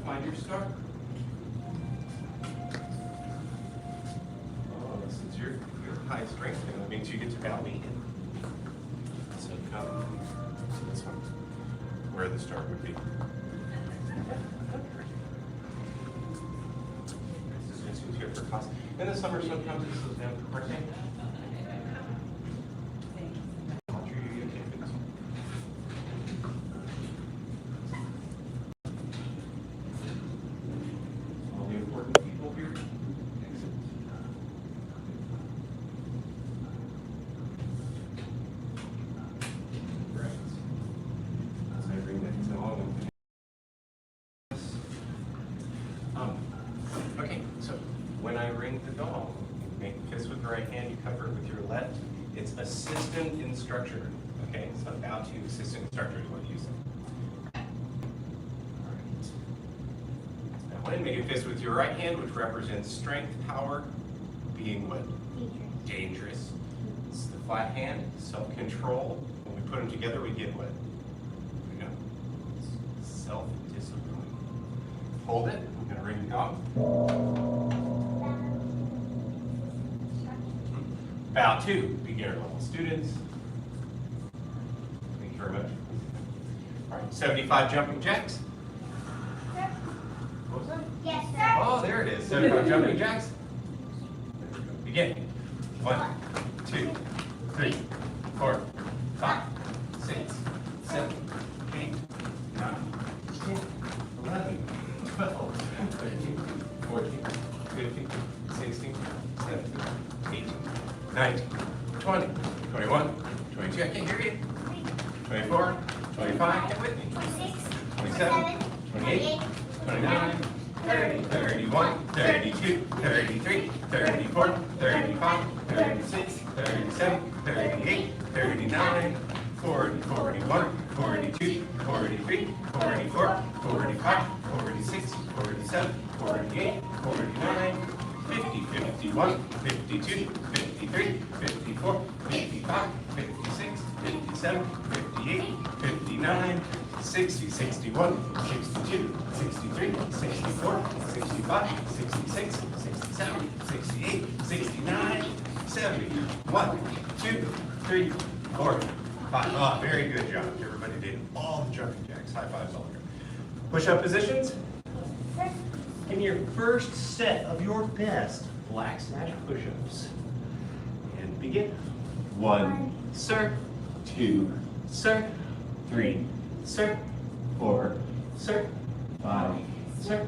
Find your start. Oh, this is your high strength, and that means you get to bow knee in. So come to this one, where the start would be. This is here for class. In the summer, sometimes this is down to partake. Okay, so when I ring the gong, you make a fist with the right hand, you cover it with your left. It's assistant instructor. Okay, so bow to assistant instructor is what you say. All right. Now when make a fist with your right hand, which represents strength, power, being what? Dangerous. It's the flat hand, self-control. When we put them together, we get what? We know. Self-discipline. Hold it. I'm going to ring the gong. Bow to beginner level students. Thank you very much. All right, 75 jumping jacks. What was that? Yes, sir. Oh, there it is. 75 jumping jacks. Begin. 1, 2, 3, 4, 5, 6, 7, 8, 9, 10, 11, 12, 13, 14, 15, 16, 17, 18, 19, 20, 21, 22, I can't hear you. 24, 25, get with me. 26, 27, 28, 29, 30, 31, 32, 33, 34, 35, 36, 37, 38, 39, 40, 41, 42, 43, 44, 45, 46, 47, 48, 49, 50, 51, 52, 53, 54, 55, 56, 57, 58, 59, 60, 61, 62, 63, 64, 65, 66, 67, 68, 69, 70. 1, 2, 3, 4, 5. Oh, very good job. Everybody did all the jumping jacks. High fives all around. Push-up positions. Give me your first set of your best black snatch push-ups. And begin. 1, sir. 2, sir. 3, sir. 4, sir. 5, sir.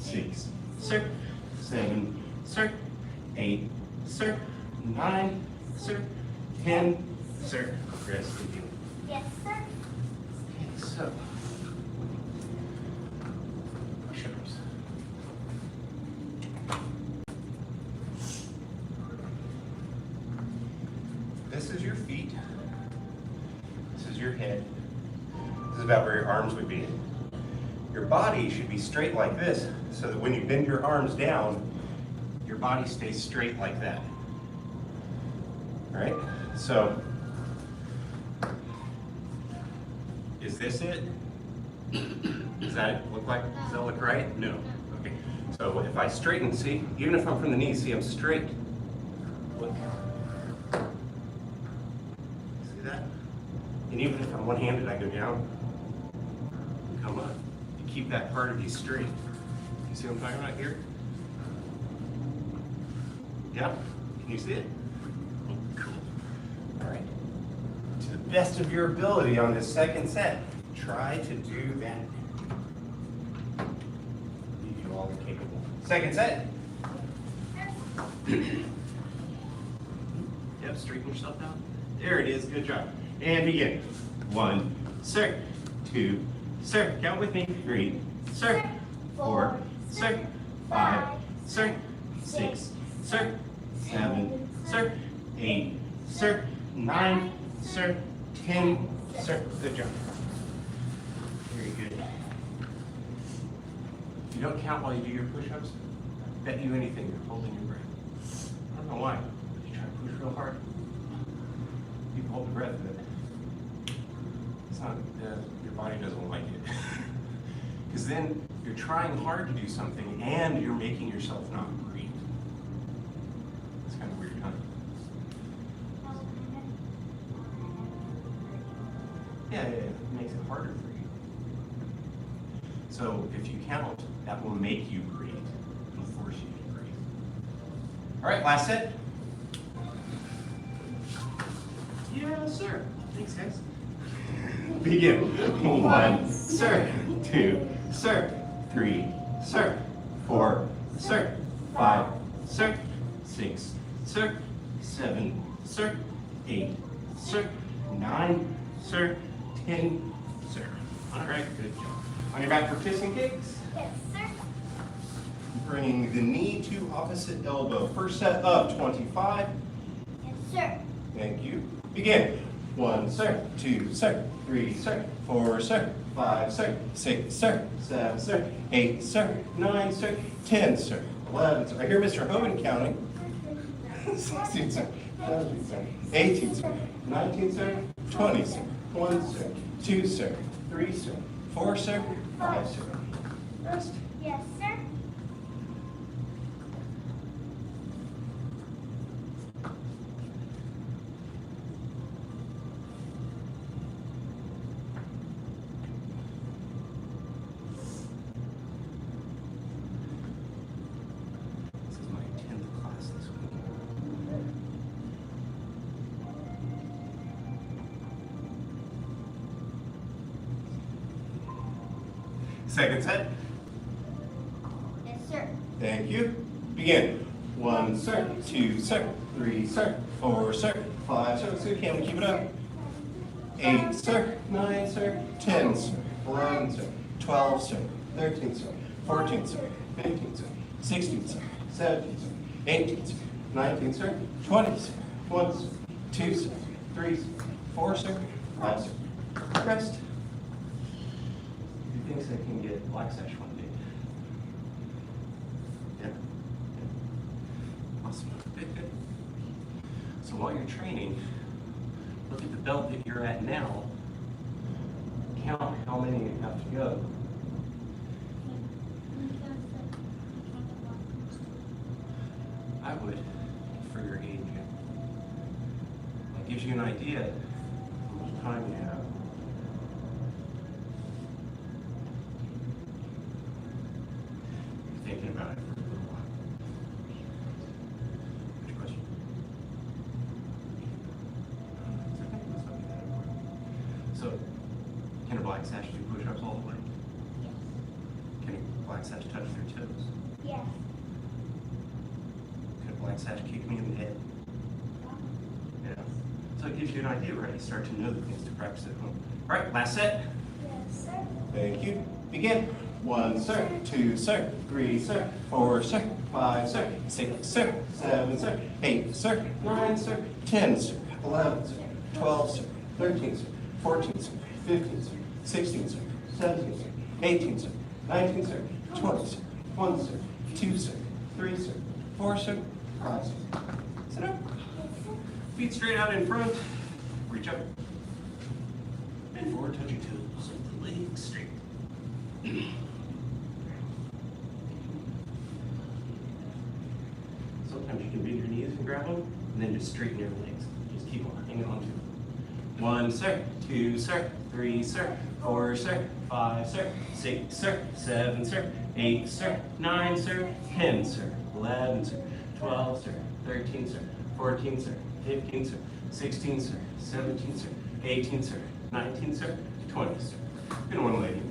6, sir. 7, sir. 8, sir. 9, sir. 10, sir. Rest of you. Yes, sir. Okay, so. Push-ups. This is your feet. This is your head. This is about where your arms would be. Your body should be straight like this, so that when you bend your arms down, your body stays straight like that. All right? So, is this it? Does that look like, does that look right? No. Okay. So if I straighten, see, even if I'm from the knee, see I'm straight. Look. See that? And even if I'm one-handed, I go down, come up. You keep that part of you straight. You see what I'm talking about here? Yeah? Can you see it? Oh, cool. All right. To the best of your ability on this second set. Try to do that. You all are capable. Second set. Yep, straighten yourself out. There it is, good job. And begin. 1, sir, 2, sir, count with me. 3, sir, 4, sir, 5, sir, 6, sir, 7, sir, 8, sir, 9, sir, 10, sir. Good job. Very good. If you don't count while you do your push-ups, bet you anything you're holding your breath. I don't know why. You try to push real hard. You can hold the breath, but it's not, your body doesn't like it. Because then you're trying hard to do something and you're making yourself not breathe. It's kind of weird, huh? Yeah, it makes it harder for you. So if you count, that will make you breathe. It'll force you to breathe. All right, last set. Yes, sir. Thanks, guys. Begin. 1, sir. 2, sir. 3, sir. 4, sir. 5, sir. 6, sir. 7, sir. 8, sir. 9, sir. 10, sir. All right, good job. On your back for kiss and kicks. Yes, sir. Bring the knee to opposite elbow. First set of 25. Yes, sir. Thank you. Begin. 1, sir. 2, sir. 3, sir. 4, sir. 5, sir. 6, sir. 7, sir. 8, sir. 9, sir. 10, sir. 11, sir. I hear Mr. Homan counting. 16, sir. 17, sir. 18, sir. 19, sir. 20, sir. 1, sir. 2, sir. 3, sir. 4, sir. 5, sir. Rest. Yes, sir. This is my 10th class this week. Second set. Yes, sir. Thank you. Begin. 1, sir. 2, sir. 3, sir. 4, sir. 5, sir. So can we keep it up? 8, sir. 9, sir. 10, sir. 11, sir. 12, sir. 13, sir. 14, sir. 15, sir. 16, sir. 17, sir. 18, sir. 19, sir. 20, sir. 1, sir. 2, sir. 3, sir. 4, sir. 5, sir. Rest. Who thinks I can get black sash one day? Yeah. Awesome. So while you're training, look at the belt that you're at now. Count how many you have to go. I would, for your age. That gives you an idea how much time you have. You're thinking about it for a little while. Which question? It's okay, let's not get that important. So, can a black sash do push-ups all the way? Yes. Can a black sash touch their toes? Yes. Can a black sash kick me in the head? Yeah. So it gives you an idea, right? You start to know the things to practice at home. All right, last set. Yes, sir. Thank you. Begin. 1, sir. 2, sir. 3, sir. 4, sir. 5, sir. 6, sir. 7, sir. 8, sir. 9, sir. 10, sir. 11, sir. 12, sir. 13, sir. 14, sir. 15, sir. 16, sir. 17, sir. 18, sir. 19, sir. 20, sir. 1, sir. 2, sir. 3, sir. 4, sir. 5, sir. Sit up. Feet straight out in front. Reach up. Bend forward, touch your toes. Legs straight. Sometimes you can bend your knees and grab them, and then just straighten your legs. Just keep on hanging on to them. 1, sir. 2, sir. 3, sir. 4, sir. 5, sir. 6, sir. 7, sir. 8, sir. 9, sir. 10, sir. 11, sir. 12, sir. 13, sir. 14, sir. 15, sir. 16, sir. 17, sir. 18, sir. 19, sir. 20, sir. And one lady.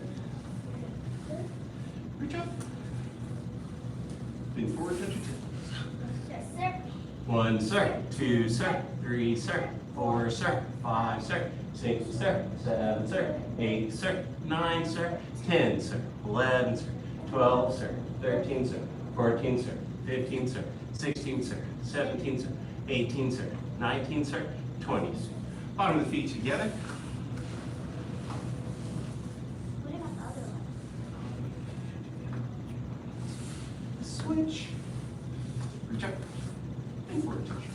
Reach up. Lean forward, touch your toes. Yes, sir. 1, sir. 2, sir. 3, sir. 4, sir. 5, sir. 6, sir. 7, sir. 8, sir. 9, sir. 10, sir. 11, sir. 12, sir. 13, sir. 14, sir. 15, sir. 16, sir. 17, sir. 18, sir. 19, sir. 20, sir. Bottom of the feet together. What about the other one? Switch. Reach up. And forward touch.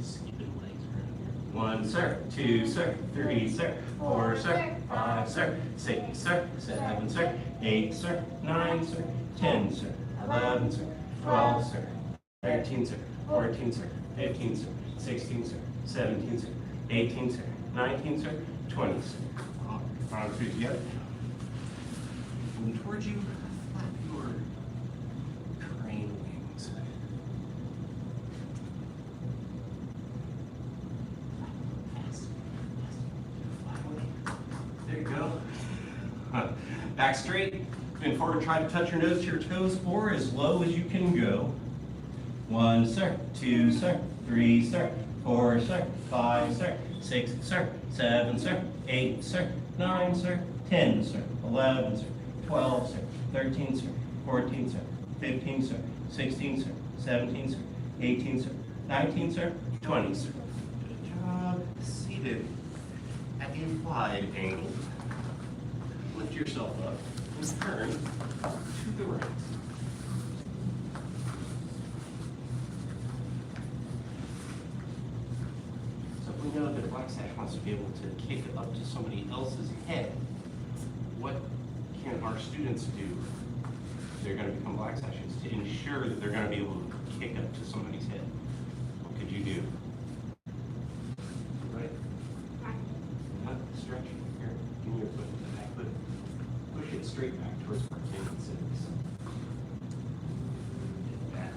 Skipping legs around here. 1, sir. 2, sir. 3, sir. 4, sir. 5, sir. 6, sir. 7, sir. 8, sir. 9, sir. 10, sir. 11, sir. 12, sir. 13, sir. 14, sir. 15, sir. 16, sir. 17, sir. 18, sir. 19, sir. 20, sir. Arms feet together. Move towards you. Flap your crane wings. There you go. Back straight. Bend forward. Try to touch your nose to your toes or as low as you can go. 1, sir. 2, sir. 3, sir. 4, sir. 5, sir. 6, sir. 7, sir. 8, sir. 9, sir. 10, sir. 11, sir. 12, sir. 13, sir. 14, sir. 15, sir. 16, sir. 17, sir. 18, sir. 19, sir. 20, sir. Good job. Seated at a wide angle. Lift yourself up and turn to the right. So if we know that a black sash wants to be able to kick it up to somebody else's head, what can our students do if they're going to become black sashes to ensure that they're going to be able to kick up to somebody's head? What could you do? Right? Stretch. Here, give me your foot to the back foot. Push it straight back towards our tendon six. Back.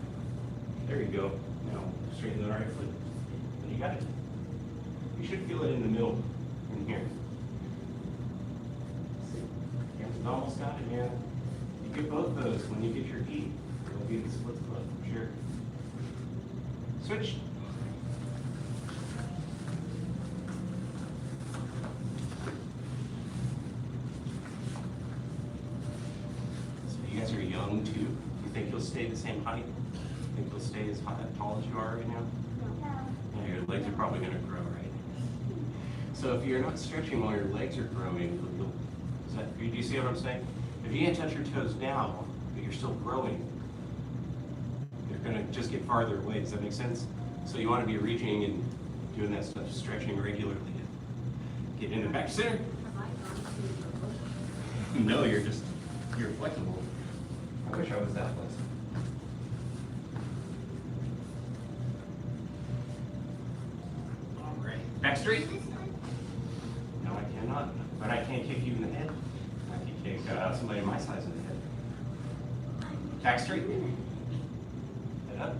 There you go. Now, straighten the right foot. And you got it. You should feel it in the middle, in here. You almost got it, man. You get both those when you get your E. It'll be the split foot, for sure. Switch. You guys are young too. You think you'll stay the same height? Think you'll stay as tall as you are right now? No. Yeah, your legs are probably going to grow, right? So if you're not stretching while your legs are growing, do you see what I'm saying? If you can't touch your toes now, but you're still growing, you're going to just get farther away. Does that make sense? So you want to be reaching and doing that stuff, stretching regularly. Get in the back center. No, you're flexible. I wish I was that flexible. All right. Back straight. No, I cannot. But I can't kick you in the head. I can kick somebody my size in the head. Back straight. Head up.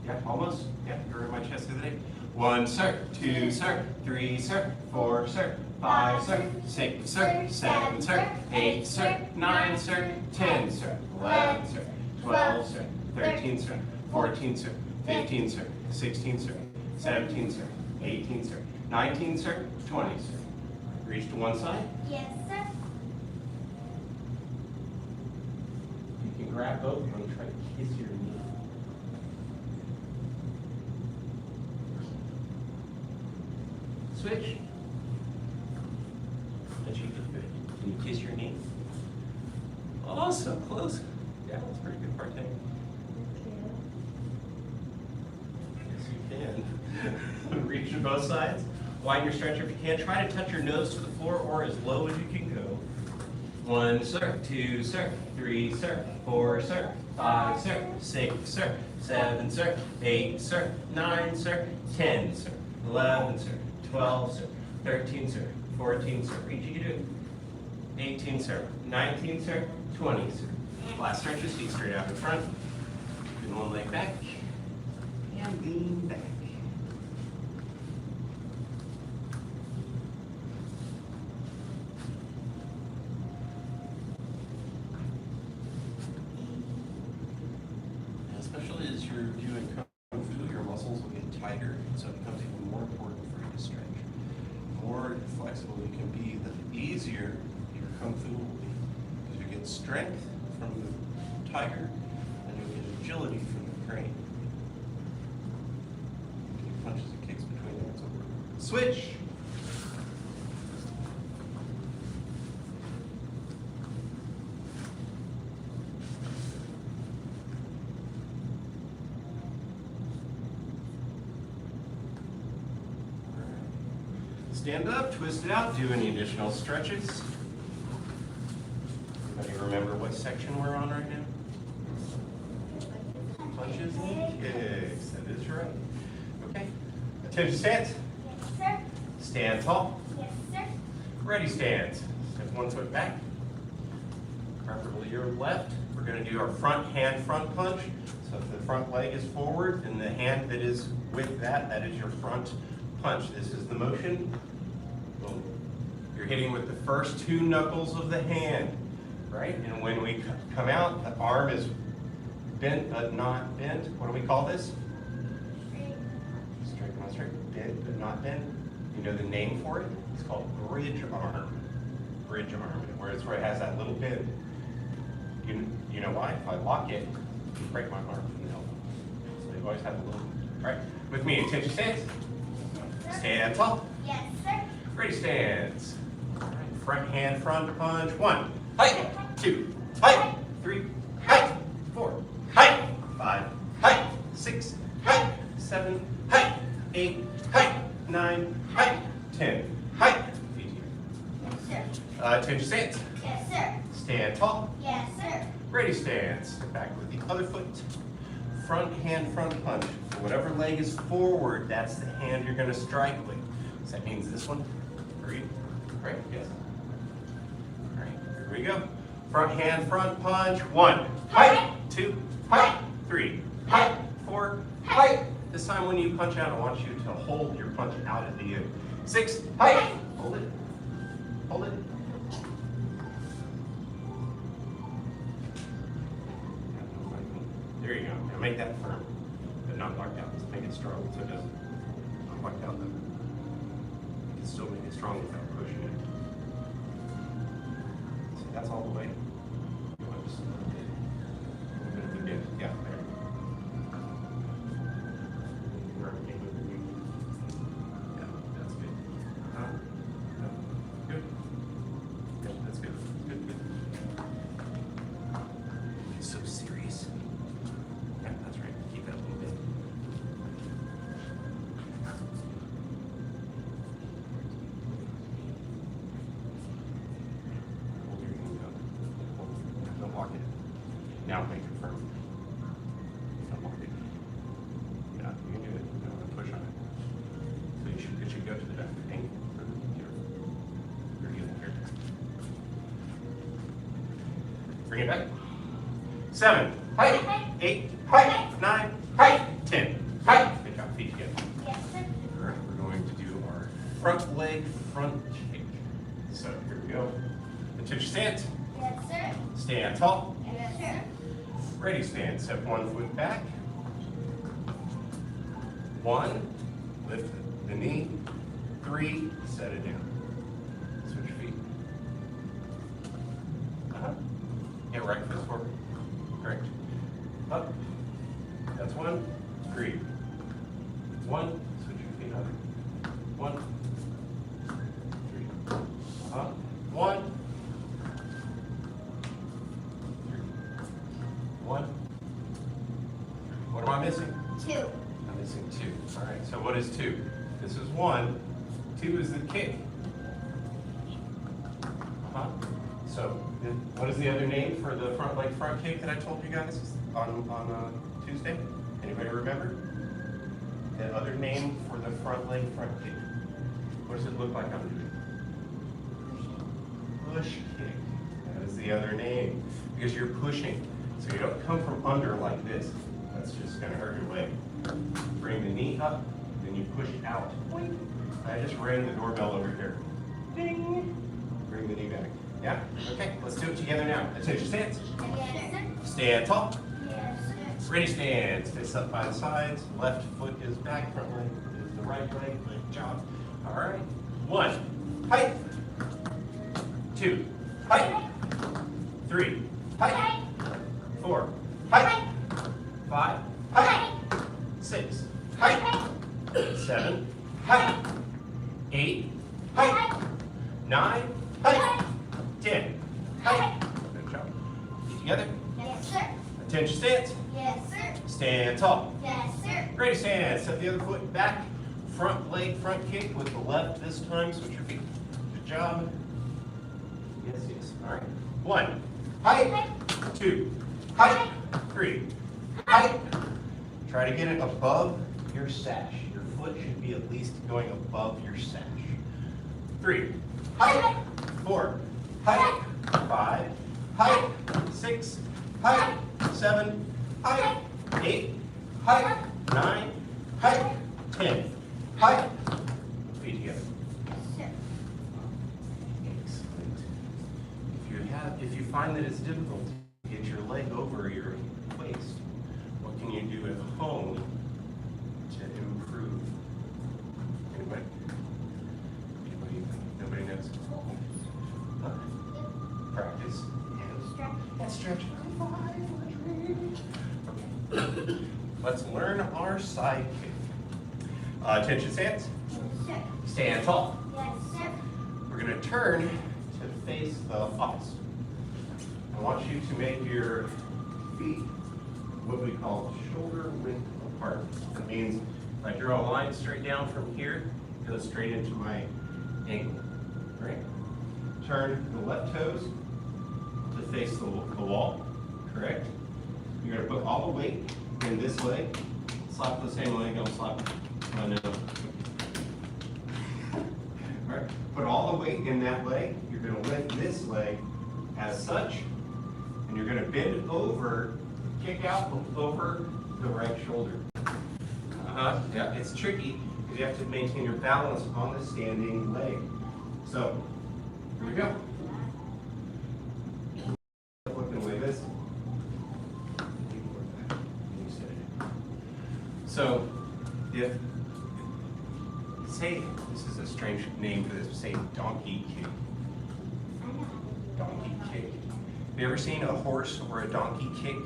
Yeah, almost. Yeah, you're in my chest the other day. 1, sir. 2, sir. 3, sir. 4, sir. 5, sir. 6, sir. 7, sir. 8, sir. 9, sir. 10, sir. 11, sir. 12, sir. 13, sir. 14, sir. 15, sir. 16, sir. 17, sir. 18, sir. 19, sir. 20, sir. Reach to one side. Yes, sir. You can grab both of them and try to kiss your knee. Switch. That you feel good. Can you kiss your knee? Oh, so close. Yeah, that's pretty good partake. Yes, you can. Reach to both sides. Widen your stretcher if you can. Try to touch your nose to the floor or as low as you can go. 1, sir. 2, sir. 3, sir. 4, sir. 5, sir. 6, sir. 7, sir. 8, sir. 9, sir. 10, sir. 11, sir. 12, sir. 13, sir. 14, sir. Reach, you can do it. 18, sir. 19, sir. 20, sir. Last stretches, feet straight out in front. Bend one leg back. And lean back. you're doing Kung Fu, your muscles will get tighter, so it becomes even more important for you to stretch. The more flexible you can be, the easier your Kung Fu will be. Because you get strength from the tiger, and you'll get agility from the crane. Your punches and kicks between them, so switch! Stand up, twist it out, do any additional stretches. Everybody remember what section we're on right now? Punches and kicks, that is right. Okay, attention stance. Yes, sir. Stand tall. Yes, sir. Ready stance. Step 1 foot back. Preferably your left. We're going to do our front hand front punch. So if the front leg is forward, then the hand that is with that is your front punch. This is the motion. Boom. You're hitting with the first 2 knuckles of the hand, right? And when we come out, the arm is bent but not bent. What do we call this? Straight, not straight. Bent but not bent. You know the name for it? It's called bridge arm. Bridge arm, where it has that little bend. You know why? If I lock it, you break my arm from the elbow. So you always have a little. All right, with me, attention stance. Stand tall. Yes, sir. Ready stance. All right, front hand front punch. 1, height. 2, height. 3, height. 4, height. 5, height. 6, height. 7, height. 8, height. 9, height. 10, height. Feet here. Yes, sir. Attention stance. Yes, sir. Stand tall. Yes, sir. Ready stance. Step back with the other foot. Front hand front punch. So whatever leg is forward, that's the hand you're going to strike with. So that means this one. Three. Right? Yes. All right. Here we go. Front hand front punch. 1, height. 2, height. 3, height. 4, height. This time when you punch out, I want you to hold your punch out at the end. 6, height. Hold it. Hold it. There you go. Now make that firm, but not locked out. Let's make it strong so it doesn't not locked out. Though. You can still make it strong without pushing it. See, that's all the way. You want just a little bit of the bend. Yeah, there. Yeah, that's good. Good. Yeah, that's good. Good, good. It's so serious. Yeah, that's right. Keep that a little bit. Hold your hand up. Don't lock it. Now make it firm. Don't lock it. Yeah, you can do it. You don't want to push on it. So it should go to the back ankle for your heel here. Bring it back. 7, height. 8, height. 9, height. 10, height. Good job. Feet together. Yes, sir. All right, we're going to do our front leg front kick. So here we go. Attention stance. Yes, sir. Stand tall. Yes, sir. Ready stand. Step 1 foot back. 1, lift the knee. 3, set it down. Switch feet. Yeah, right foot forward. Correct. Up. That's 1. 3. 1. Switch your feet up. 1. 3. Up. 1. 3. 1. What am I missing? 2. I'm missing 2. All right. So what is 2? This is 1. 2 is the kick. So what is the other name for the front leg front kick that I told you guys on Tuesday? Anybody remember? The other name for the front leg front kick. What does it look like I'm doing? Push kick. That is the other name because you're pushing. So you don't come from under like this. That's just going to hurt your leg. Bring the knee up, then you push out. Boing. I just rang the doorbell over here. Ding. Bring the knee back. Yeah? Okay, let's do it together now. Attention stance. Yes, sir. Stand tall. Yes, sir. Ready, stands. Fists up by the sides. Left foot is back. Front leg is the right leg. Good job. All right. 1. Height. 2. Height. 3. Height. 4. Height. 5. Height. 6. Height. 7. Height. 8. Height. 9. Height. 10. Height. Good job. Get together. Yes, sir. Attention stance. Yes, sir. Stand tall. Yes, sir. Ready, stand. Step the other foot back. Front leg, front kick with the left this time. Switch your feet. Good job. Yes, yes. All right. 1. Height. 2. Height. 3. Height. Try to get it above your sash. Your foot should be at least going above your sash. 3. Height. 4. Height. 5. Height. 6. Height. 7. Height. 8. Height. 9. Height. 10. Height. Feet together. Yes, sir. Excellent. If you find that it's difficult to get your leg over your waist, what can you do at home to improve? Anybody? Anybody? Nobody knows? Huh? Practice. And stretch. Okay. Let's learn our side kick. Attention stance. Yes, sir. Stand tall. Yes, sir. We're going to turn to face the opposite. I want you to make your feet what we call shoulder width apart. That means if I draw a line straight down from here, it goes straight into my ankle. Right? Turn the left toes to face the wall. Correct? You're going to put all the weight in this leg. Slap the same leg, don't slap my nose. All right. Put all the weight in that leg. You're going to lift this leg as such, and you're going to bend over, kick out over the right shoulder. Yeah, it's tricky because you have to maintain your balance on the standing leg. So, here we go. Looking like this. So, if, say, this is a strange name for this, say donkey kick. Donkey kick. Have you ever seen a horse or a donkey kick?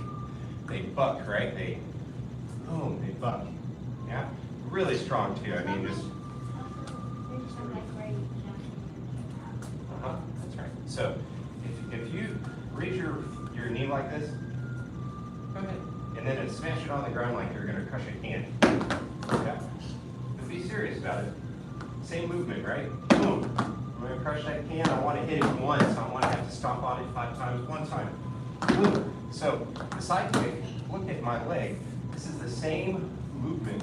They buck, right? They, boom, they buck. Yeah? Really strong too, I mean, just that's right. So, if you raise your knee like this, go ahead. And then smash it on the ground like you're going to crush a can. Okay? But be serious about it. Same movement, right? Boom. I'm going to crush that can. I want to hit it once. I want to have to stomp on it 5 times, 1 time. Boom. So the side kick, look at my leg. This is the same movement.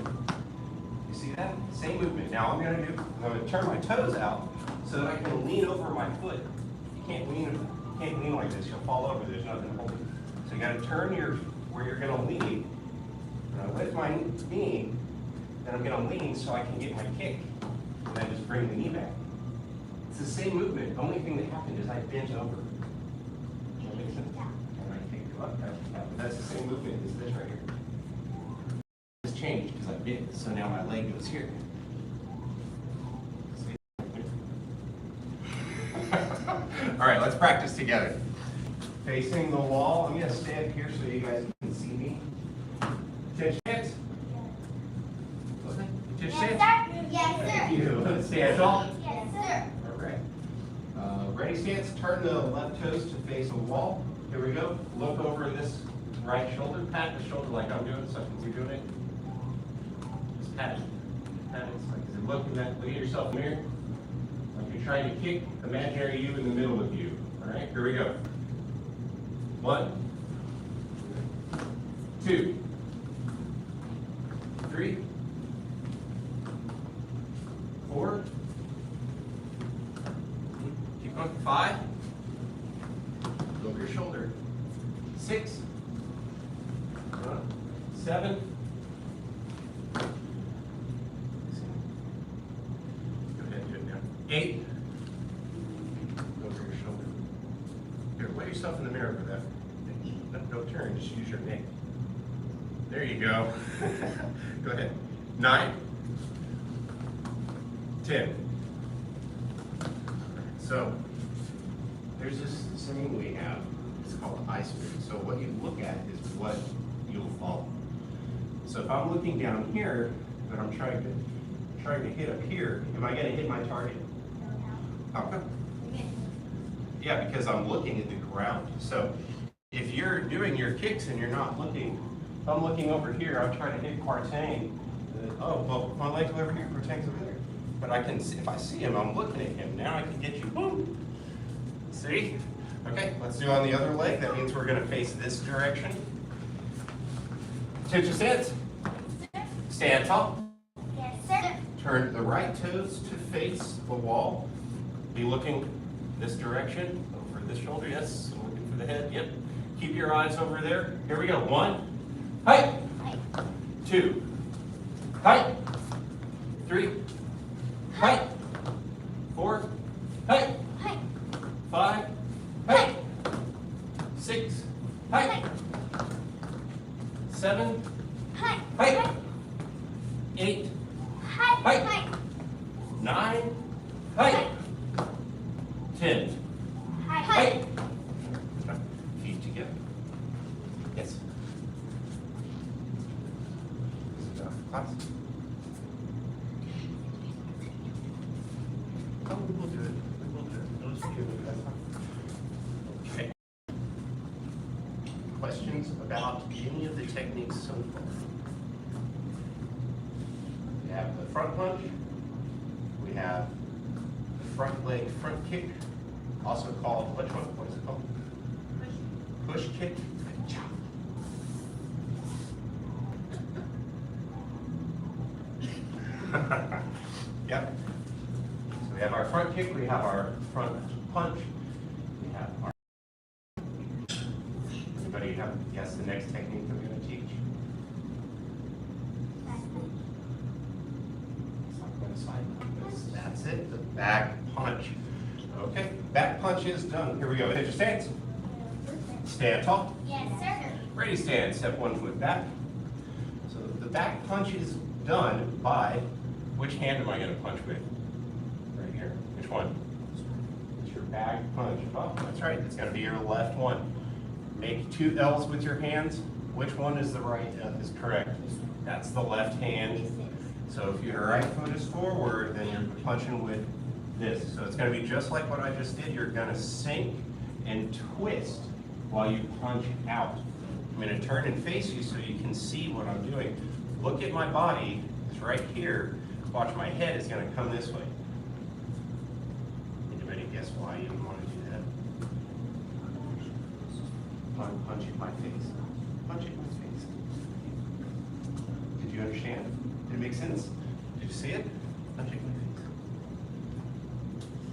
You see that? Same movement. Now I'm going to turn my toes out so that I can lean over my foot. You can't lean like this. You'll fall over. There's nothing holding. So you got to turn where you're going to lean. And I lift my knee, then I'm going to lean so I can get my kick. And then just bring the knee back. It's the same movement. The only thing that happened is I bent over. Does that make sense? And I kick up. That's the same movement as this right here. It's changed because I bent, so now my leg goes here. All right, let's practice together. Facing the wall. I'm going to stand here so you guys can see me. Attention stance. Attention stance. Yes, sir. Thank you. Stand tall. Yes, sir. All right. Ready stance. Turn the left toes to face the wall. Here we go. Look over this right shoulder. Pat the shoulder like I'm doing, so I can see doing it. Just pat it. Pat it. It's like as you're looking at yourself in the mirror. Like you're trying to kick imaginary you in the middle of you. All right. Here we go. 1, 2, 3, 4. Keep going. 5. Over your shoulder. 6. 7. Go ahead, do it now. 8. Over your shoulder. Here, weigh yourself in the mirror for that. Don't turn, just use your neck. There you go. Go ahead. 9, 10. So there's this saying we have. It's called iceberg. So what you look at is what you'll follow. So if I'm looking down here, but I'm trying to hit up here, am I going to hit my target? How come? Yeah, because I'm looking at the ground. So if you're doing your kicks and you're not looking, if I'm looking over here, I'm trying to hit Quartang. Oh, well, my leg's over here, Quartang's over there. But I can see, if I see him, I'm looking at him. Now I can get you, boom. See? Okay, let's do on the other leg. That means we're going to face this direction. Attention stance. Stand tall. Yes, sir. Turn the right toes to face the wall. Be looking this direction, over this shoulder, yes. Looking for the head, yep. Keep your eyes over there. Here we go. 1, height. 2, height. 3, height. 4, height. 5, height. 6, height. 7, height. 8, height. 9, height. 10, height. Feet together. Yes. Class. Oh, we'll do it. We'll do it. Those of you, that's fine. Okay. Questions about any of the techniques so far? We have the front punch. We have the front leg front kick, also called, which one? What is it called? Push kick. Yep. So we have our front kick, we have our front punch, we have our. Anybody have guess the next technique that we're going to teach? That's it, the back punch. Okay, back punch is done. Here we go. Hit your stance. Stand tall. Yes, sir. Ready, stand. Step 1 foot back. So the back punch is done by, which hand am I going to punch with? Right here. Which one? It's your back punch. Oh, that's right. It's going to be your left one. Make 2 L's with your hands. Which one is the right? Is correct. That's the left hand. So if your right foot is forward, then you're punching with this. So it's going to be just like what I just did. You're going to sink and twist while you punch out. I'm going to turn and face you so you can see what I'm doing. Look at my body. It's right here. Watch, my head is going to come this way. Anybody guess why you want to do that? I'm punching my face. Punching my face. Did you understand? Did it make sense? Did you see it? Punching my face.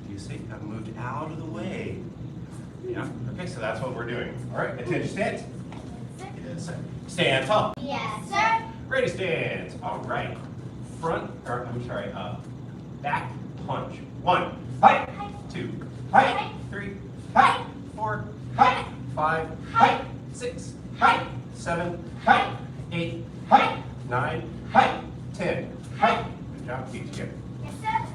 Do you see? I've moved out of the way. Yeah. Okay, so that's what we're doing. All right, attention stance. Yes, sir. Stand tall. Yes, sir. Ready, stand. All right. Back punch. 1, height. 2, height. 3, height. 4, height. 5, height. 6, height. 7, height. 8, height. 9, height. 10, height. Good job. Feet together. Yes, sir.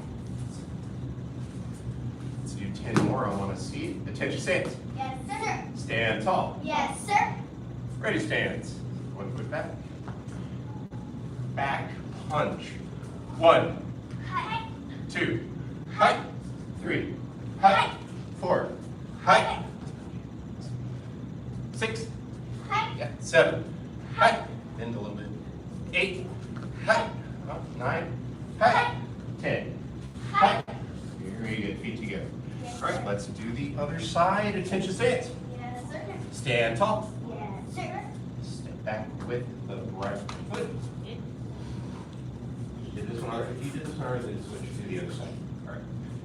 Let's do 10 more. I want to see. Attention stance. Yes, sir. Stand tall. Yes, sir. Ready, stance. 1 foot back. Back punch. 1, Height. 2, height. 3, height. 4, height. 6, Height. yeah, 7, height. Bend a little bit. 8, height. 9, height. 10, height. Very good. Feet together. Yes, All right, sir. let's do the other side. Attention stance. Yes, sir. Stand tall. Yes, sir. Step back with the right foot. Did this one already? If you did this one already, then switch to the other side. All right.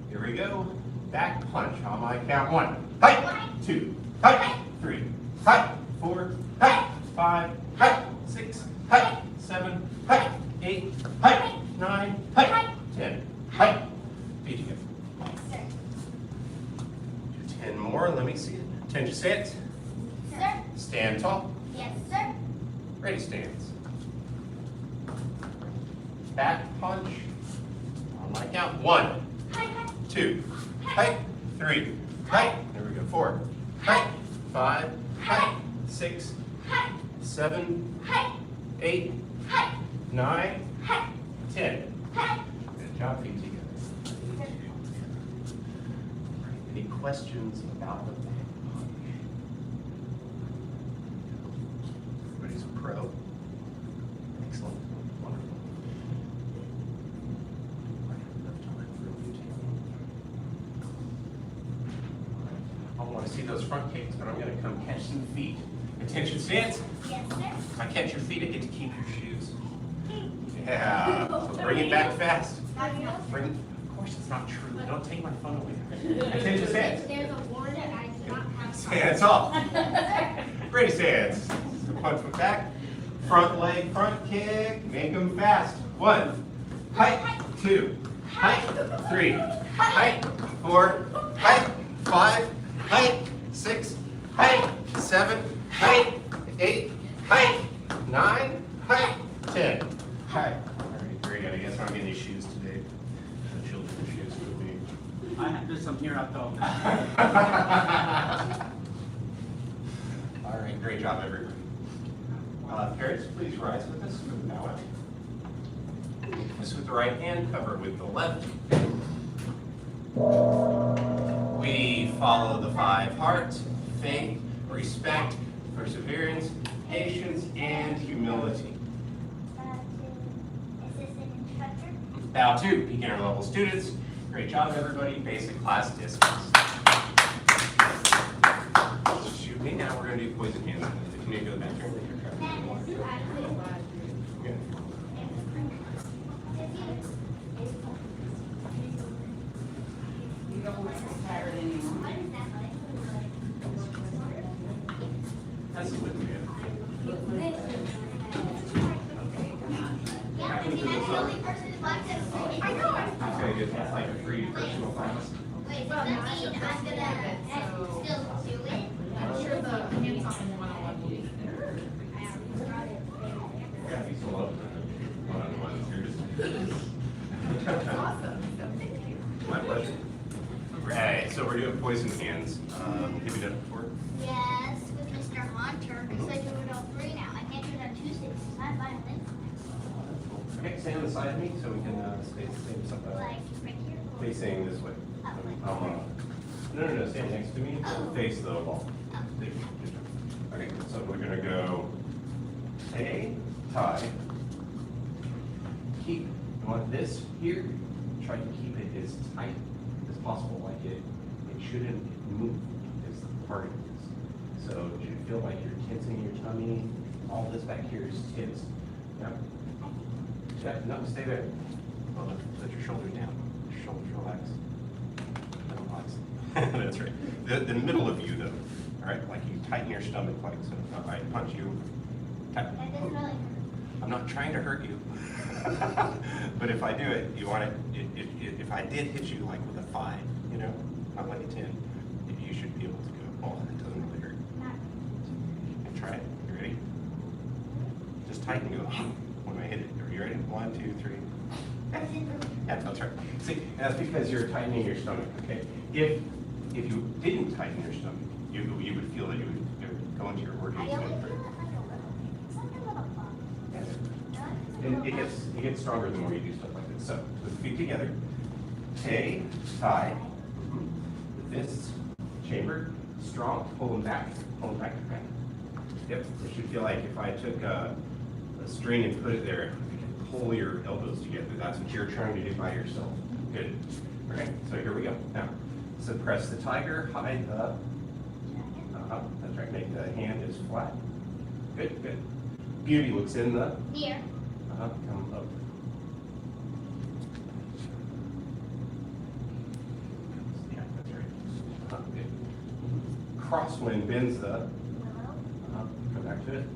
Here we go. Back punch. On my count. 1, height. 2, height. 3, height. 4, height. 5, height. 6, height. 7, height. 8, height. 9, height. 10, height. Feet together. Yes, sir. Do 10 more. Let me see it. Attention stance. Sir. Stand tall. Yes, sir. Ready, stance. back punch. On my count. 1, 2, height, 3, height. There we go. 4, height, 5, height, 6, 7, 8, 9, 10. Good job, feet together. Any questions about the back punch? Everybody's a pro. Excellent. Wonderful. I want to see those front kicks, but I'm going to come catch some feet. Attention stance. Yes, sir. If I catch your feet, I get to keep your shoes. Yeah. So bring it back fast. Bring. Of course, it's not true. Don't take my fun away. Attention stance. There's a warning I do not have. Stance off. Ready stance. So punch foot back. Front leg, front kick. Make them fast. 1, height, 2, height, 3, height, 4, height, 5, height, 6, height, 7, height, 8, height, 9, height, 10. Height. All right, great. I guess I'm getting these shoes today. The children's shoes for me. There's some here, I thought. All right, great job, everybody. Parents, please rise with us from now on. This with the right hand, cover with the left. We follow the 5 hearts: faith, respect, perseverance, patience, and humility. Assistant instructor. Bow to beginner level students. Great job, everybody. Basic class dismissed. Shoot me. Now we're going to do poison hands. Can you go back here? Good. You don't look so tired anymore. That's a good man. Okay, good. That's like a free personal class. Wait, does that mean I'm gonna still do it? I'm sure the hands-on one-on-one will be there. Yeah, you still love one-on-one. Awesome, so thank you. My pleasure. Right, so we're doing poison hands. Have you done it before? Yes, with Mr. Hunter, because I do it all 3 now. I can't do it on Tuesdays, it's not violent. Okay, stand on the side of me so we can space the same stuff out. Like, right here. Facing this way. No, stand next to me. Face the wall. Okay, so we're gonna go A, tie. Keep, you want this here, try to keep it as tight as possible, like it shouldn't move is part of this. So you should feel like you're tensing your tummy, all this back here is tense. Yeah, no, stay there. Oh, let your shoulders down, shoulders relax. Relax. That's right. The middle of you though, all right, like you tighten your stomach like so. If I punch you, That doesn't really hurt. I'm not trying to hurt you. But if I do it, you want it, if I did hit you like with a 5, you know, not like a 10, you should be able to go, oh, that doesn't really hurt. Not And try it. You ready? Just tighten and go when I hit it. Are you ready? 1, 2, 3. Yeah, that's right. See, that's because you're tightening your stomach, okay? If you didn't tighten your stomach, you would feel that it would go into your organs. I only feel it like a little. It's like a little bump. And it gets stronger the more you do stuff like this. So, with feet together, K, tie, fists, chambered, strong, pull them back to back. Yep, it should feel like if I took a string and put it there, you can pull your elbows together. That's what you're trying to do by yourself. Good. Okay, so here we go. Now, suppress the tiger, hide the, that's right, make the hand as flat. Good, good. Beauty looks in the, Near. come up. Yeah, that's right. Good. Crosswind bends the, Little. come back to it. I'm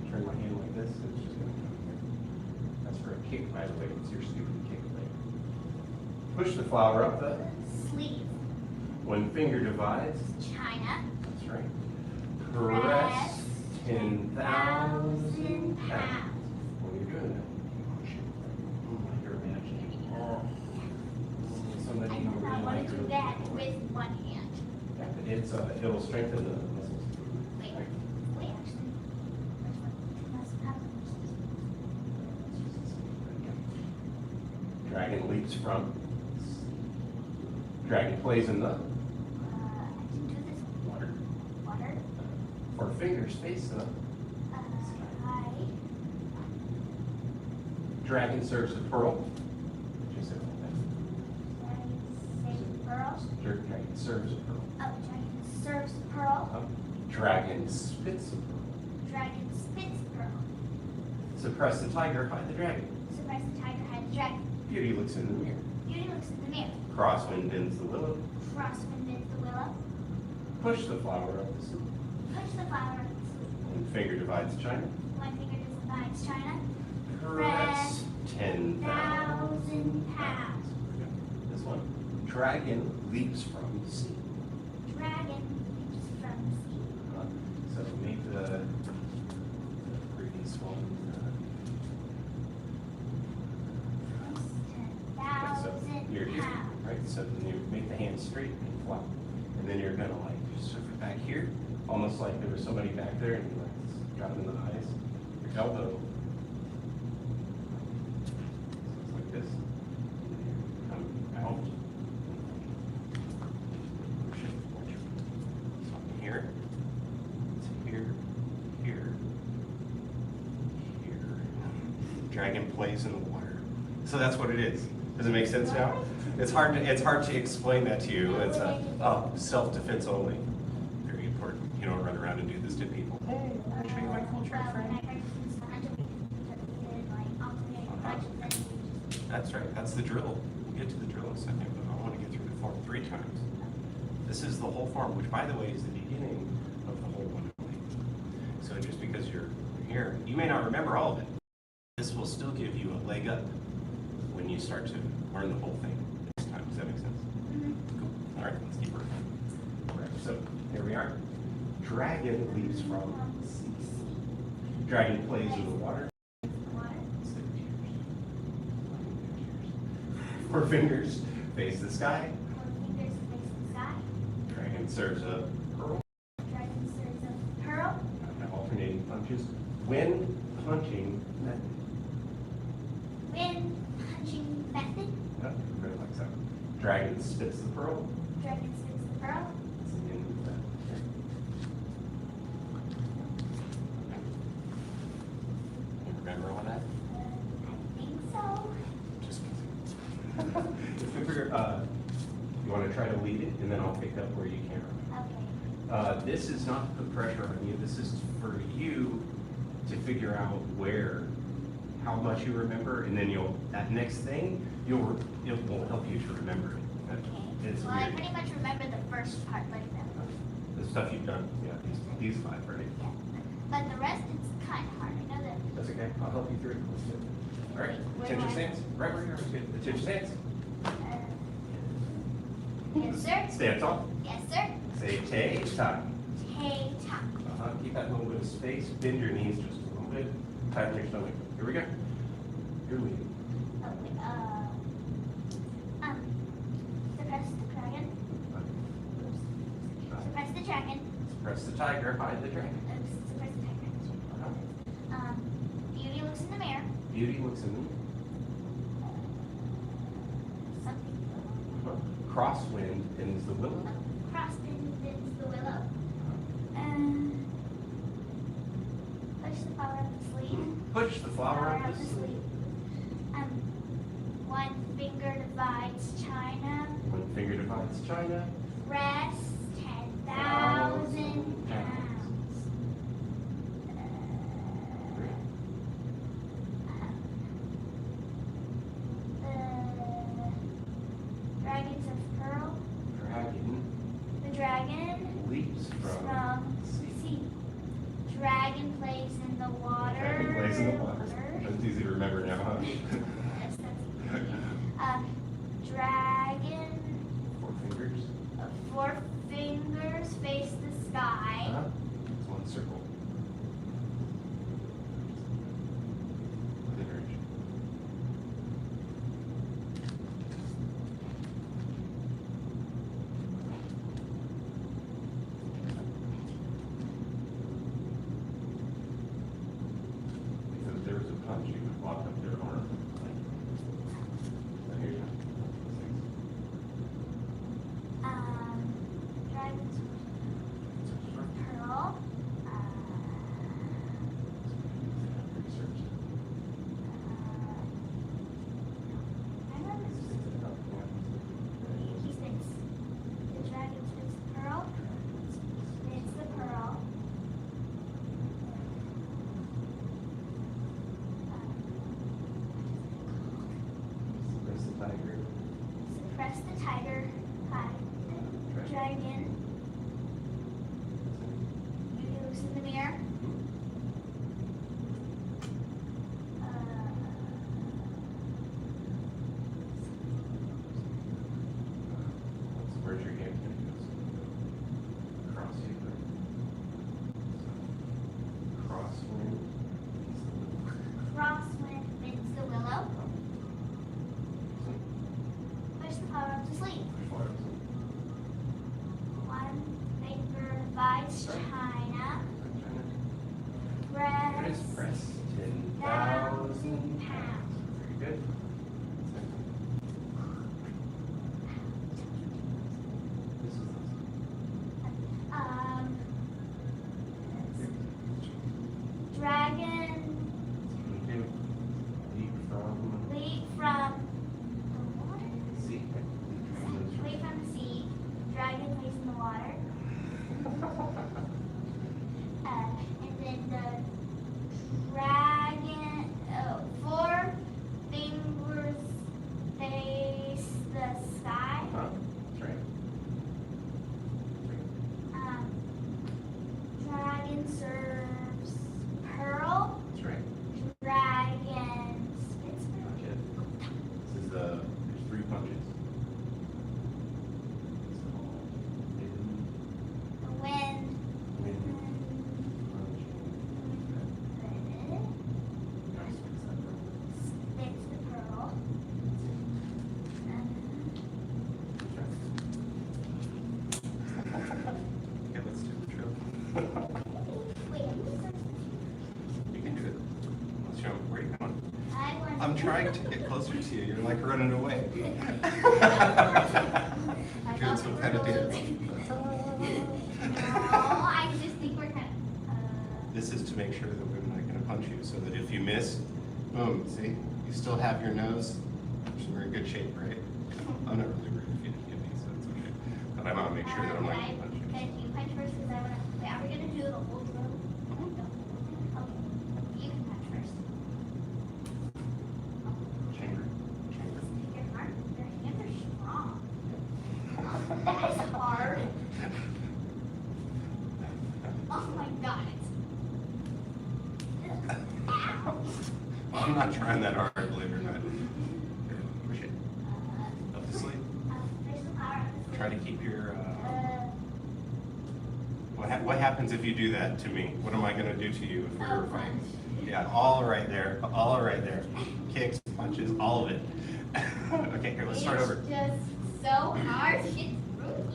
gonna turn my hand like this, it's just gonna come here. That's for a kick, by the way, it's your stupid kick leg. Push the flower up the, Sleeve. one finger divides, China. that's right. Press 10,000 pounds. When you're doing that, push it. it'll strengthen the muscles. Wait, wait, actually. Which one? Must have Dragon leaps from. Dragon plays in the I can do this water. water. Four fingers face the. Sky. Dragon serves a pearl. Just say Say pearl. that. Dragon serves a pearl. Oh, dragon serves pearl. Dragon spits a pearl. Dragon spits pearl. Suppress the tiger, hide the dragon. Suppress the tiger, hide the dragon. Beauty looks in the mirror. Beauty looks in the mirror. Crosswind bends the willow. Crosswind bends the willow. Push the flower up the sleeve. Push the flower up the sleeve. One finger divides China. One finger divides China. Press 10,000 1,000 pounds. This one. Dragon leaps from the sea. Dragon leaps from the sea. So make the previous one. Right, so 10,000 you're here, pounds. right? So then you make the hand straight and flat. And then you're gonna like surf it back here, almost like there was somebody back there and you like got them in the eyes. Your elbow. Like this. Come out. So here. It's here. Here. Here. Dragon plays in the water. So that's what it is. Does it make sense now? It's hard to explain that to you. It's self-defense only. Very important. You don't run around and do this to people. Hey, I'll show you my cool trick, Well, when friend. I practiced the hunter, we did like alternating punches, then you just That's right. That's the drill. We'll get to the drill in a second, but I want to get through the form 3 times. This is the whole form, which by the way is the beginning of the whole 108. So just because you're here, you may not remember all of it. This will still give you a leg up when you start to learn the whole thing next time. Does that make sense? Cool. All right, let's keep working. All right, so here we are. Dragon leaps from the sea. Dragon plays in the water. water. Four fingers face the sky. 4 fingers face the sky. Dragon serves a pearl. Dragon serves a pearl. Alternating punches. When punching method. When punching method. Yep, really like that. Dragon spits the pearl. Dragon spits the pearl. That's the end of that. You remember all that? I think so. Just you want to try to lead it, and then I'll pick up where you can't remember. Okay. This is not to put pressure on you. This is for you to figure out how much you remember, and then that next thing, it will help you to remember it. Okay. It's Well, I weird. pretty much remember the first part like that. The stuff you've done, yeah, these 5, right? Yeah. But the rest, it's kind of hard. I know that. That's okay. I'll help you through it. Let's do it. All right. Wait, Attention where do I- stance. Right where you are. Good. Attention stance. Yes, sir. Stand tall. Yes, sir. Say tay tie. Hey, top. Keep that little bit of space. Bend your knees just a little bit. Tighten your stomach. Here we go. Here we go. Oh, wait, suppress the dragon. Oops. Suppress the dragon. Press the tiger. Hide the dragon. Oops, suppress the tiger. Beauty looks in the mirror. Beauty looks in the Something. crosswind bends the willow. Crosswind bends the willow. Push the flower up the sleeve. Push the flower up the sleeve. sleeve. One finger divides China. One finger divides China. Press 10,000 pounds. The dragons of pearl. Dragon The dragon leaps from from sea. Dragon plays in the water. Dragon plays in the water. That's easy to remember now, huh? Yes, that's easy. Dragon, 4 fingers. 4 fingers face the sky. It's one circle. Other direction. walk up to the corner. Here you go. Dragon's pearl. I remember he spins. The dragon spins the pearl. Spins the pearl. Suppress the tiger. Suppress the tiger. Dragon. You loosen the mirror. Where's your game gonna go? Cross you. Crosswind. Crosswind spins the willow. Push the power up to sleep. One finger divides China. Press Press 10,000 pounds. Very good. This is Dragon leap from leap from the water. sea. Leap from the sea. Dragon lays in the water. And then the dragon, four fingers face the sky. Huh? That's right. Dragon serves pearl. That's right. Dragon spits pearl. Good. This is there's 3 punches. It's called Wind. wind punch. Spits the pearl. Okay, let's do the drill. Wait, You can do it. Let's show 'em. Where are you going? I want. I'm trying to get closer to you. You're like running away. Doing some kind of dance. No, I just think we're kind of. This is to make sure that we're not going to punch you, so that if you miss, boom, see? You still have your nose. We're in good shape, right? I'm not really rude if you didn't get me, so it's okay. But I want to make sure that I'm not going to punch you. Can you punch first? Because I want to. Wait, are we going to do the whole drill? Okay. You can punch first. Chamber. Take your arm. Your hands are strong. That is hard. Oh my god. Ow. I'm not trying that hard, believe it or not. Here, push it. Up to sleep. There's the power. Try to keep your. What happens if you do that to me? What am I going to do to you if we were fighting? Yeah, all right there. All right there. Kicks, punches, all of it. Okay, here, let's start over. It's just so hard to get through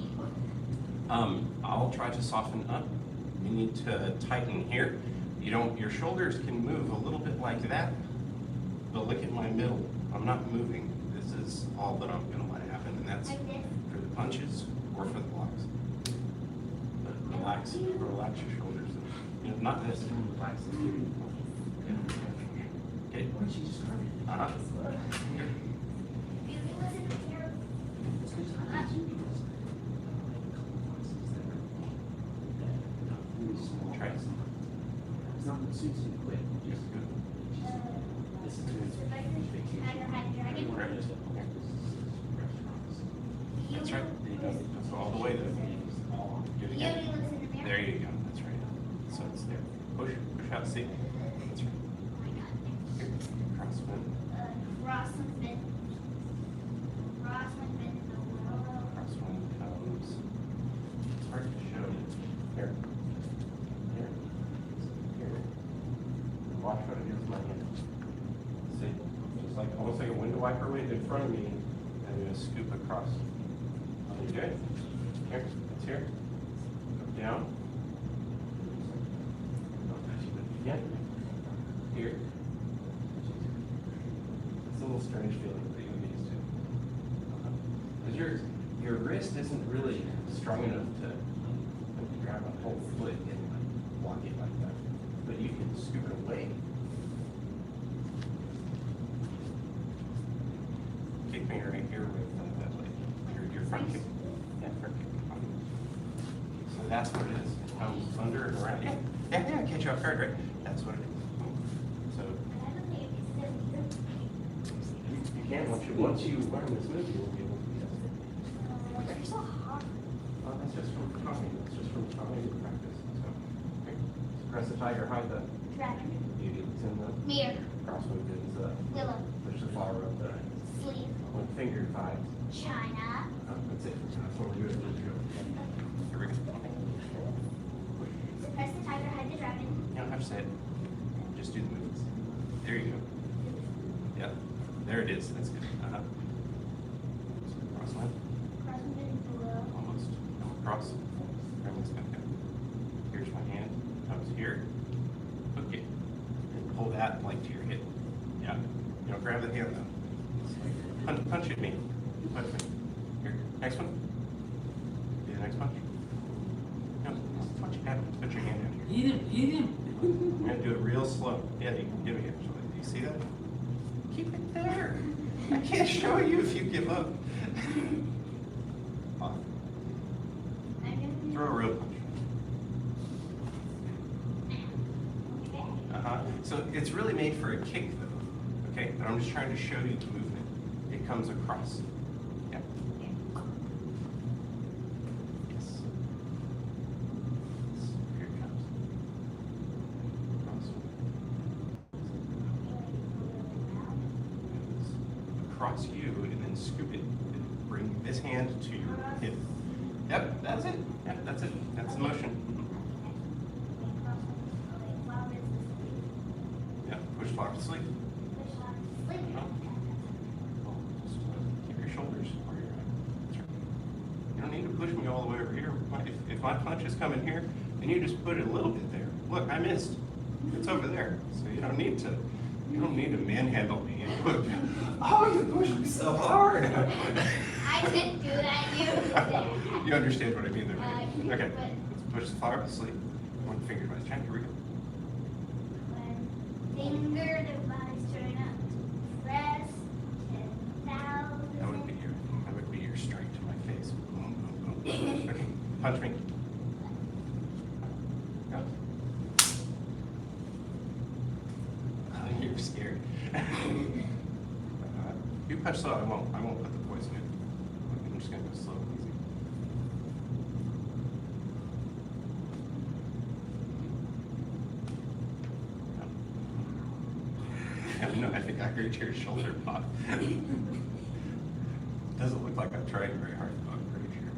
you. I'll try to soften up. You need to tighten here. Your shoulders can move a little bit like that, but look at my middle. I'm not moving. This is all that I'm going to let happen, and that's Like this. for the punches or for the blocks. But relax your shoulders. Not this. Relax. Okay. Uh-huh. You listen here. Try it. It's not the suits you quit. Yes, good. This is Tiger, hide dragon. That's right. There you go. That's all the way there. Do it You again. listen to me. There you go. That's right. So it's there. Push out, see? That's right. Here. Crosswind. Crosswind spin. Crosswind spin is a little. Crosswind comes. It's hard to show you. Here. Here. Here. Watch what it is with my hand. See? Just like, almost like a window wiper wind in front of me, and I'm going to scoop across. You good? Here. It's here. Up, down. Again. Here. little strange feeling that you get used to. Because your wrist isn't really strong enough to grab a whole foot and like walk it like that. But you can scoop it away. Kick finger right here with that leg. Your front kick. Yeah, front kick. So that's what it is. It comes under and around. Yeah, catch you off guard, right? That's what it is. So you can once you learn this move, you'll be able to do that. They're so hard. That's just from talking. That's just from talking and practice. So, okay. Press the tiger, hide the Dragon. beauty. It's in the Mirror. crossword. Is Willow. there's the flower up there. Sleep. One finger five. China. That's it. That's what we're doing. Here we go. So press the tiger, hide the dragon. You don't have to say it. Just do the movements. There you go. Yep. There it is. That's good. Cross line. Cross with below. Almost. Now across. Bring this back up. Here's my hand. Comes here. Hook it. And pull that like to your hip. Yeah. You know, grab the hand though. Punch at me. Punch me. Here. Next one. Do the next punch. No, punch it down. Put your hand down here. Eat him. I'm gonna do it real slow. Yeah, you can give me it. Do you see that? Keep it there. I can't show you if you give up. Off. Throw a real punch. So it's really made for a kick though. Okay, but I'm just trying to show you the movement. It comes across. Yeah. Yes. Here it comes. Across you and then scoop it. And bring this hand to your hip. Yep, that's it. Yep, that's it. That's the motion. Yep, push flower to sleep. Just keep your shoulders where you're at. That's right. You don't need to push me all the way over here. If my punch is coming here, and you just put it a little bit there. Look, I missed. It's over there. So you don't need to manhandle me and put. Oh, you pushed me so hard. I didn't do that. You did that. You understand what I mean there, right? Okay. Let's push the flower to sleep. One finger by the chin. Here we go. Finger device turn up. Press 10,000. That would be your strike to my face. Boom, boom, boom. Okay. Punch me. Go. You're scared. You punch slow. I won't put the poison in. I'm just gonna go slow and easy. No, I think I heard your shoulder pop. Doesn't look like I'm trying very hard, though, I'm pretty sure.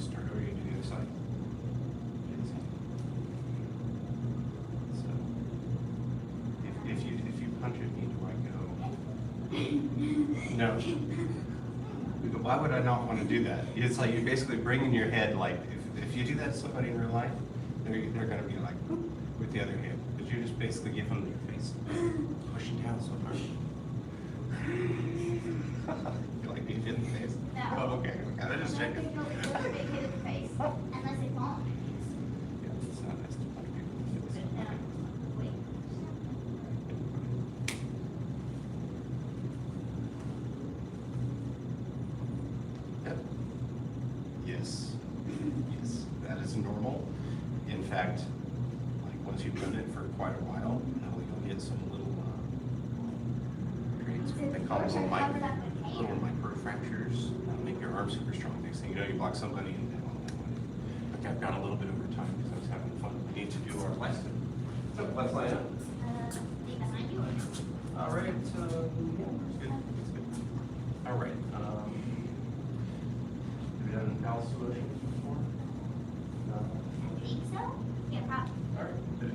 Start over to the other side. So, if you punch at me, do I go? No. Why would I not want to do that? It's like you're basically bringing your head, like, if you do that to somebody in real life, they're going to be like, whoop, with the other hand. But you just basically give them your face. Pushing down so hard. Feel like being hit in the face? No. Oh, okay. I was just checking. No, it's never been hit in the face. Unless they fall. Yeah, it's not nice to punch people in the face. Okay. Wait. Yep. Yes. Yes. That is normal. In fact, like once you've done it for quite a while, you'll get some little creates what they call little micro fractures. That'll make your arm super strong. Next thing you know, you block somebody and okay, I've gone a little bit over time because I was having fun. We need to do our lesson. So let's line up. Behind you. All right. Yeah, that's good. That's good. All right. Have you done palace motions before? No. I think so. Yeah, probably. All right. The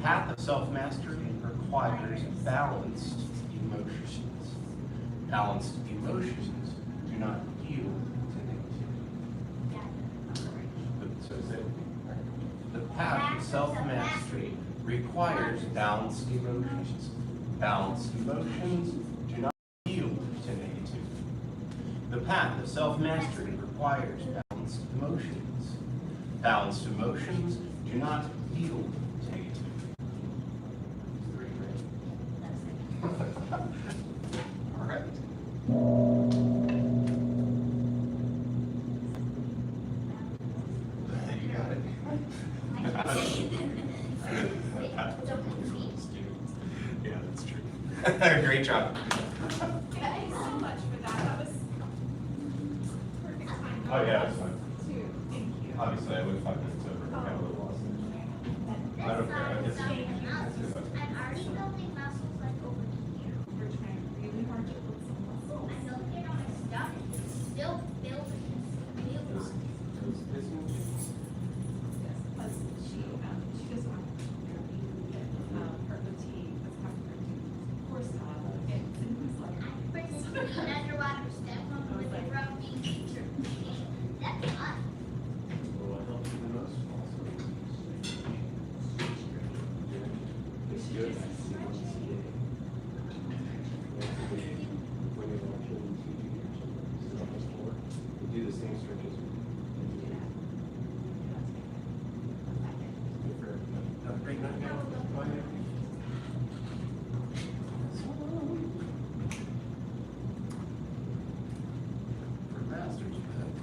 path of self-mastery requires balanced emotions. Balanced emotions do not yield to negativity. Yeah. So path of self-mastery requires balanced emotions. Balanced emotions do not yield to negativity. The path of self-mastery requires balanced emotions. Balanced emotions do not yield to negativity. All right. You got it. Yeah, that's true. Great job. Thanks so much for that. That was perfect time. Oh, yeah, that's fine. Too. Thank you. Obviously, I went 5 minutes over. I got a little lost there. I don't care. I guess I'm already building muscles like over here. We're trying really hard to build some muscles. I'm building it on a stomach. Still building this. Yes, plus she just went therapy with her OT that's having her do course and it was like Brings an underwater step on with the rugby teacher. That's fun. What helps you the most? we should do some stretching. When you're watching TV or something, we do the same stretches. Have a great night, guys. Bye. For masters, you have to.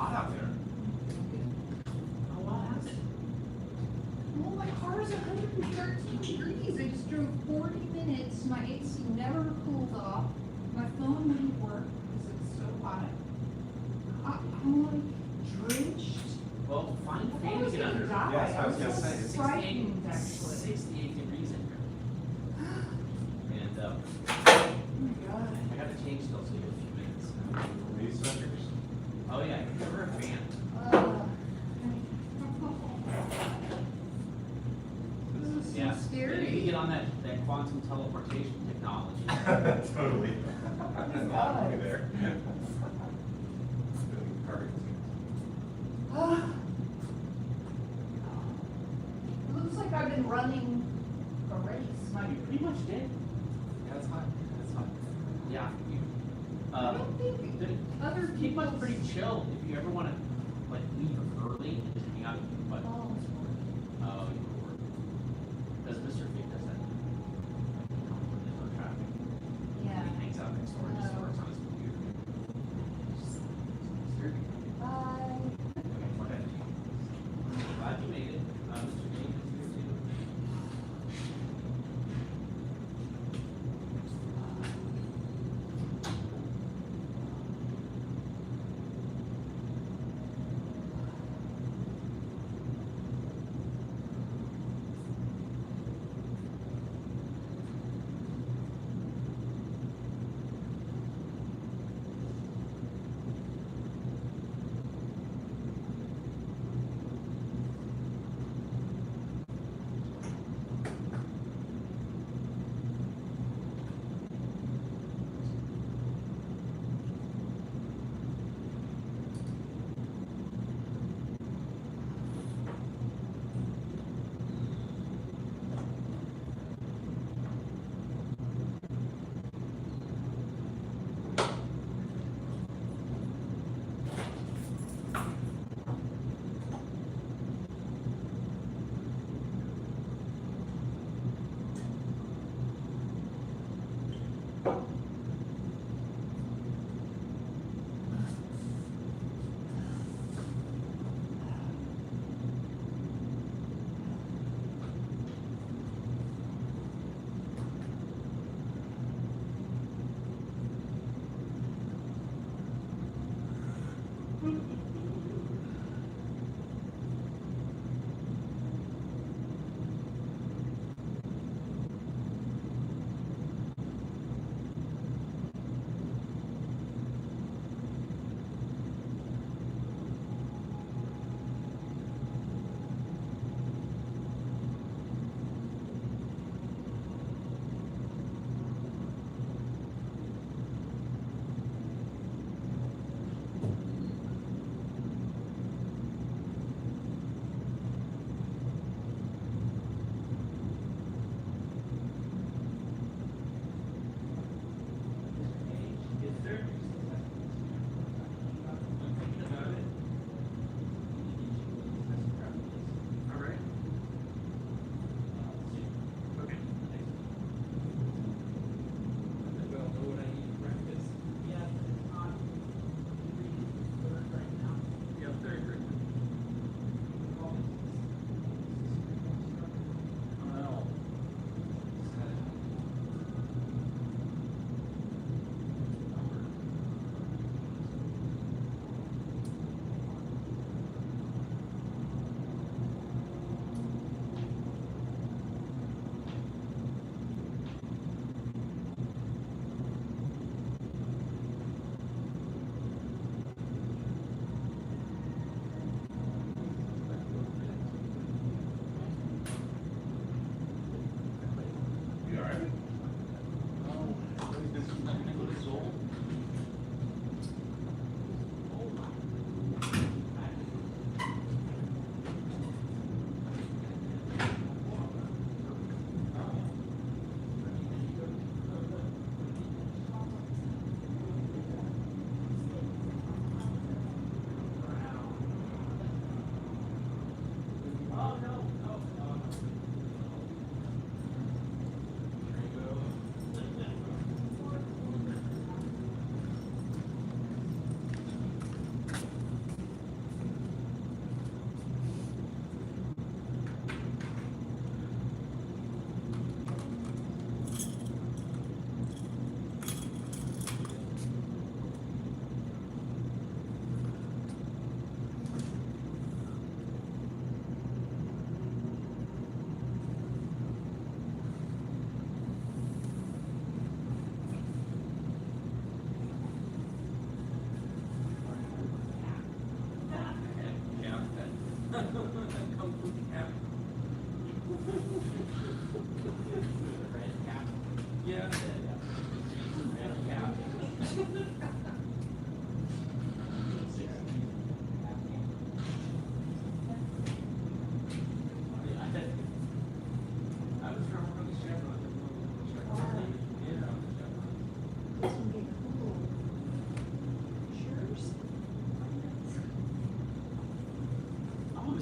hot out there. Oh, well, how's it? Well, my car's 113 degrees. I just drove 40 minutes. My AC never cooled off. My phone wouldn't work because it's so hot. I'm like drenched. Well, find a I fan thought I to was get gonna under. die. Yes, I was gonna so say, it's frightened, actually. 68 degrees in here. And, Oh my god. I got to change those in a few minutes. These sweaters? Oh, yeah, give her a fan. This is so Yeah. scary. You need to get on that quantum teleportation technology. Totally. I'm not really there. It looks like I've been running a race. You pretty much did. Yeah, that's hot. That's hot. Yeah. I don't think the other people people. are pretty chill. If you ever want to, like, leave early and just hang out, but, Oh, it's oh, you would work. Does Mr. Fig does that? When there's no traffic. yeah. He hangs out next door and just works on his computer. Bye. Okay. Glad you made it. Mr. James is here too.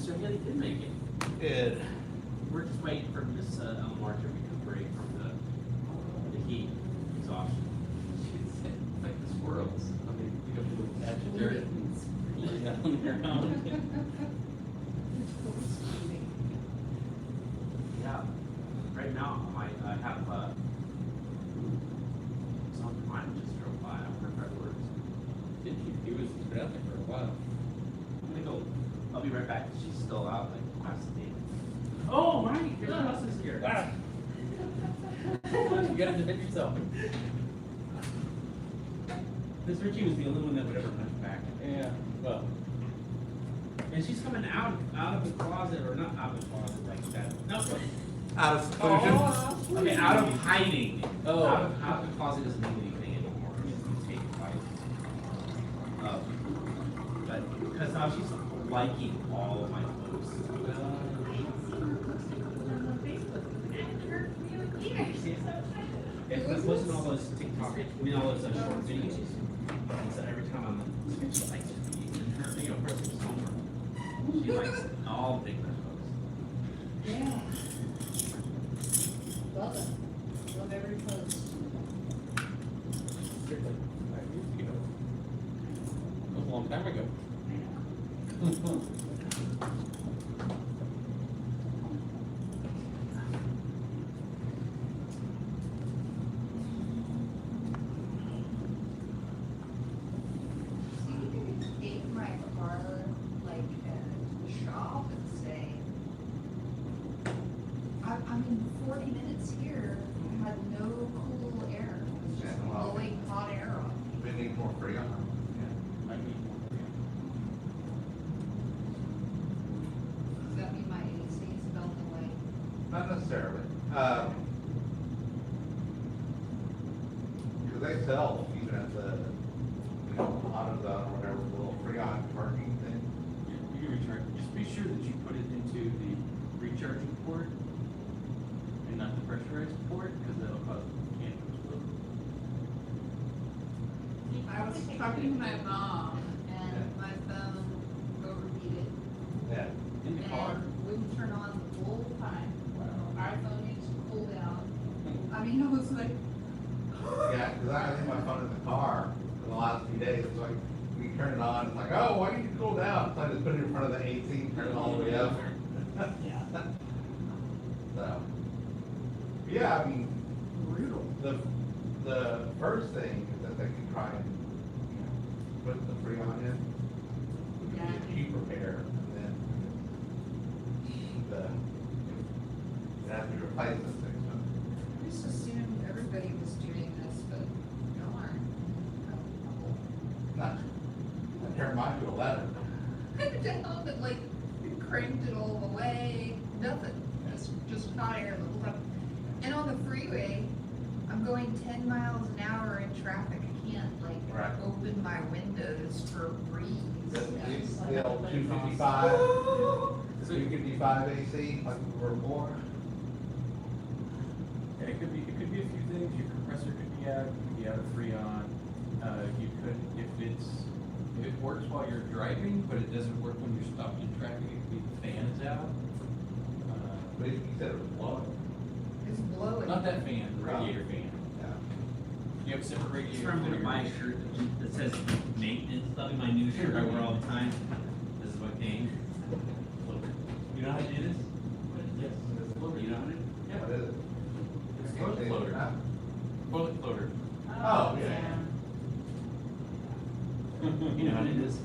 Mr. Haley did make it. Good. We're just waiting for Miss Elmore to recuperate from the heat exhaustion. She's like the squirrels. I mean, pick up a little patch of dirt and lay down there. Yeah. Right now, I have some mine just drove by. I wonder if that works. He was out there for a while. I'm gonna go. I'll be right back. She's still out, like, past the date. Oh, right, your house is here. Ah. You gotta defend yourself. This Richie was the only one that would ever punch back. Yeah, well. And she's coming out of the closet, or not out of the closet like that. No, Out of seclusion. okay, out of hiding. Oh. Out of the closet doesn't mean anything anymore. It's take right. But because now she's liking all of my posts. It was posting all those TikTok, all those short videos. And so every time I'm on, she likes it. And her thing, of course, is homework. She likes all the big posts. Yeah. Love it. Love every post. That was a long time ago. So you can take my car, like, at the shop and say, I'm in 40 minutes here, I had no cool air, it was just Yeah, well. blowing hot air on me. We need more freon. I need more. Does that mean my AC is melting away? Not necessarily. Because they sell, even at the, AutoZone or whatever, the little Freon parking thing. You can recharge, just be sure that you put it into the recharging port and not the pressurized port, because that'll cause candles to blow. I was talking to my mom, and my phone overheated, Yeah. In the car. and wouldn't turn on the whole time. Our phone needs to cool down. I mean, I was like, Yeah, because I leave my phone in the car for the last few days, it's like, we turn it on, it's like, oh, why did you cool down? So I just put it in front of the AC, turn it all the way up. Yeah. So, yeah, I mean, brutal. the first thing is that they can try and, put the Freon in. Would be a cheap repair, and then it has to be replaced in 6 months. I just assumed everybody was doing this, but y'all aren't. Not, I turned mine to 11. Down, but like, cranked it all the way, nothing, just hot air the whole time. And on the freeway, I'm going 10 miles an hour in traffic, I can't like Right. open my windows for a breeze. The old 255, the 255 AC, like we were before. Yeah, it could be a few things. Your compressor could be out, it could be out of Freon. You could, if it works while you're driving, but it doesn't work when you're stopped in traffic, it could be the fan is out. But you said it was blowing. It's blowing. Not that fan, the radiator fan. Yeah. You have a separate Just radiator. remember to for buy a your- shirt that says maintenance, that'll be my new shirt I wear all the time. This is what came. You know how to do this? Yes. You know how to do it? Yeah. What is it? It's toilet floater. Huh? Toilet floater. Oh, yeah. You know how to do this?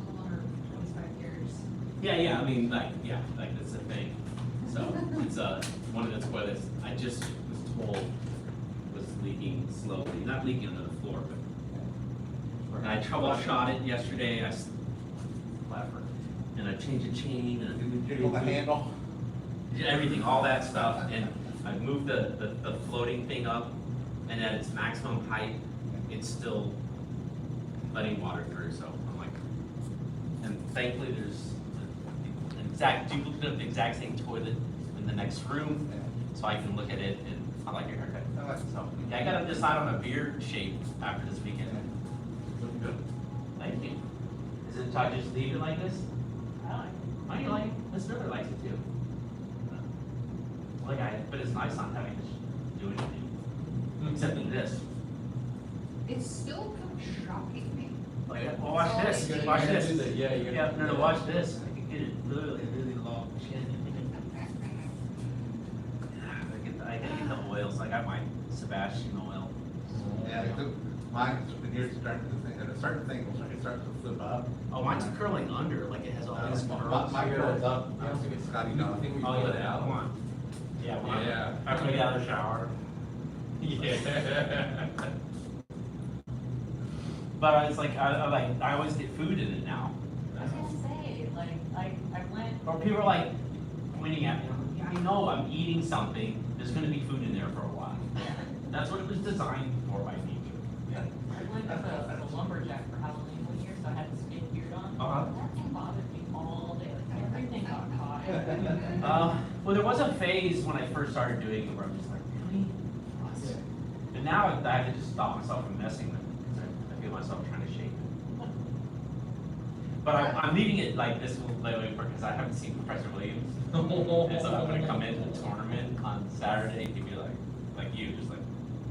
Homeowner, 25 years. Yeah, I mean, like that's the thing. So, it's, one of the toilets, I just was told was leaking slowly, not leaking onto the floor, but. And I troubleshot it yesterday, clever, and I changed the chain and. Did you jiggle the handle? Yeah, everything, all that stuff, and I moved the floating thing up, and at its maximum height, it's still letting water through, so I'm like, and thankfully there's an exact duplicate of the exact same toilet in the next room, so I can look at it, and I like your haircut. So, yeah, I gotta decide on a beard shape after this weekend. Looking good. Thank you. Is it, I just leave it like this? I like, Miss Miller likes it too. But it's nice not having to do anything, except in this. It's still kind of shocking me. Like, well, watch this, You're watch gonna this. do that, yeah, you're gonna Yeah, do no, that. watch this. I can get it really, really long. I gotta get the oils. I got my Sebastian oil. Yeah, it took, mine's been here starting to think, at a certain thing, it starts to flip up. Oh, mine's curling under, like it has all these curls. My curl's up. You don't think it's Scotty you Dog. think we Oh, pull yeah, it out? come on. Yeah, well, Yeah. after I get out of the shower. Yeah. But it's like, I always get food in it now. I was gonna say, like, I went, Or people are like pointing at me, I'm like, yeah, I know I'm eating something, there's gonna be food in there for a while. That's what it was designed for by nature. I went as a lumberjack for Halloween one year, so I had the skin beard on. Uh-huh. That thing bothered me all day, like everything got caught. Well, there was a phase when I first started doing it where I'm just like, really? And now I have to just stop myself from messing with it, because I feel myself trying to shape it. But I'm leaving it like this lately because I haven't seen Professor Williams. And so I'm gonna come into the tournament on Saturday, he'd be like you, just like,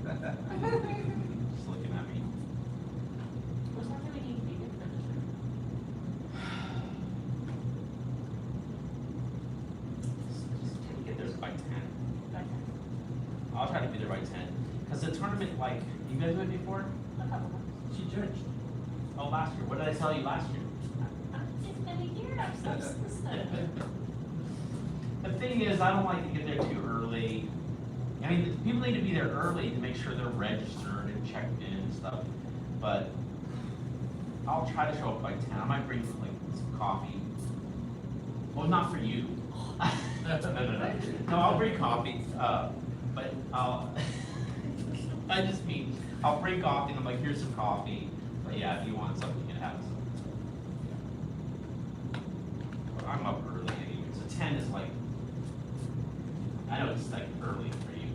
just looking at me. Was that really need to be good for this room? Just try to get there by 10. Okay. I'll try to be there by 10. Because the tournament, like, you guys went before? A couple months. She judged. Oh, last year. What did I tell you last year? It's been a year, I've stopped this stuff. The thing is, I don't like to get there too early. I mean, people need to be there early to make sure they're registered and checked in and stuff. But I'll try to show up by 10. I might bring like some coffee. Well, not for you. No. No, I'll bring coffee. But I'll. I just mean, I'll bring coffee and I'm like, here's some coffee. But yeah, if you want something, you can have some. But I'm up early anyway, so 10 is like, I know it's like early for you.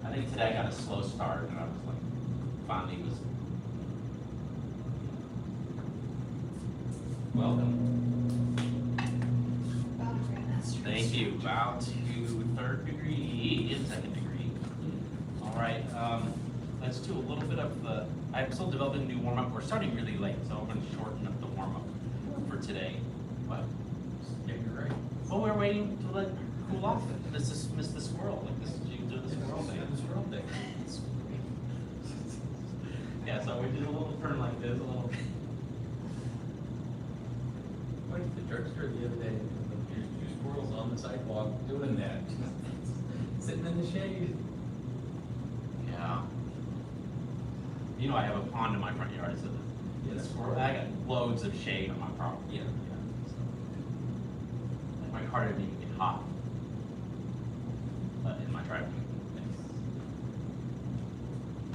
I think today I got a slow start and I was like, finally was. Welcome. Thank you. Bow to third degree and second degree. All right, let's do a little bit of the, I'm still developing a new warm-up. We're starting really late, so I'm gonna shorten up the warm-up for today. What? Yeah, you're right. Well, we're waiting to let cool off. This is miss the squirrel, like this, you do the squirrel thing. This world thing. Yeah, so we did a little turn like this, a little. Went to the drugstore the other day, and there's two squirrels on the sidewalk doing that. Sitting in the shade. Yeah. You know, I have a pond in my front yard, so Yeah, that's squirrel, I got loads of shade on my property. Yeah. Like my car didn't even get hot. In my driveway.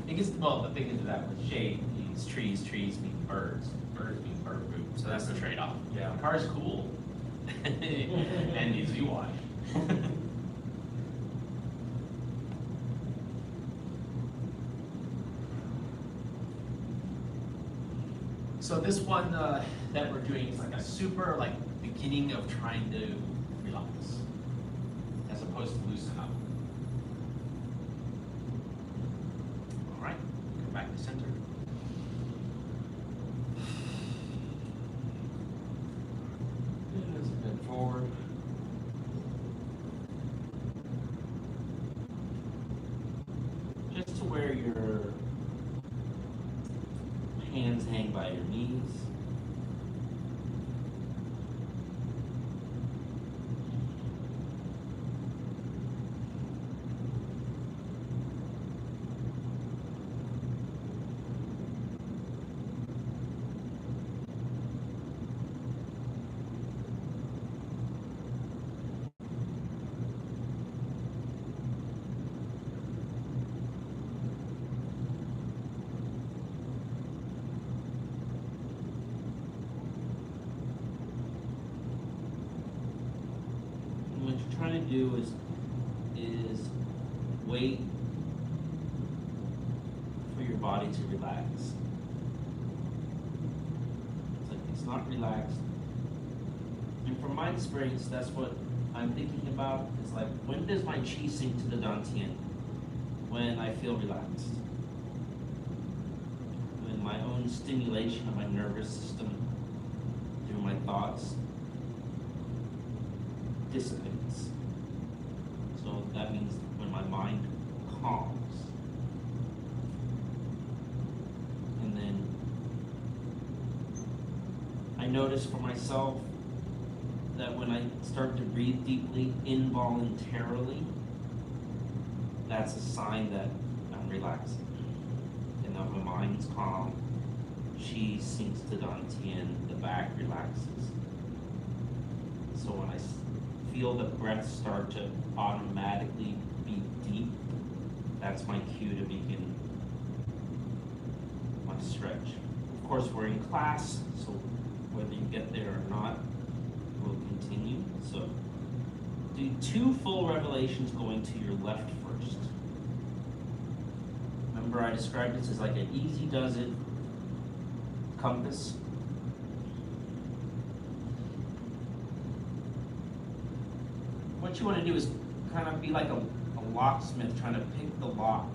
Because, well, the thing is that with shade means trees mean birds mean bird food, so that's the trade-off. Yeah. The car is cool, and needs to be washed. So this one that we're doing is like a super like beginning of trying to relax, as opposed to loosen up. All right, come back to center. Just bend forward. Just to where your hands hang by your knees. And what you're trying to do is wait for your body to relax. It's like it's not relaxed. And from my experience, that's what I'm thinking about, is like, when does my chi sink to the dantian? When I feel relaxed. When my own stimulation of my nervous system through my thoughts dissipates. So that means when my mind calms. And then I notice for myself that when I start to breathe deeply, involuntarily, that's a sign that I'm relaxing. And that my mind's calm, chi sinks to dantian, the back relaxes. So when I feel the breath start to automatically be deep, that's my cue to begin my stretch. Of course, we're in class, so whether you get there or not, we'll continue. So do 2 full revelations going to your left first. Remember, I described this as like an easy does it compass. What you want to do is kind of be like a locksmith trying to pick the lock.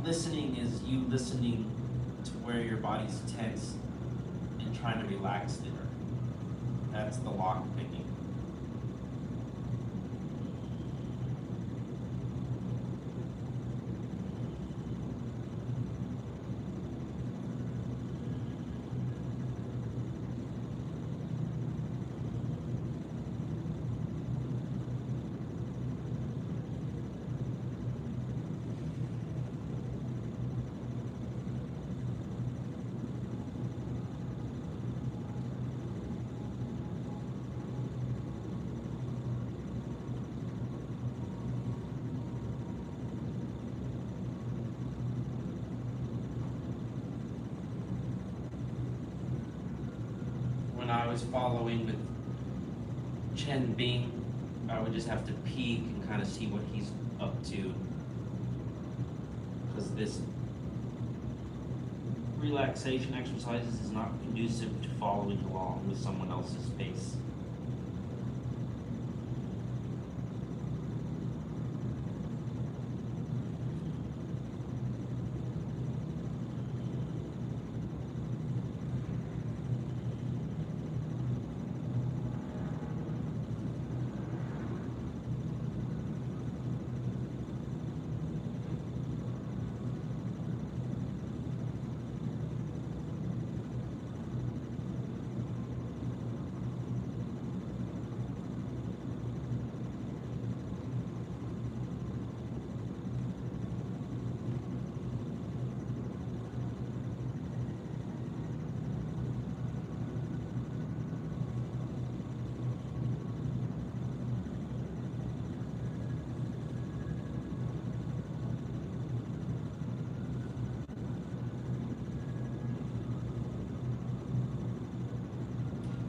Listening is you listening to where your body's tense and trying to relax there. That's the lock picking. When I was following with Chen Bing, I would just have to peek and kind of see what he's up to. Because this relaxation exercises is not conducive to following along with someone else's pace.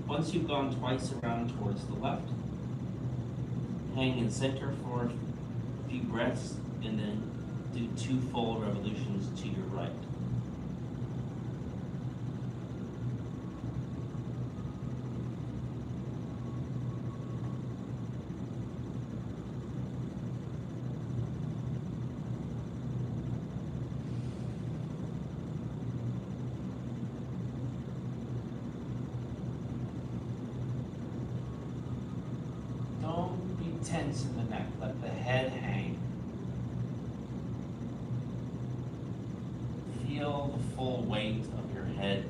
Once you've gone twice around towards the left, hang in center for a few breaths, and then do 2 full revolutions to your right. Don't be tense in the neck, let the head hang. Feel the full weight of your head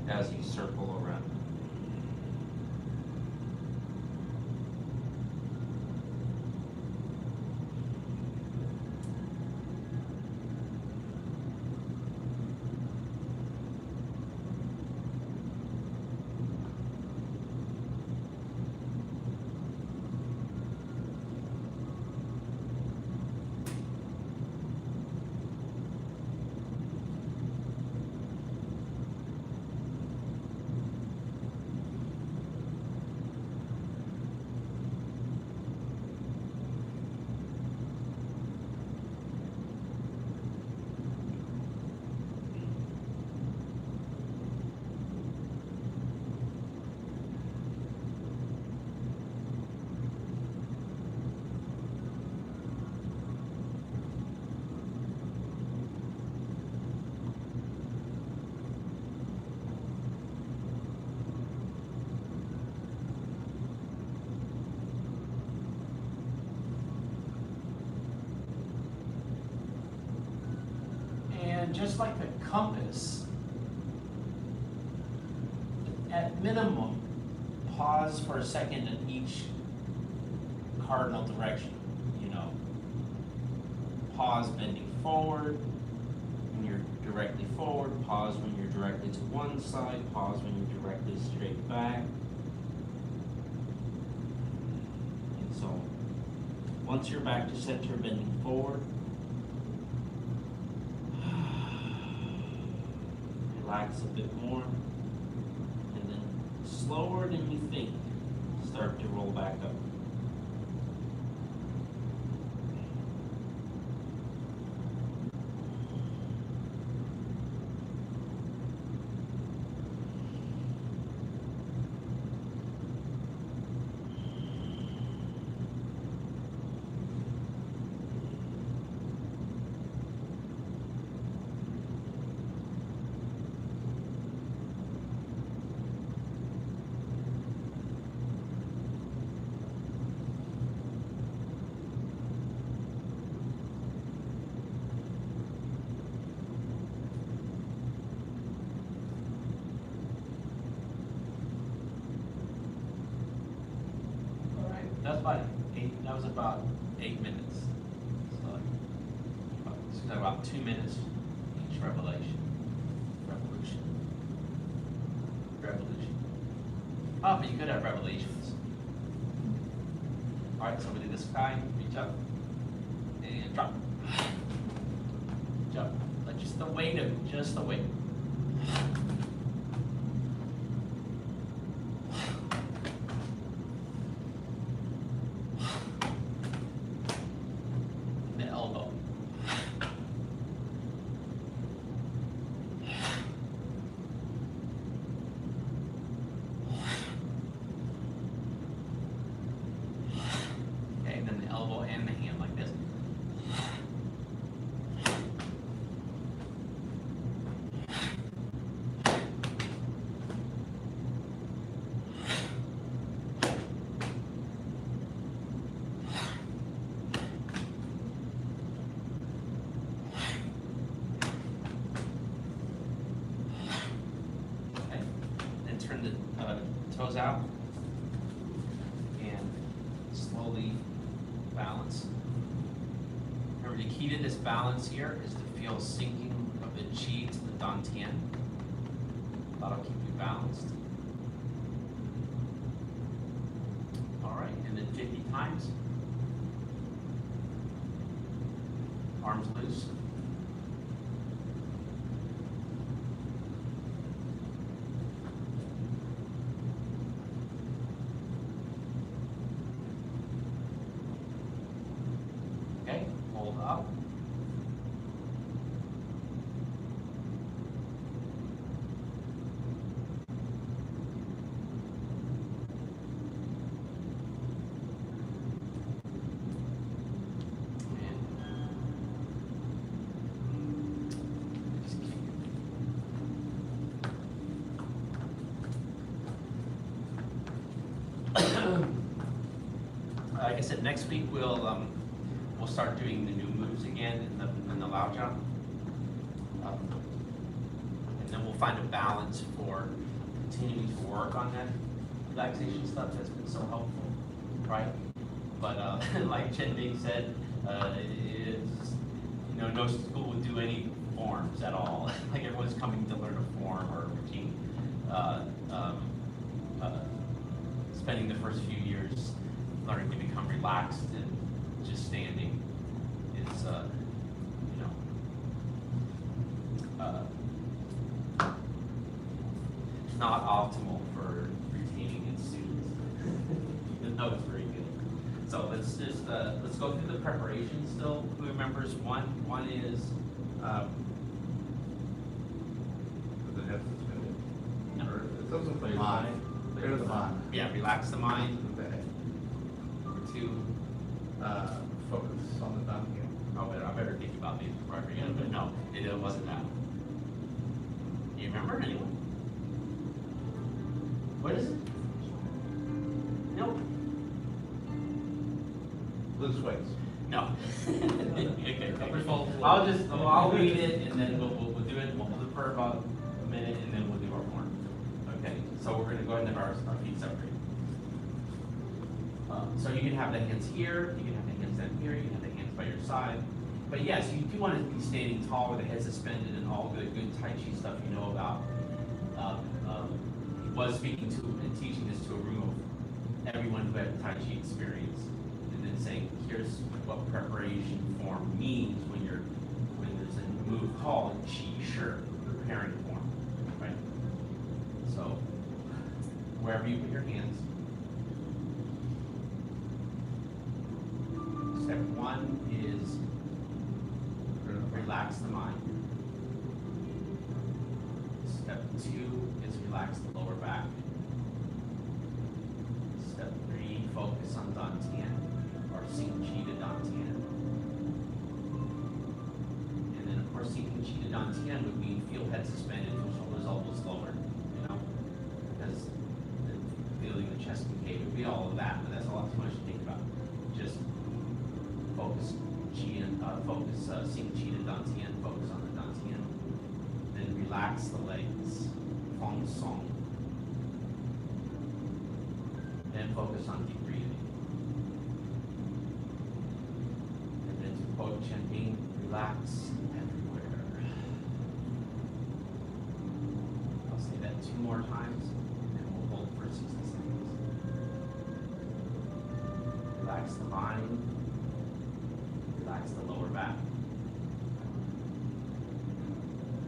as you circle around. just like the compass, at minimum, pause for a second in each cardinal direction, you know. Pause bending forward when you're directly forward, pause when you're directly to one side, pause when you're directly straight back. And so, once you're back to center, bending forward, relax a bit more, and then slower than you think, start to roll back up. That was about 8 minutes. So, about 2 minutes each revolution. Oh, but you could have revolutions. All right, so we do this guy, reach up, and drop. Jump. Let just the weight of it, just the weight. And the hand like this. Okay. Then turn the toes out and slowly balance. Remember, the key to this balance here is to feel sinking of the chi to the dantian. That'll keep you balanced. All right, and then 50 times. Arms loose. Okay, hold up. Just keep. Like I said, next week we'll start doing the new moves again in the Lao jump. And then we'll find a balance for continuing to work on that relaxation stuff that's been so helpful, right? But like Chen Bing said, it's, no school would do any forms at all. Like everyone's coming to learn a form or a routine. Spending the first few years learning to become relaxed and just standing is, not optimal for retaining its students, even though it's very good. So let's just, let's go through the preparation still. Who remembers one? One is, The hips is good. No. Or it's also for the mind. Clear the mind. Yeah, relax the mind. Okay. Number two, Focus on the dantian. oh, I better think about these before I forget, but no, it wasn't that. Do you remember anyone? What is it? Nope. Loose weights. No. Okay. I'll read it and then we'll for about a minute and then we'll do our form. Okay, so we're gonna go ahead and have our feet separated. So you can have the hands here, you can have the hands down here, you can have the hands by your side. But yes, you do want to be standing tall with the head suspended and all the good Tai Chi stuff you know about. He was speaking to and teaching this to a room of everyone who had Tai Chi experience. And then saying, here's what preparation form means when there's a move called Qi Shi, preparing form, right? So, wherever you put your hands. Step one is relax the mind. Step two is relax the lower back. Step three, focus on Dantian, or Sing Chi to Dantian. And then of course, Sing Chi to Dantian would mean feel head suspended, feel shoulders, elbows lower, you know? Because feeling the chest concave would be all of that, but that's a lot too much to think about. Just focus Qi and Sing Qi to Dantian, focus on the Dantian. Then relax the legs, Feng Song. Then focus on deep breathing. And then to quote Chen Bing, relax everywhere. I'll say that 2 more times, and we'll hold for 60 seconds. Relax the mind. Relax the lower back.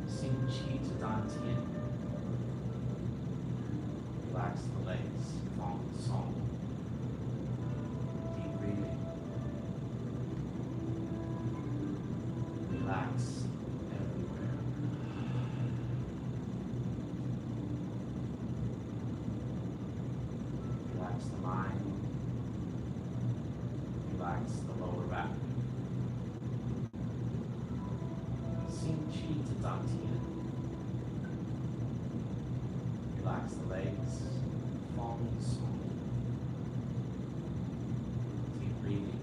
Sing Qi to Dantian. Relax the legs, Feng Song. Deep breathing. Relax everywhere. Relax the mind. Relax the lower back. Sing Qi to Dantian. Relax the legs, Feng Song. Deep breathing.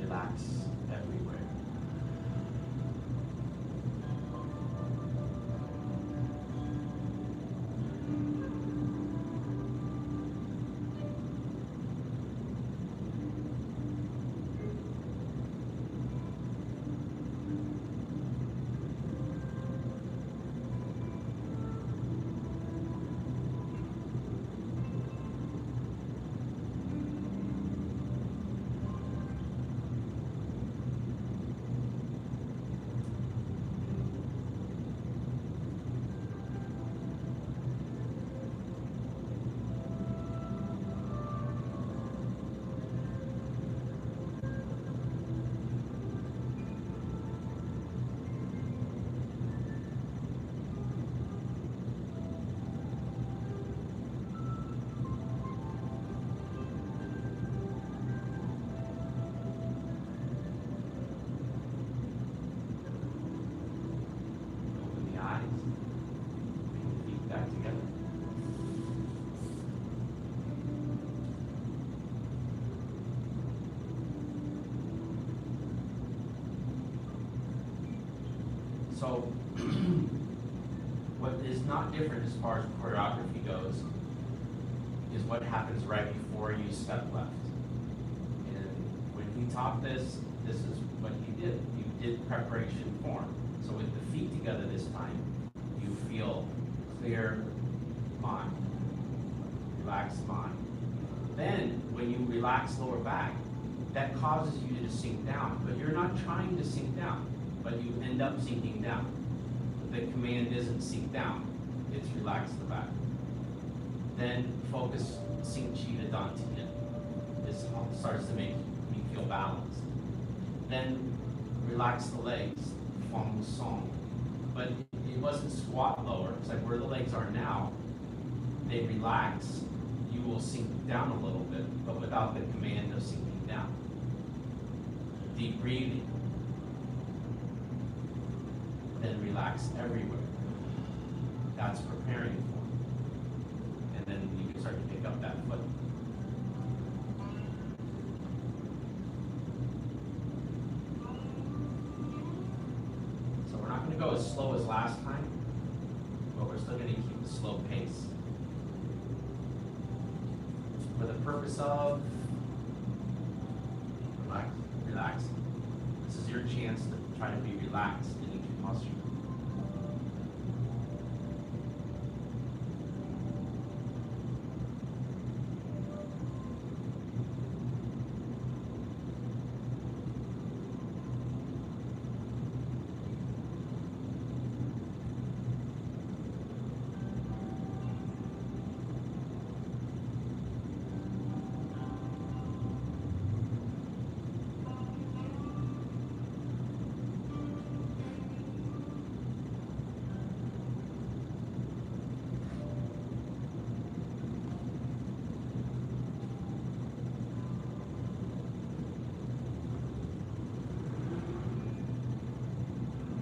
Relax everywhere. So, what is not different as far as choreography goes is what happens right before you step left. And when he taught this, this is what he did. You did preparation form. So with the feet together this time, you feel clear mind, relaxed mind. Then, when you relax lower back, that causes you to just sink down, but you're not trying to sink down, but you end up sinking down. The command isn't sink down, it's relax the back. Then focus Sing Qi to Dantian. This starts to make me feel balanced. Then relax the legs, Feng Song. But it wasn't squat lower, it's like where the legs are now, they relax, you will sink down a little bit, but without the command of sinking down. Deep breathing. Then relax everywhere. That's preparing for it. And then you can start to pick up that foot. gonna go as slow as last time, but we're still gonna keep the slow pace. For the purpose of relax. This is your chance to try to be relaxed in each posture.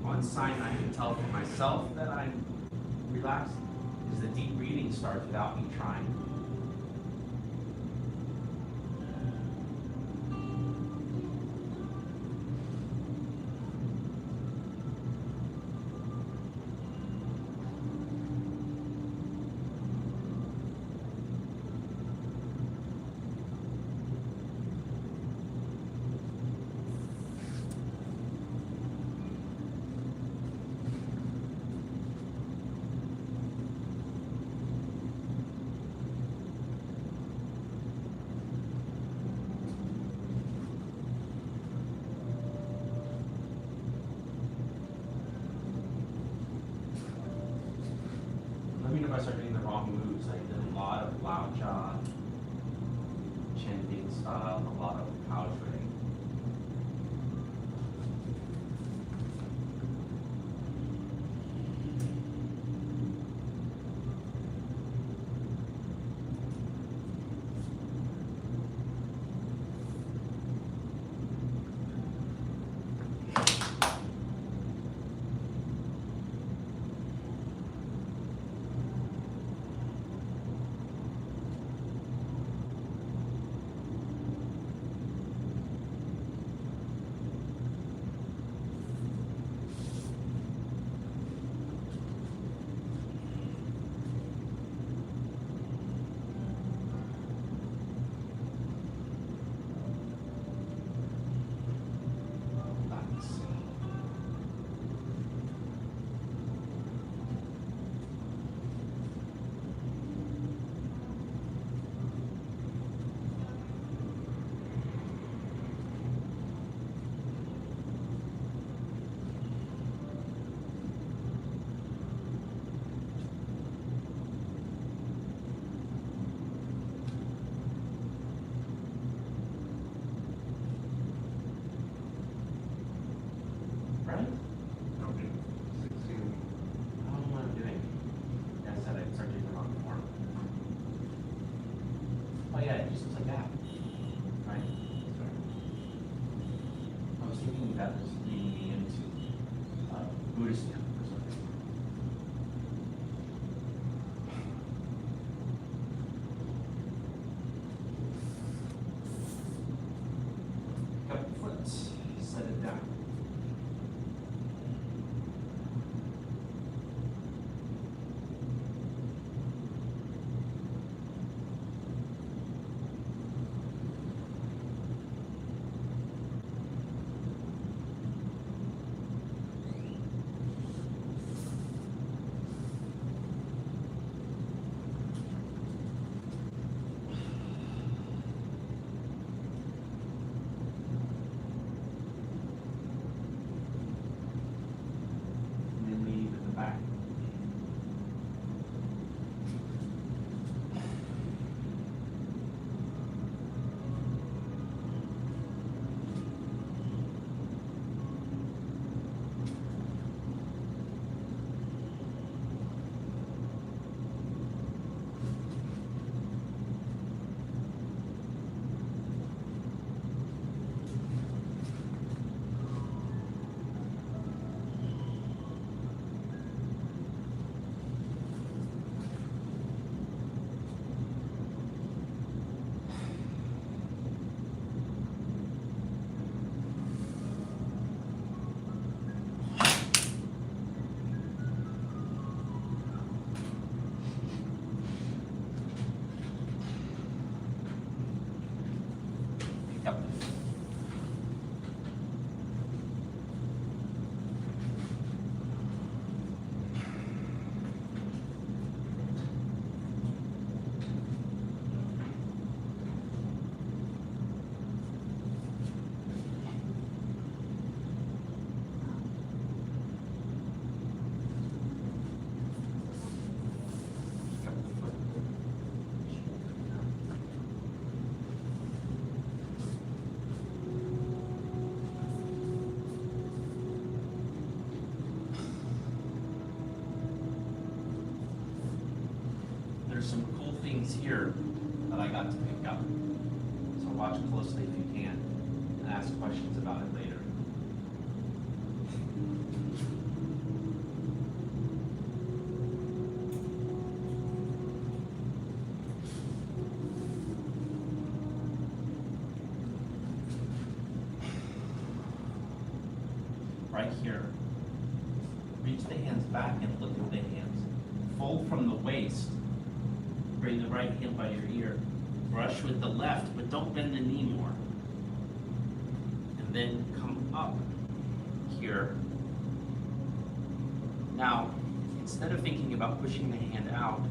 One sign I can tell for myself that I'm relaxed is the deep breathing starts without me trying. Let me know if I start getting the wrong moves. I did a lot of loud jaw, chanting style, a lot of power training. Right? Okay. 16. I don't know what I'm doing. Yeah, I said I'd start doing the wrong form. Oh yeah, it just looks like that. Right? Sorry. I was thinking that was leading me into Buddhism or something. Pick up your foot, set it down. here that I got to pick up. So watch closely if you can, and ask questions about it later. Right here, reach the hands back and look at the hands. Fold from the waist, bring the right hand by your ear. Brush with the left, but don't bend the knee more. And then come up here. Now, instead of thinking about pushing the hand out,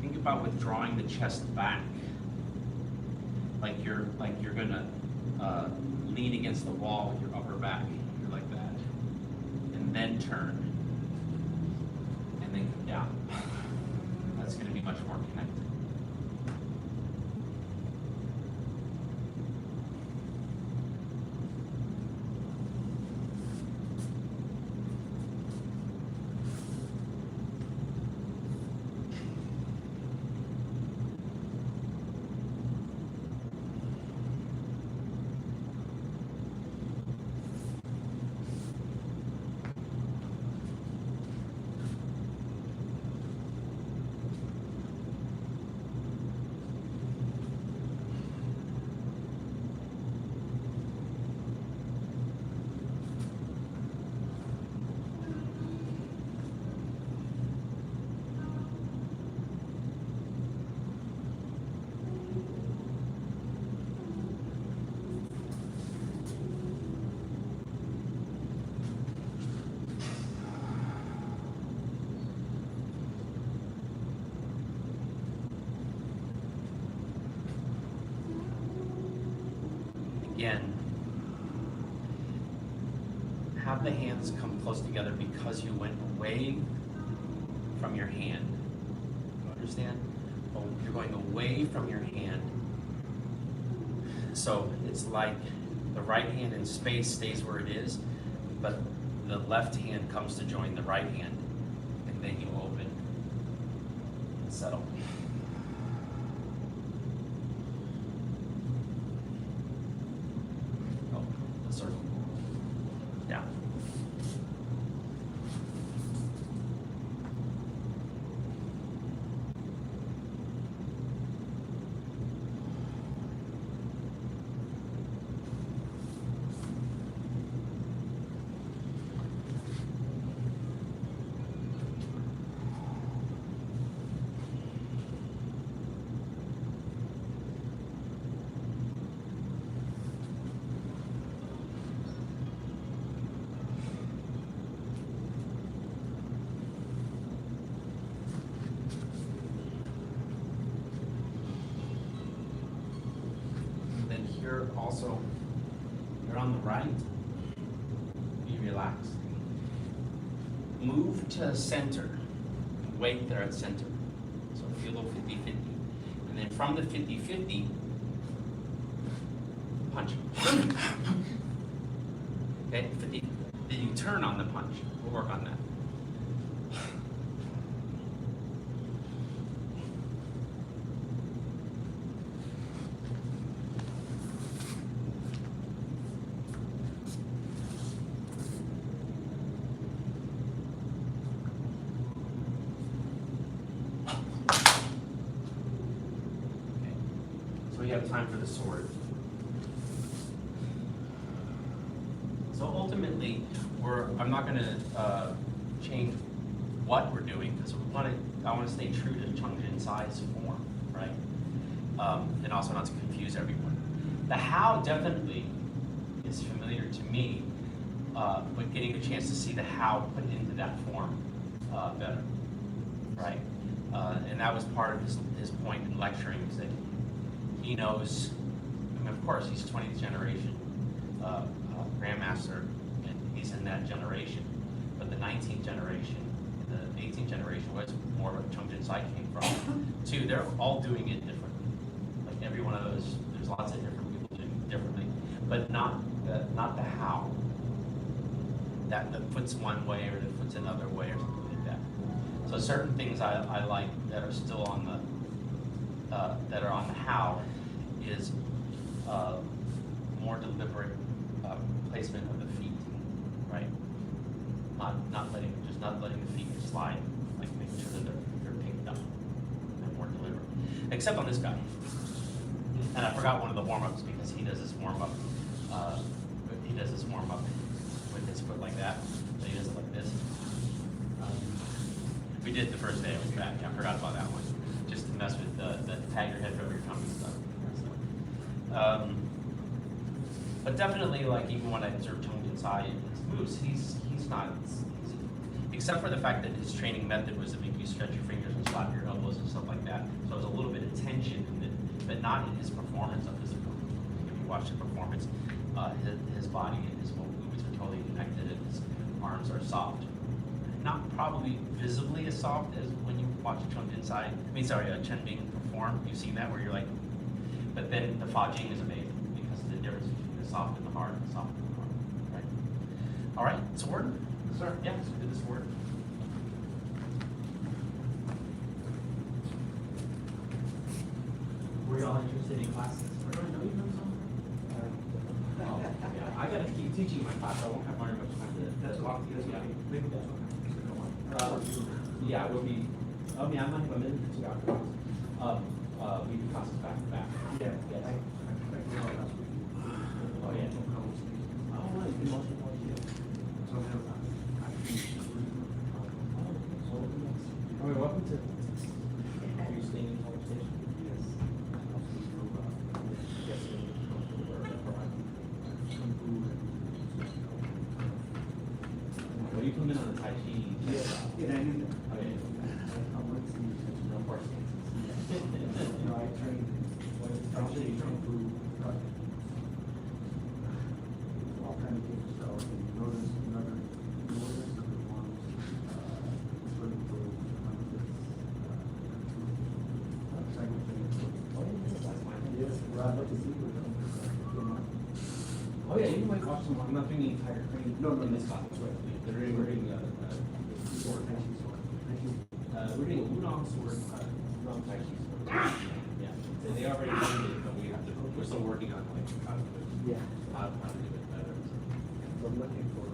think about withdrawing the chest back. Like you're gonna lean against the wall with your upper back. You're like that. And then turn. And then come down. That's gonna be much more connected. Again, have the hands come close together because you went away from your hand. You understand? Oh, you're going away from your hand. So it's like the right hand in space stays where it is, but the left hand comes to join the right hand, and then you open and settle. Circle. Down. Here also, you're on the right. Be relaxed. Move to center. Wait there at center. So feel a 50-50. And then from the 50-50, punch. Okay, 50. Then you turn on the punch. We'll work on that. We have time for the sword. So ultimately, I'm not going to change what we're doing because I want to stay true to Chungjin size form, right? And also not to confuse everyone. The how definitely is familiar to me, but getting a chance to see the how put into that form better, right? And that was part of his point in lecturing, is that he knows, I mean, of course, he's 20th generation Grandmaster, and he's in that generation. But the 19th generation, the 18th generation was more of a Chungjin Sai came from. Too, they're all doing it differently. Like every one of those, there's lots of different people doing it differently, but not the how. That the foot's one way or the foot's another way or something like that. So certain things I like that are still on the that are on the how is more deliberate placement of the feet, right? Not letting the feet slide, like making sure that they're picked up and more deliberate. Except on this guy. And I forgot one of the warm-ups because he does this warm-up. With his foot like that. So he does it like this. We did it the first day I was back. I forgot about that one. Just to mess with the tag your head over your tongue and stuff. But definitely, like even when I observe toned inside his moves, he's not. Except for the fact that his training method was to make you stretch your fingers and slap your elbows and stuff like that. So there's a little bit of tension in it, but not in his performance of physical. If you watch the performance, his body and his movements are totally connected, and his arms are soft. Not probably visibly as soft as when you watch a Chen Bing perform. You've seen that where you're like, but then the Fa Jing is amazing because of the difference between the soft and the hard, and the soft and the hard, right? All right, sword. Sir. Yeah, so do the sword. Were y'all interested in classes? Yeah, I gotta keep teaching my class, I won't have very much time to. That's what maybe that's what. Yeah, it would be, I mean, I might have a minute or two afterwards. We do classes back to back. Yeah. Yes. Oh, yeah. Oh, right, you must have one, yeah. I mean, welcome to. Are you staying in College Station? Yes. Well, you come in on the Tai Chi. Yeah, I knew that. Okay. I went to No horse dances. no, I trained. How should you train? All kind of different stuff. And notice another ones. Swimming pool. Second thing. Yes, well, I'd like to see what Oh yeah, you might watch some. I'm not doing the entire training. No, in this class. Right? We're doing sword. We're doing a Wudong sword, Wudong Tai Chi sword. Yeah, so they already did it, but we have to. We're still working on like how to do it. Yeah. How to do it better. So I'm looking for.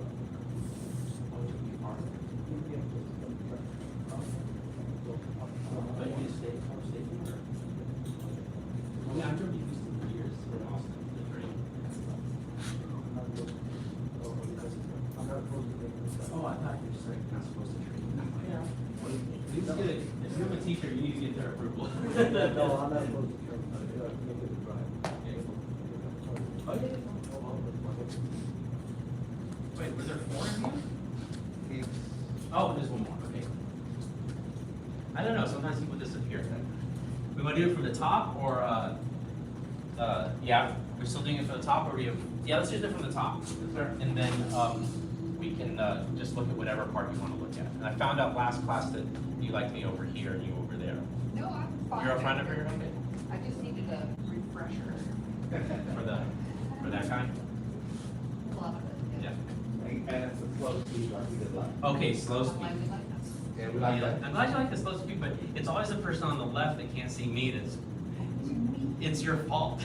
But you stay for. Yeah, I'm sure you used to for years. We're in Austin. The training. Oh, I thought you were just like not supposed to train. Yeah. You just get it. If you have a teacher, you need to get their approval. No, I'm not supposed to train. Make it a drive. Oh, yeah. Wait, was there 4 in here? Oh, there's one more, okay. I don't know, sometimes people disappear. We want to do it from the top or, yeah, we're still doing it from the top or we have, yeah, let's just do it from the top. And then we can just look at whatever part you want to look at. And I found out last class that you liked me over here and you over there. No, I'm fine. You're a friend of her, okay? I just needed a refresher. For that guy? Love it. Yeah. And it's a slow speed, like we did last. Okay, slow I'm speed. glad we like that. Yeah, we like that. I'm glad you like the slow speed, but it's always the person on the left that can't see me that's, it's your fault.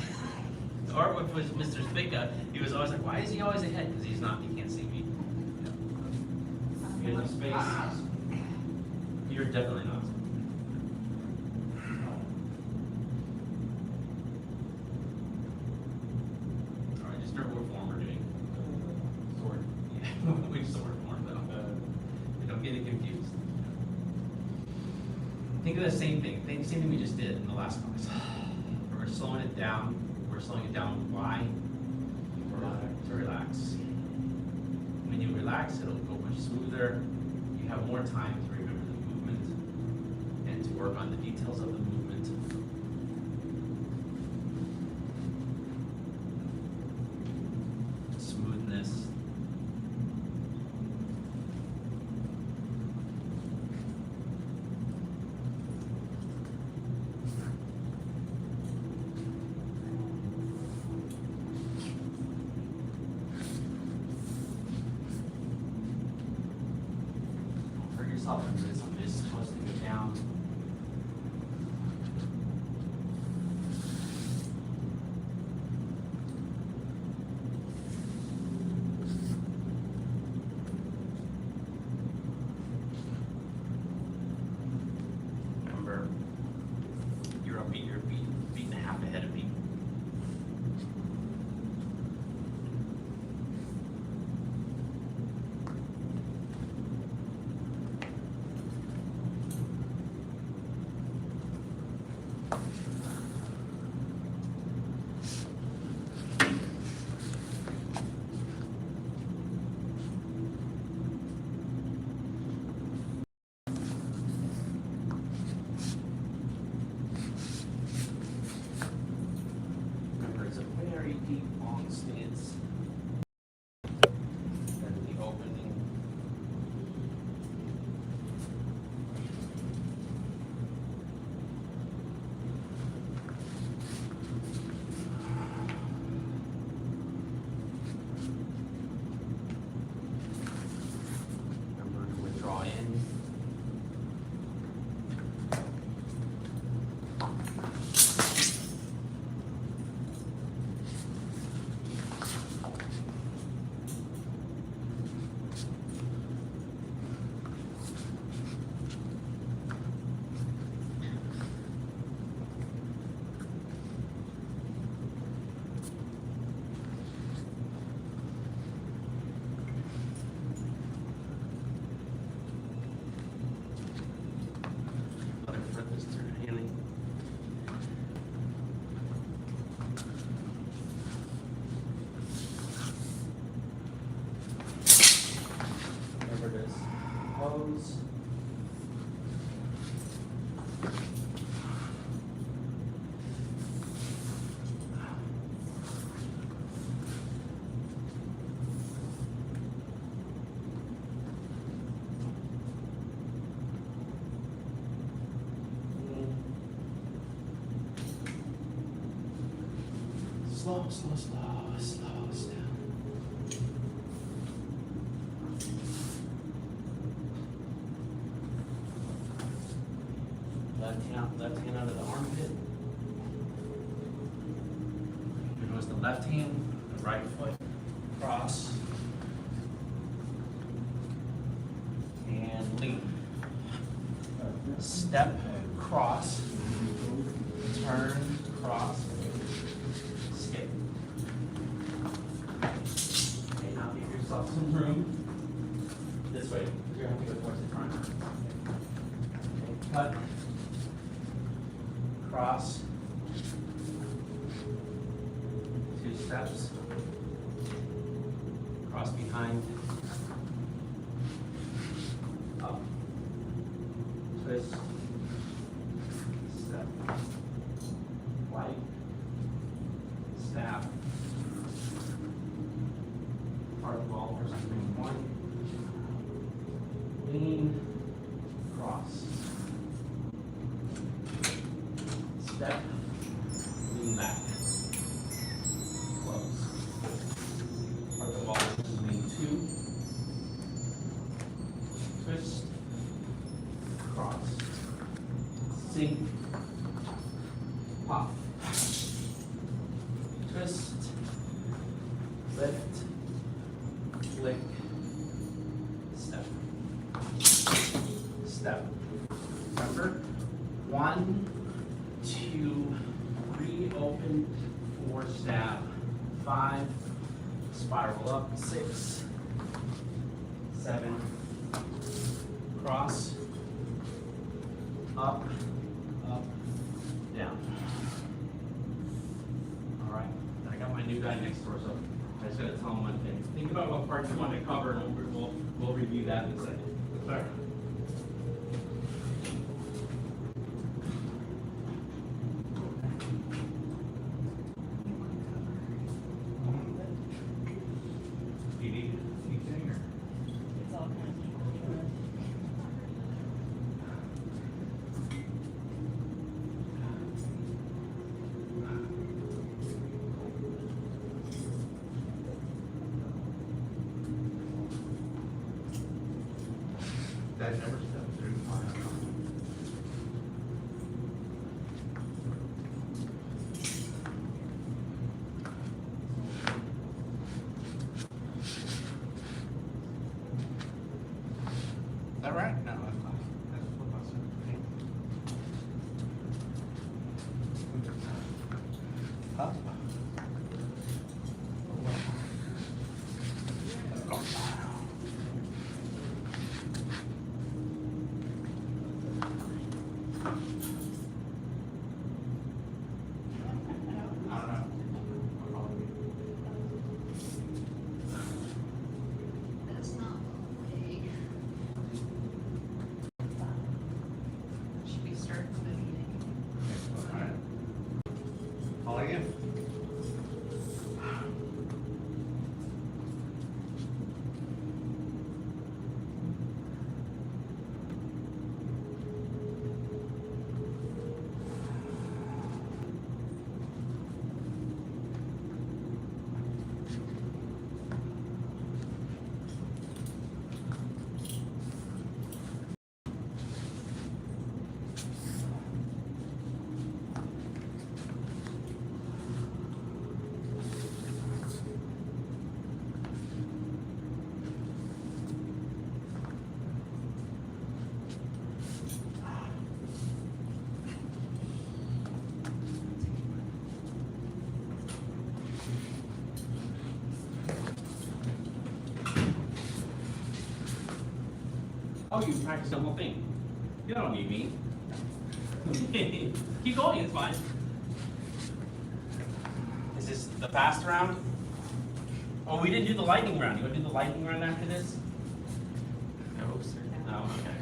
Or with Mr. Spica, he was always like, why is he always ahead? Because he can't see me. You have space. You're definitely not. All right, just start what form we're doing. Sword. Yeah, which sword form though? Don't get it confused. Think of the same thing we just did in the last class. We're slowing it down. We're slowing it down. Why? To relax. When you relax, it'll go much smoother. You have more time to remember the movement and to work on the details of the movement. Smoothness. Hurt yourself from this. I'm just supposed to go down. pose. Slow, slow, slow, slow, slow. Left hand under the armpit. Here goes the left hand, the right foot, cross. And lean. Step, cross, turn, cross, skip. Okay, now give yourself some room. This way, you're gonna have to go towards the front. Okay, cut. Cross. 2 steps. Cross behind. Up. Twist. Step. Right. Snap. Part of the ball versus lean 1. Lean. Cross. Step, lean back, close. Part of the ball, lean 2, twist, cross, sink, pop, twist, lift, flick, step, step. Remember, 1, 2, 3, open, 4, stab, 5, spiral up, 6, 7, cross, up, up, down. All right, I got my new guy next door, so I just gotta tell him one thing. Think about what parts you want to cover, and we'll review that in a second. All right. It's all kind of. That never stepped through my. Is that right? No, that's not. That's what I said. Up. That's not big. Should we start the meeting? Alright. All again. Oh, you practiced the whole thing. You don't need me. Keep going, it's fine. Is this the fast round? Oh, we didn't do the lightning round. You want to do the lightning round after this? No, sir. No, okay.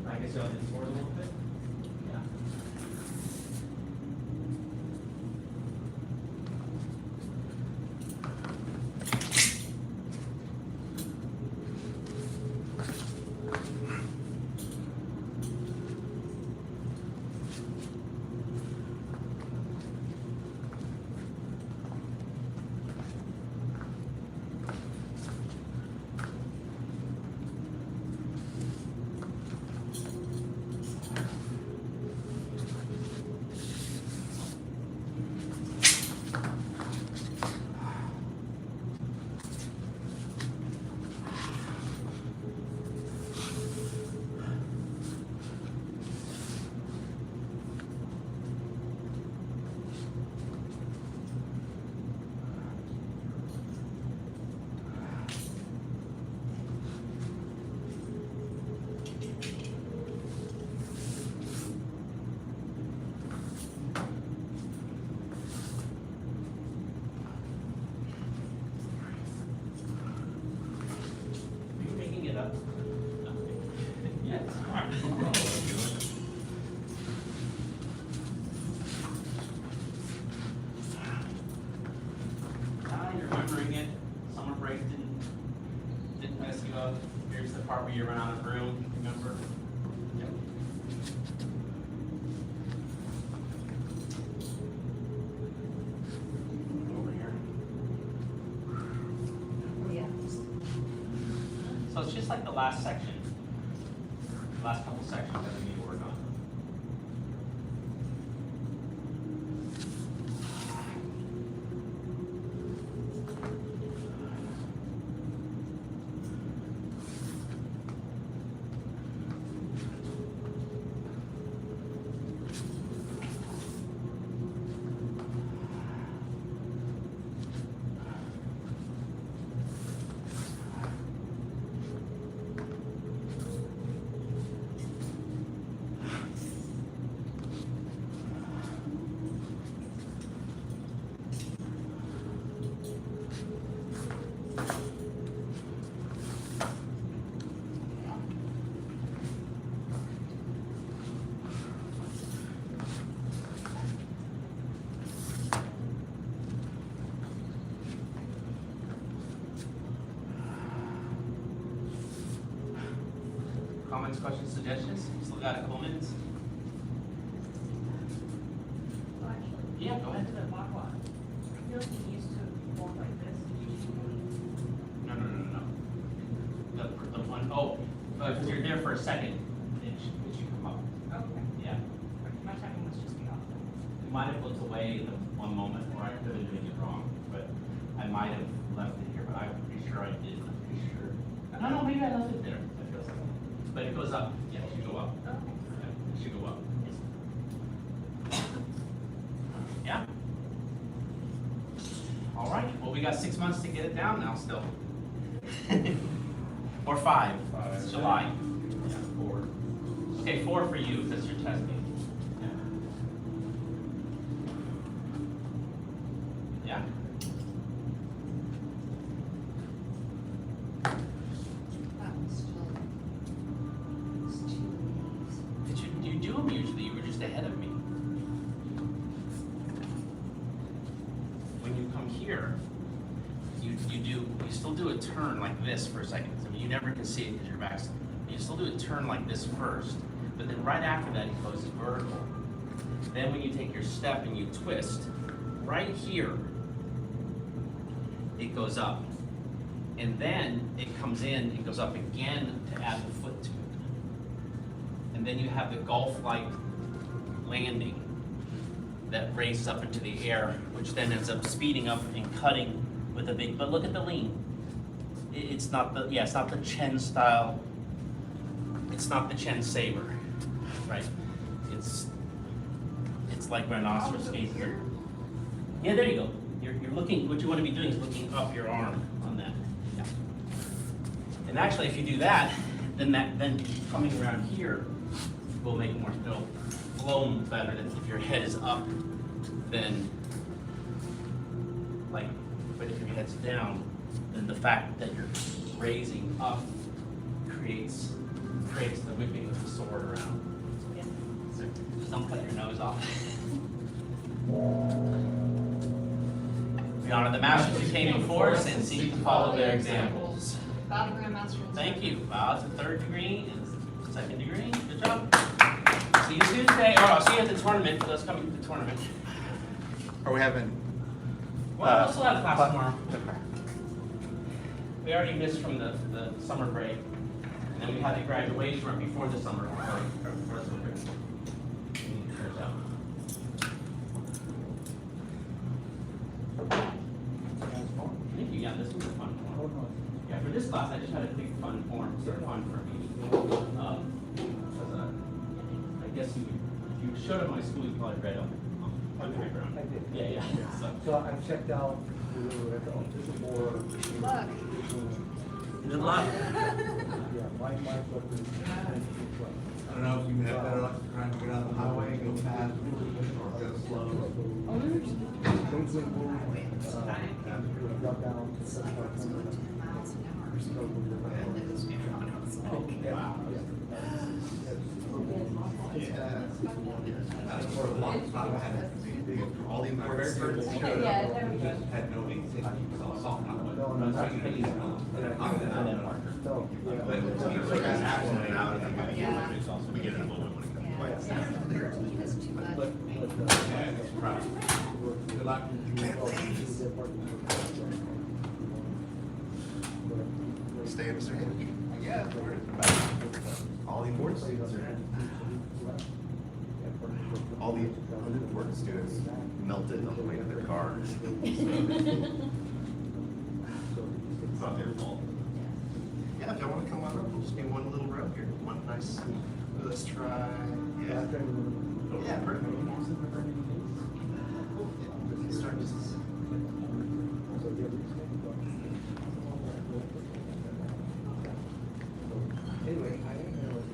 I guess you'll explore a little bit. Yeah. Are you making it up? Yes. You're remembering it. Summer break didn't mess you up. Here's the part where you run out of room, remember? Yep. Over here. So it's just like the last section, last couple sections that we need to work on. Comments, questions, suggestions? Still got a couple minutes? Well, actually, Yeah, go ahead. to the block lot. I feel like he used to walk like this. No. The one, oh, because you're there for a second, it should come up. Okay. Yeah. My timing must just be off. You might have looked away the one moment, or I could have been doing it wrong, but I might have left it here, but I'm pretty sure I did, I'm pretty sure. No, maybe I left it there, I feel like. But it goes up, yeah, it should go up. Okay. Yeah, it should go up. Yeah? All right, well, we got 6 months to get it down now still. Or 5, it's July. Yeah, 4. Okay, 4 for you, because you're testing. Yeah? That was still, it's 2 days. Did you do them usually? You were just ahead of me. When you come here, you still do a turn like this for a second. I mean, you never can see it because your back's. You still do a turn like this first, but then right after that it goes vertical. Then when you take your step and you twist, right here, it goes up. And then it comes in and goes up again to add the foot to it. And then you have the golf-like landing that raises up into the air, which then ends up speeding up and cutting with a big, but look at the lean. It's not the, it's not the Chen style, it's not the Chen saber, right? It's like rhinoceros skates. Yeah, there you go. You're looking, what you want to be doing is looking up your arm on that. Yeah. And actually, if you do that, then coming around here will make more, it'll flow better than if your head is up, then like, but if your head's down, then the fact that you're raising up creates the whipping of the sword around. So just don't cut your nose off. We honor the masters who came before us and seek to follow their examples. Bow to Grandmaster. Thank you. Bow to third degree and second degree. Good job. See you Tuesday, or I'll see you at the tournament for those coming to the tournament. Are we having? Well, we'll still have class tomorrow. We already missed from the summer break. And then we had the graduation right before the summer break. Before the summer break. Turns out. Thank you. Yeah, this was a fun form. Yeah, for this class, I just had a big fun form, sort of fun for me. I guess if you showed up my school, you probably read on the background. I did. Yeah. So I've checked out, this is more. Look. Good luck. Yeah, my book is. I don't know if you have better luck trying to get on the highway, go fast, or go slow. Drop down to 75. That's for a long time, I had all the important students had no exit, so soft top. No, not really. We get it a little bit when it comes to Good luck. Stay in Mr. Henry. Yeah. All the important students are all the unimportant students melted on the way to their cars. It's not their fault. Yeah, if y'all want to come on up, we'll just do one little row here. One nice, let's try, yeah. Yeah, perfect. Start just. Anyway, I didn't know what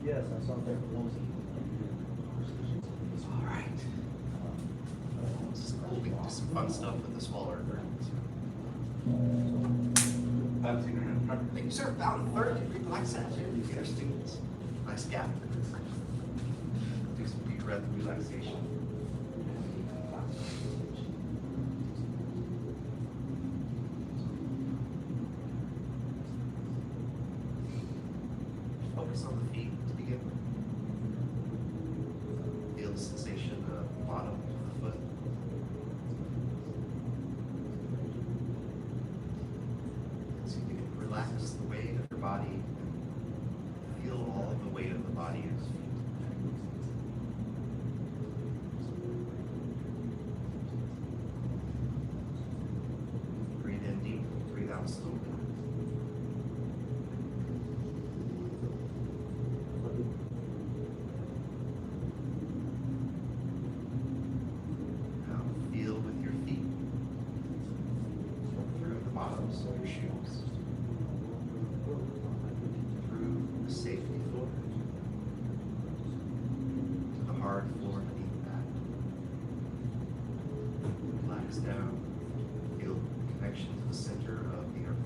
Yes, I saw that. All right. This is cool. We can do some fun stuff with the smaller birds. Thank you, sir. About a third. Relax that. Get our students. Nice gap. Do some deep breath relaxation. Focus on the feet to begin with. Feel the sensation of the bottom of the foot. So you can relax the weight of your body and feel all of the weight of the body in your feet. Breathe in deep, breathe out slowly. Now feel with your feet through the bottoms of your shoes, through the safety floor, to the hard floor beneath that. Relax down, feel connection to the center of the earth.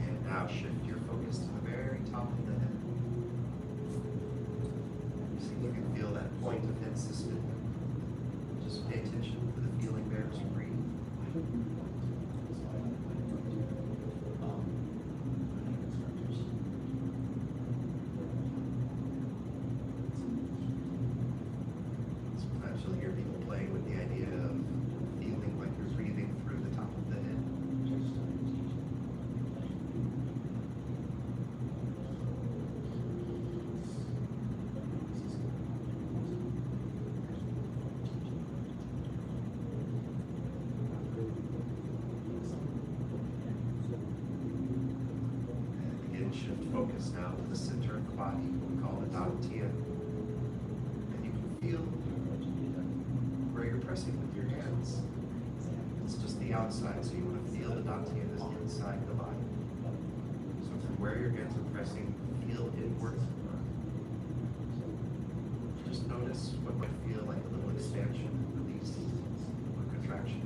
And now shift your focus to the very top of the head. See if you can feel that point of head suspended. Just pay attention to the feeling there as you breathe. shift focus now to the center of the body, we call it dantian. And you can feel where you're pressing with your hands. It's just the outside, so you want to feel the dantian is inside the body. So from where your hands are pressing, feel inward. Just notice what might feel like a little expansion, release, or contraction.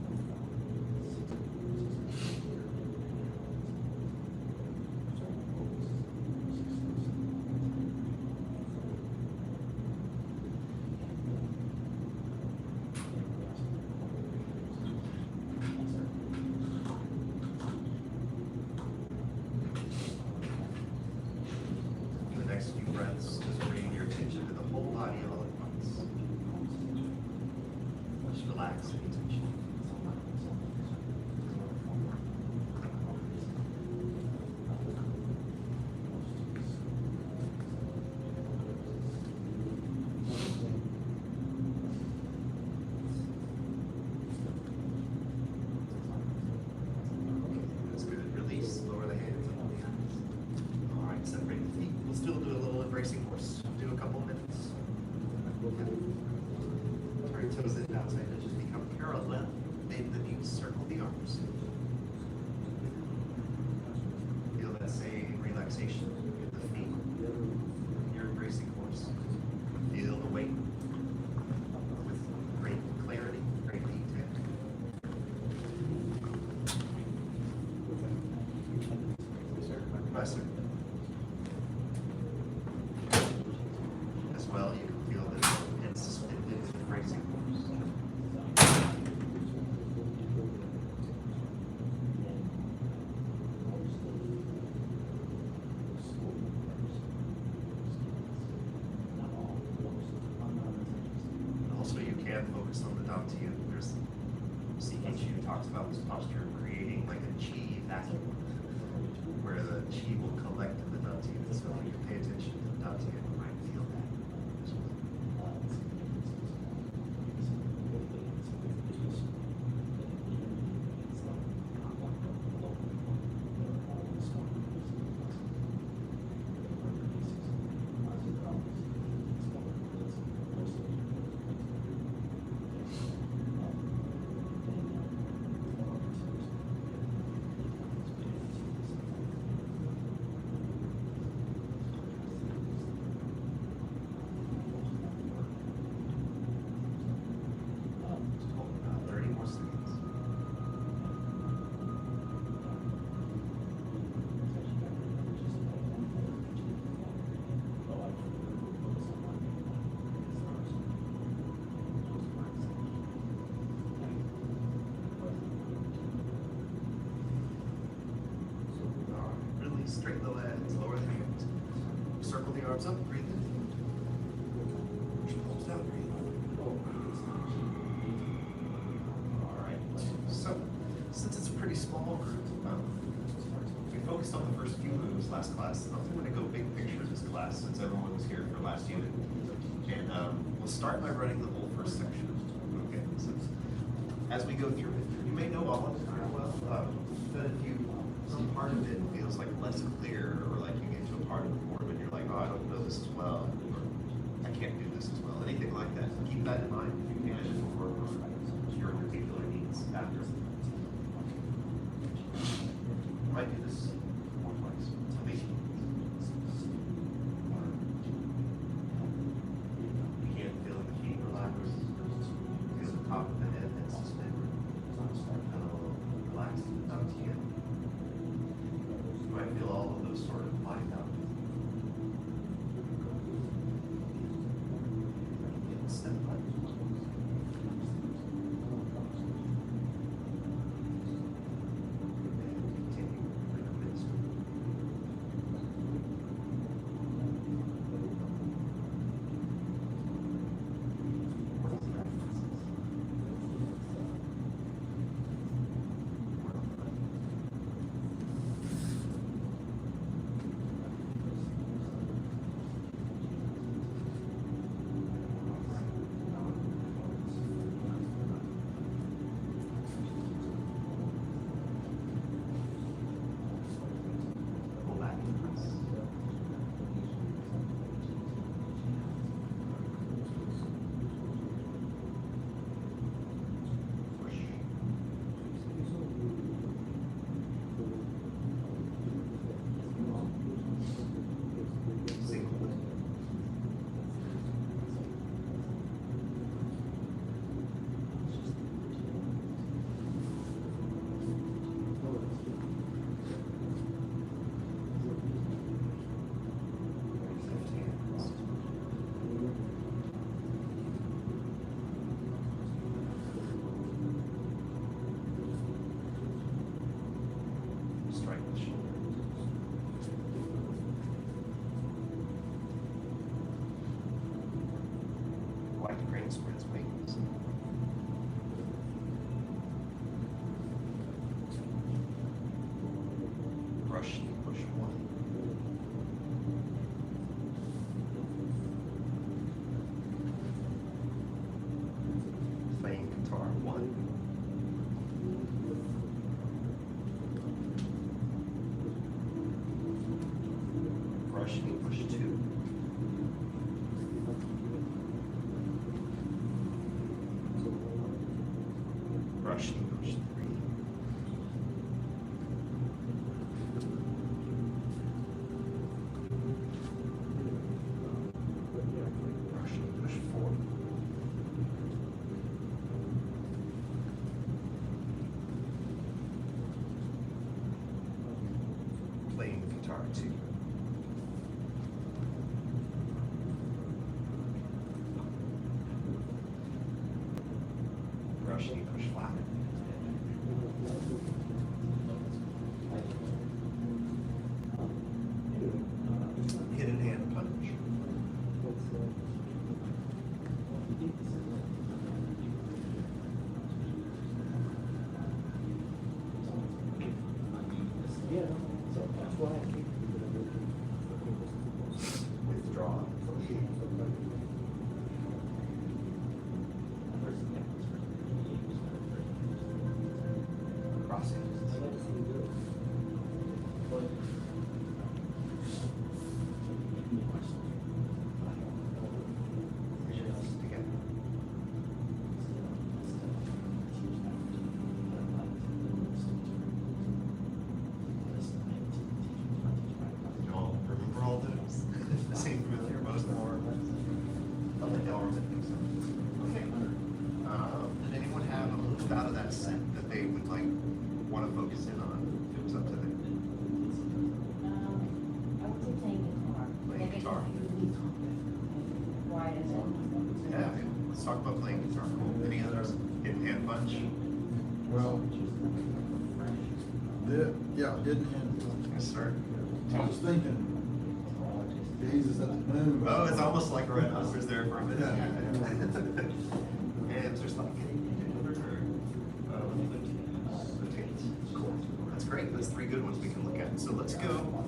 For the next few breaths, just bring your attention to the whole body all at once. Just relax any tension. That's good. Release. Lower the hands. Up the hands. All right. Separate the feet. We'll still do a little embracing course. Do a couple minutes. Turn toes in, outside edges become parallel. Bend the knees. Circle the arms. Feel that same relaxation in the feet. Your embracing course. Feel the weight with great clarity, great detail. Bye, sir. As well, you can feel the and suspended embracing course. Also, you can focus on the dantian. There's CKU talks about this posture of creating like a chi vacuum, where the chi will collect in the dantian. So when you pay attention to the dantian, you might feel that as well. Just hold about 30 more seconds. All right, release, straighten the legs, lower the hands. Circle the arms up, breathe in. Push the palms down, breathe out. All right, so since it's a pretty small group, we focused on the first few moves last class. I'm going to go big picture this class since everyone was here for last unit. And we'll start by running the whole first section. Okay, so as we go through it, you may know all of it very well, but if you, some part of it feels like less clear, or like you get to a part of the form and you're like, oh, I don't know this as well, or I can't do this as well, anything like that, keep that in mind if you can for your particular needs after. Might do this more twice. Begin feeling the feet relax. Feel the top of the head that's suspended. Relax the dantian. You might feel all of those sort of lined up. Step by Gohring spreads wings. Brush, push one. Playing guitar one. Brush, push two. Brush, push three. Brush, push four. Playing guitar two. Brush, push five. Hidden hand punch. Withdraw. Crossing. Just together. You all remember all those? The same familiar, most more or less. I think they all remember some. Okay. Did anyone have a move out of that set that they would like want to focus in on? It was up to them. I would say playing guitar. Playing guitar. Why is it? Yeah, let's talk about playing guitar. Cool. Any others? Hidden hand punch. Well, hidden hand. Yes, sir. I was thinking, Jesus at the moon. Oh, it's almost like Red Hunters there for a minute. Yeah. And just like rotates. Cool. That's great. That's three good ones we can look at. So let's go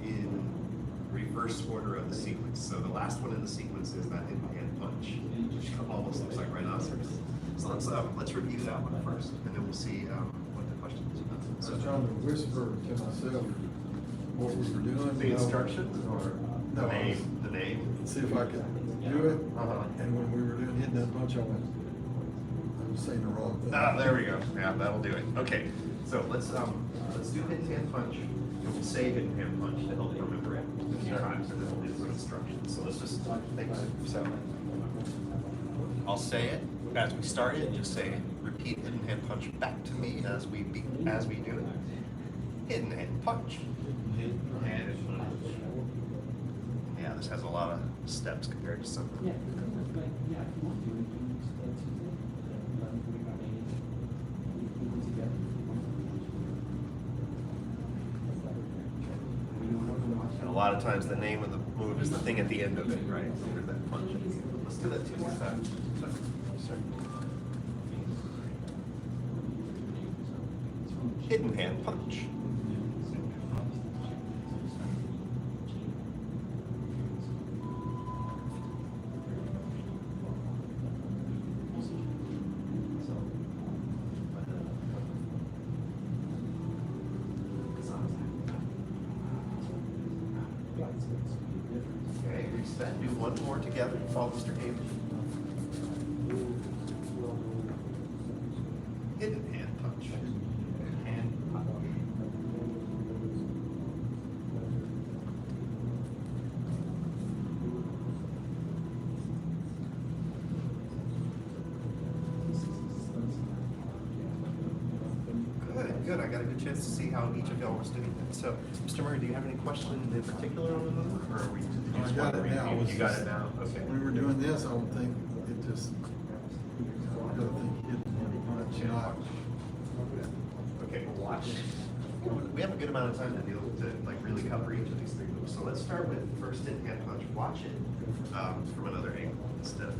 in reverse order of the sequence. So the last one in the sequence is that hidden hand punch, which almost looks like rhinoceros. So let's review that one first, and then we'll see what the question is about. I was trying to whisper to myself what we were doing. The instructions or No, the name? see if I could do it. And when we were doing hidden hand punch, I was saying the wrong thing. Ah, there we go. Yeah, that'll do it. Okay, so let's do hidden hand punch. And we'll say hidden hand punch to help you remember it a few times, and then we'll do some instructions. So let's just think. So I'll say it as we start it. Just say repeat hidden hand punch back to me as we do it. Hidden hand punch. Hidden hand punch. Yeah, this has a lot of steps compared to some. And a lot of times the name of the move is the thing at the end of it, right? There's that punch. Let's do that 2 more times. Sorry. Hidden hand punch. Okay, reset. Do one more together. Follow Mr. Haley. Hidden hand punch. Hand punch. Good. I got a good chance to see how each of y'all was doing that. So, Mr. Murray, do you have any questions in particular on the move, or are we? I got it now. You got it now. Okay. When we were doing this, I would think it just, I would think hidden hand punch, not. Okay, watch. We have a good amount of time to deal to like really cover each of these three moves. So let's start with first in hand punch. Watch it from another angle instead of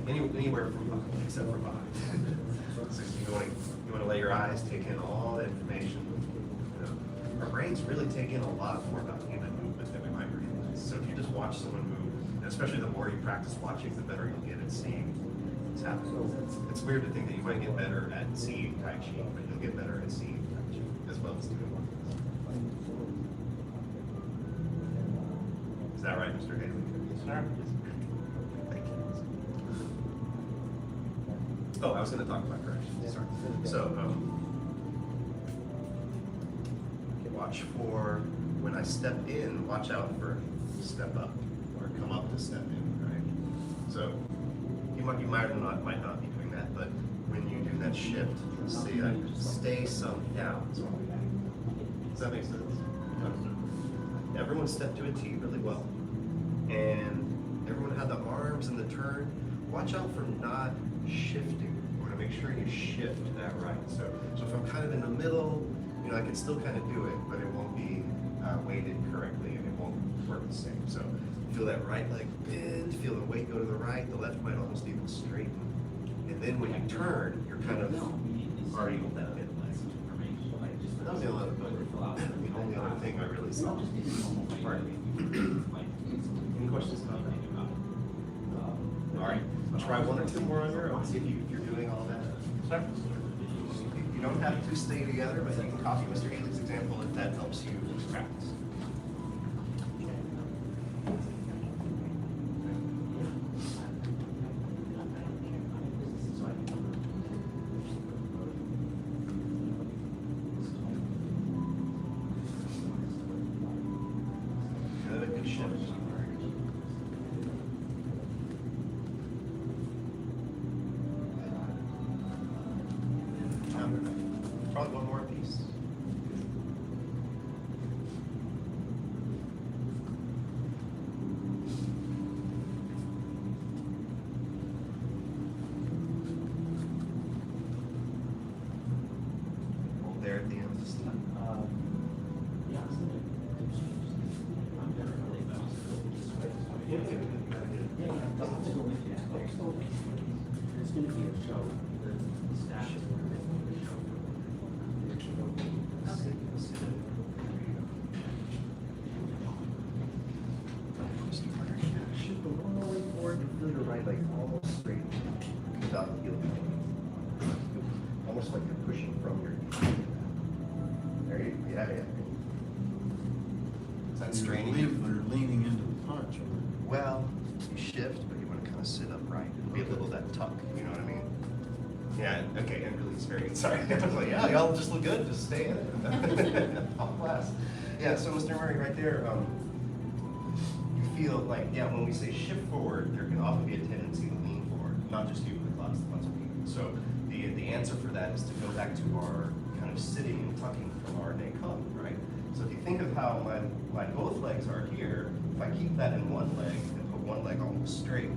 anywhere from behind, except for behind. So you want to let your eyes take in all the information. You know, our brains really take in a lot more about human movement than we might realize. So if you just watch someone move, and especially the more you practice watching, the better you'll get at seeing what's happening. It's weird to think that you might get better at seeing Tai Chi, but you'll get better at seeing Tai Chi as well as doing one. Is that right, Mr. Haley? Yes, sir. Thank you. Oh, I was going to talk about corrections. Sorry. So, watch for when I step in. Watch out for step up or come up to step in. Right. So you might or might not be doing that, but when you do that shift, see that stay sunk down. Does that make sense? Everyone stepped to a T really well, and everyone had the arms and the turn. Watch out for not shifting. You want to make sure you shift that right. So if I'm kind of in the middle, you know, I can still kind of do it, but it won't be weighted correctly, and it won't work the same. So feel that right leg bend, feel the weight go to the right, the left might almost even straighten. And then when you turn, you're kind of already with that mid leg. That was the only other thing I really saw. Pardon me. Any questions about that? All right, try one or two more on your own, see if you're doing all that. Sure. You don't have to stay together, but you can copy Mr. Haley's example if that helps you practice. Good shift. Probably one more piece. Hold there at the end. It's gonna be a show, the staff is gonna be a show. Shift the one more way forward and feel your right leg almost straight without the heel coming. Almost like you're pushing from your knee. There you go. Yeah. Is that straining? They're leaning into the punch. Well, you shift, but you want to kind of sit upright. Be a little that tuck, you know what I mean? Yeah, okay, and release, very good. Sorry. I was like, yeah, y'all just look good, just stay in it. Top class. Yeah, so Mr. Murray, right there, you feel like, yeah, when we say shift forward, there can often be a tendency to lean forward, not just you, but lots of people. So the answer for that is to go back to our kind of sitting and tucking from our nekam, right? So if you think of how my both legs are here, if I keep that in one leg and put one leg almost straight,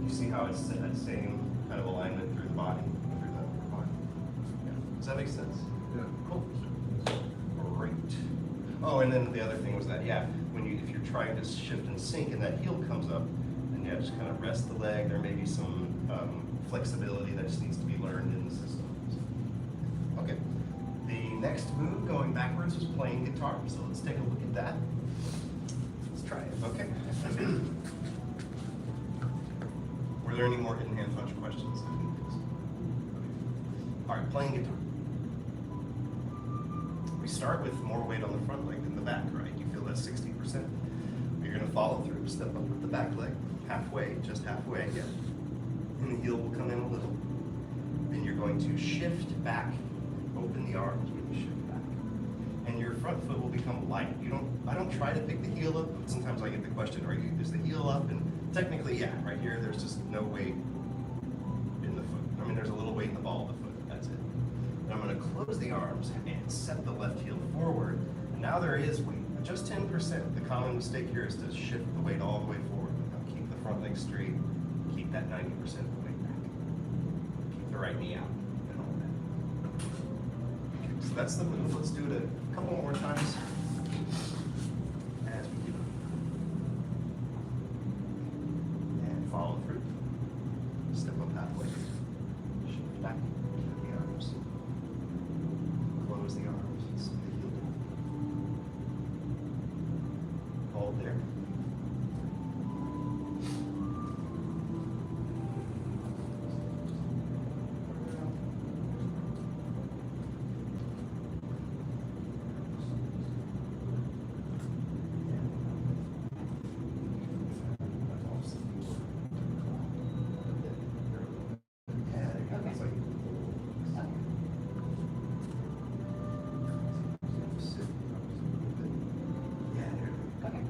you see how it's that same kind of alignment through the body, through the upper body. Yeah. Does that make sense? Yeah. Cool. Great. Oh, and then the other thing was that, yeah, if you're trying to shift and sink and that heel comes up, then yeah, just kind of rest the leg. There may be some flexibility that just needs to be learned in the system. Okay. The next move going backwards was playing guitar. So let's take a look at that. Let's try it. Okay. Were there any more hidden hand punch questions? All right, playing guitar. We start with more weight on the front leg than the back, right? You feel that 60%. You're going to follow through, step up with the back leg, halfway, just halfway, yeah. And the heel will come in a little. Then you're going to shift back, open the arms when you shift back. And your front foot will become light. I don't try to pick the heel up. Sometimes I get the question, is the heel up? And technically, yeah, right here, there's just no weight in the foot. I mean, there's a little weight in the ball of the foot, that's it. And I'm going to close the arms and set the left heel forward. And now there is weight, but just 10%. The common mistake here is to shift the weight all the way forward. Now keep the front leg straight, keep that 90% of the weight back. Keep the right knee out and all that. Okay, so that's the move. Let's do it a couple more times as we do. And follow through. Step up halfway. Shift back. The arms. Close the arms. Slowly heel down. Hold there.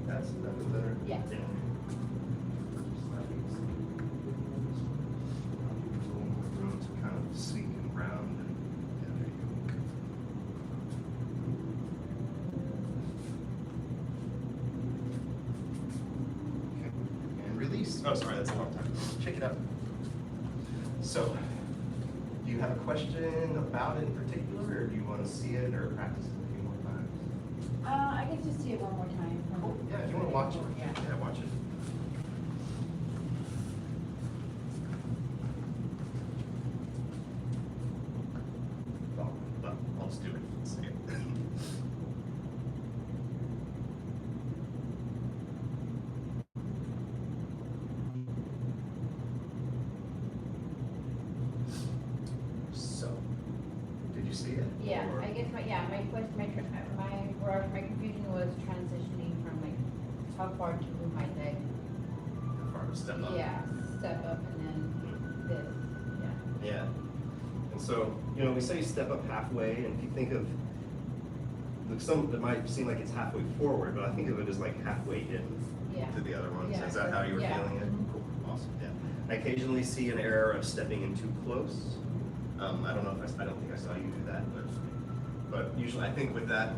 That's better. Yeah. Room to kind of sink and round and yeah, there you go. Okay. And release. Oh, sorry, that's a long time. Check it out. So, do you have a question about it in particular, or do you want to see it or practice it a few more times? I guess just see it one more time. Yeah, if you want to watch it. Yeah. Watch it. Well, I'll just do it. Let's see it. So, did you see it? Yeah, Or- I guess my question, my confusion was transitioning from like how far to move my leg. How far to step up? Yeah, step up and then this, Yeah. And so, we say step up halfway, and if you think of, look, some, it might seem like it's halfway forward, but I think of it as like halfway in yeah. to the other ones. Yeah, Is that how you were yeah. feeling it? Cool, awesome, yeah. I occasionally see an error of stepping in too close. I don't know if I don't think I saw you do that, but usually I think with that,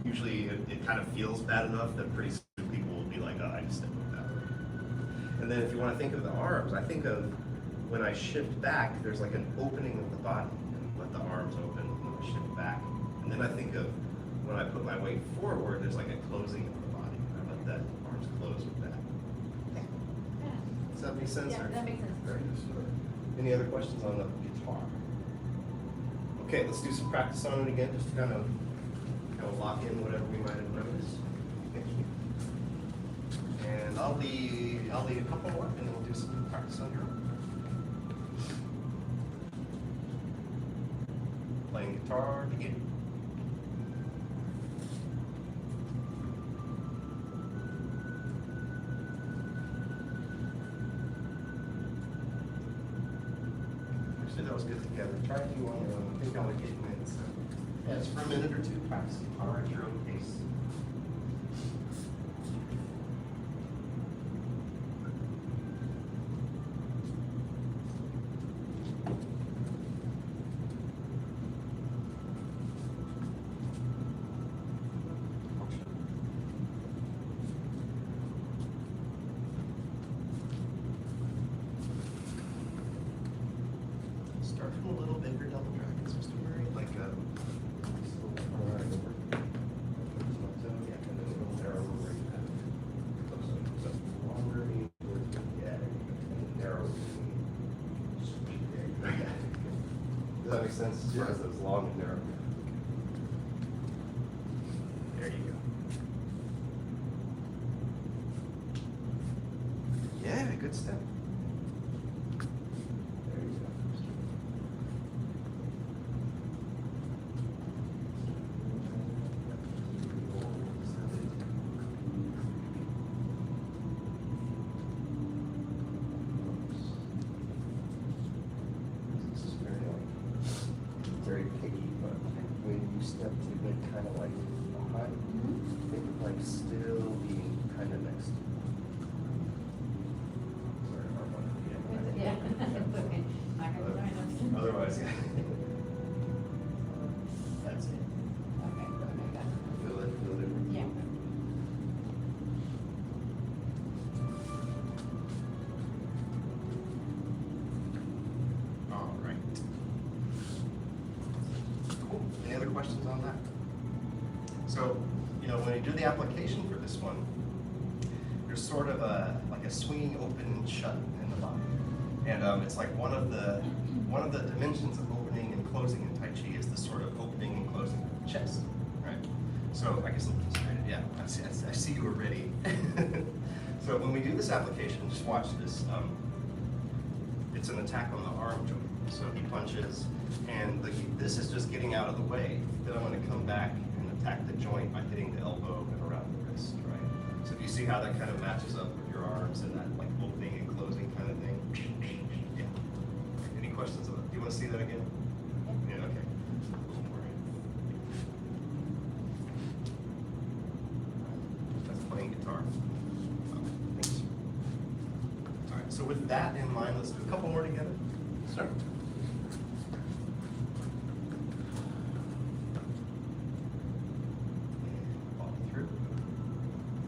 usually it kind of feels bad enough that pretty soon people will be like, oh, I just stepped up that way. And then if you want to think of the arms, I think of when I shift back, there's like an opening of the body, and let the arms open when I shift back. And then I think of when I put my weight forward, there's like a closing of the body. I let that arms close with that. Does that make sense? Yeah, or- that makes sense. Very good. Any other questions on the guitar? Okay, let's do some practice on it again, just to kind of lock in whatever we might have noticed. And I'll lead a couple more, and then we'll do some practice on your own. Playing guitar, begin. Actually, that was good together. Try to do on your own. I think I'll get minutes. Yeah, it's for a minute or two. Practice guitar at your own pace. Start from a little bigger double track, it's just very like a Does that make sense? As far as those long and narrow. There you go. Yeah, good step. There you go. This is very picky, but when you step to it kind of like behind, think of like still being kind of next to you. Sorry, questions on that? So, you know, when you do the application for this one, there's sort of like a swinging open and shut in the body. And it's like one of the dimensions of opening and closing in Tai Chi is this sort of opening and closing of the chest, right? So I guess I'll straight it. Yeah, I see you were ready. So when we do this application, just watch this. It's an attack on the arm joint. So he punches, and this is just getting out of the way. Then I'm going to come back and attack the joint by hitting the elbow and around the wrist, right? So if you see how that kind of matches up with your arms and that like opening and closing kind of thing. Yeah. Any questions on that? Do you want to see that again? Yeah, okay. That's playing guitar. Thanks. All right, so with that in mind, let's do a couple more together. Start. Follow through.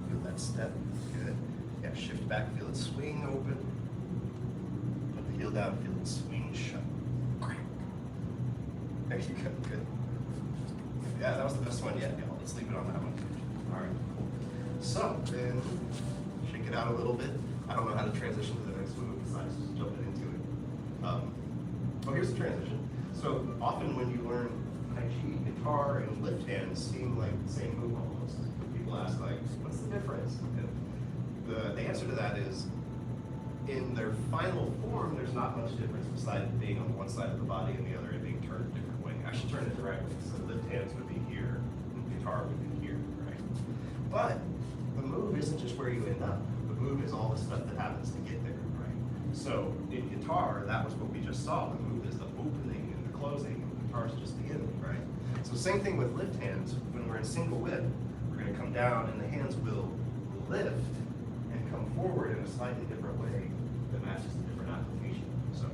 Feel that step. Good. Yeah, shift back, feel it swing open. Put the heel down, feel it swing shut. There you go, good. Yeah, that was the best one yet, y'all. Let's leave it on that one. All right, cool. So then, shake it out a little bit. I don't know how to transition to the next move besides just jumping into it. Oh, here's the transition. So often when you learn Tai Chi, guitar and lift hands seem like the same move almost. People ask like, what's the difference? And the answer to that is, in their final form, there's not much difference besides being on one side of the body and the other and being turned a different way. I should turn it the right way. So lift hands would be here, and guitar would be here, right? But the move isn't just where you end up. The move is all the stuff that happens to get there, right? So in guitar, that was what we just saw. The move is the opening and the closing, and the guitar is just the ending, right? So same thing with lift hands. When we're in single whip, we're going to come down and the hands will lift and come forward in a slightly different way that matches the different application. So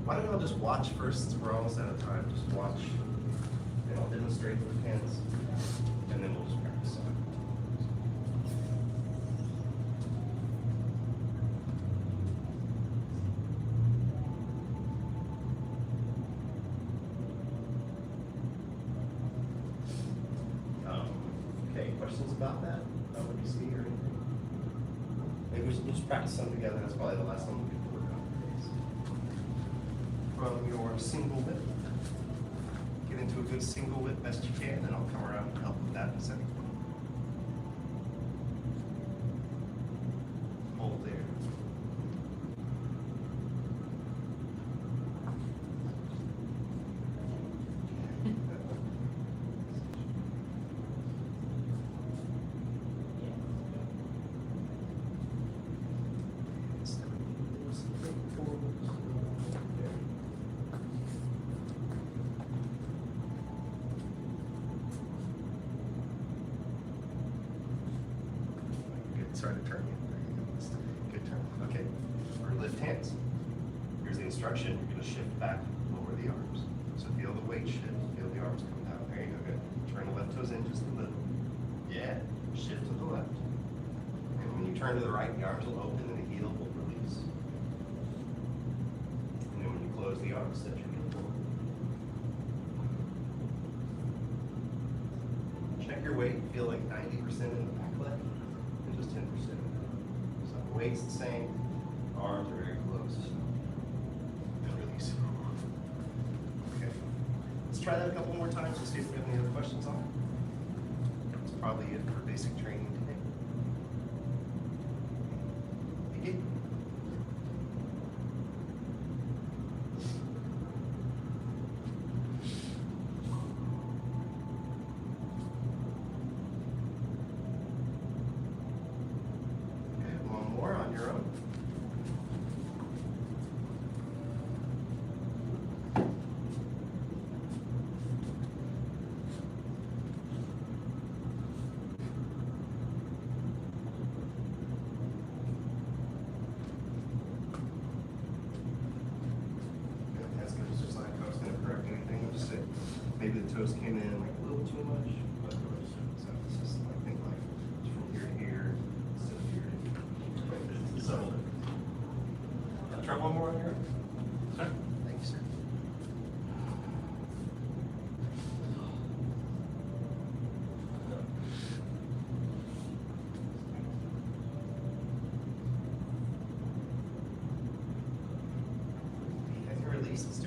why don't y'all just watch first, since we're almost out of time, just watch, and I'll demonstrate the lift hands, and then we'll just practice on it. Okay, questions about that? About what you see or anything? Maybe we'll just practice some together. That's probably the last one we can work on. From your single whip, get into a good single whip best you can, and I'll come around and help with that in a second. Hold there. Good, sorry to turn you. Good turn. Okay, for lift hands, here's the instruction. You're going to shift back, lower the arms. So feel the weight shift, feel the arms come down. There you go, good. Turn the left toes in just a little. Yeah, shift to the left. And when you turn to the right, the arms will open and the heel will release. And then when you close the arms, set your heel forward. Check your weight, feel like 90% in the back leg and just 10% in the front. So the weight's the same, arms are very close. And release. Okay. Let's try that a couple more times and see if we have any other questions on it. That's probably it for basic training today. Begin. Okay, one more on your own.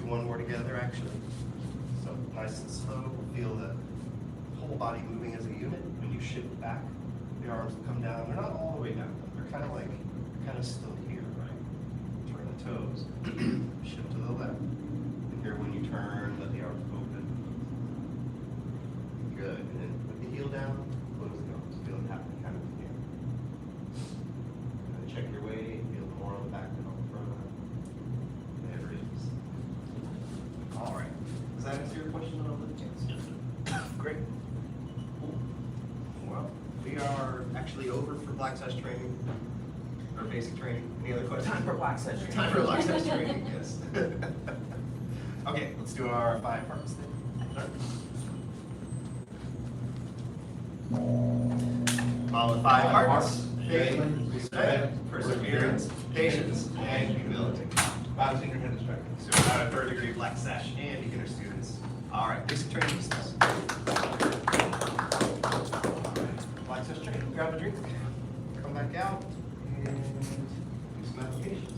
one more together, actually. So nice and slow. Feel the whole body moving as a unit. When you shift back, the arms will come down. They're not all the way down. They're kind of still here, right? Turn the toes. Shift to the left. And here, when you turn, let the arms open. Good. And then put the heel down. Close the arms. Feel it happen kind of here. Check your weight. Feel more on the back than on the front. There it is. All right. Does that answer your question on the yes? Yes, sir. Great. Cool. Well, we are actually over for Black Sash training, or basic training. Any other questions? Time for Black Sash training. Time for Black Sash training, yes. Okay, let's do our 5 parts then. Follow the 5 parts. Faith, respect, perseverance, patience, and humility. Bob Senior Head Instructor. So we're out of third degree Black Sash and beginner students. All right, basic training business. Black Sash training, grab a drink, come back out, and do some applications.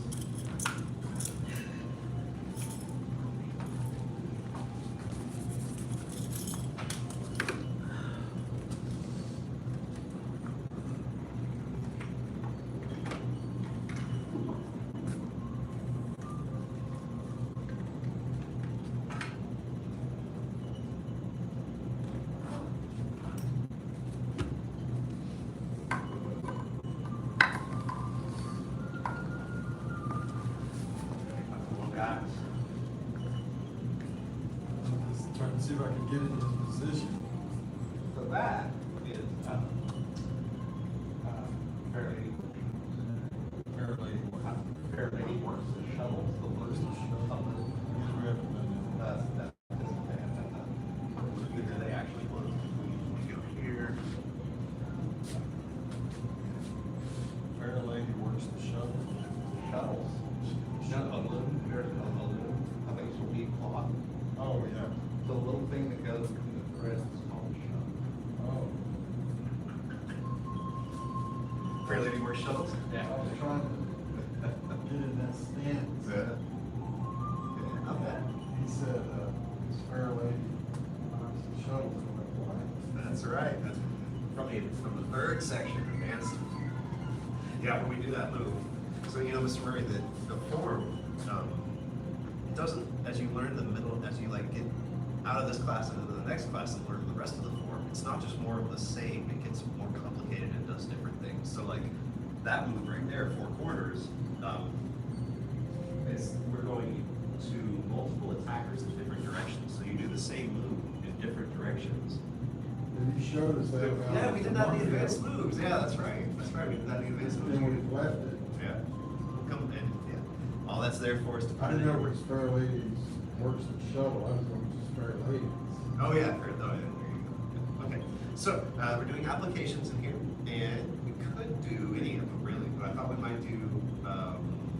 Just trying to see if I can get in this position. So that is Fair Lady works the shuttles, the worst shuttle. Either they actually work. We go here. Fair Lady works the shuttle. Shuttles. A balloon, there's a balloon. I think it's a weed cloth. Oh, yeah. The little thing that goes between the threads is called a shuttle. Oh. Fair Lady works shuttles? I was trying to get in that stance. Yeah. Not bad. He said, it's Fair Lady works the shuttle. I'm like, what? That's right. That's from the third section, advanced. Yeah, when we do that move. So you know, Mr. Murray, that the form, it doesn't, as you learn the middle, as you like get out of this class and into the next class and learn the rest of the form, it's not just more of the same, it gets more complicated and does different things. So like that move right there, 4 corners, we're going to multiple attackers in different directions. So you do the same move in different directions. And you showed us that. Yeah, we did that in the advanced moves. Yeah, that's right. That's right. We did that in the advanced moves. Then we left it. Yeah. We'll come in. Yeah. All that's there for us to I put it didn't know in. it was Fair Ladies works the shuttle. I was going to just Fair Ladies. Oh yeah, fair. Oh, yeah. There you go. Okay. So we're doing applications in here, and we could do any of them really, but I thought we might do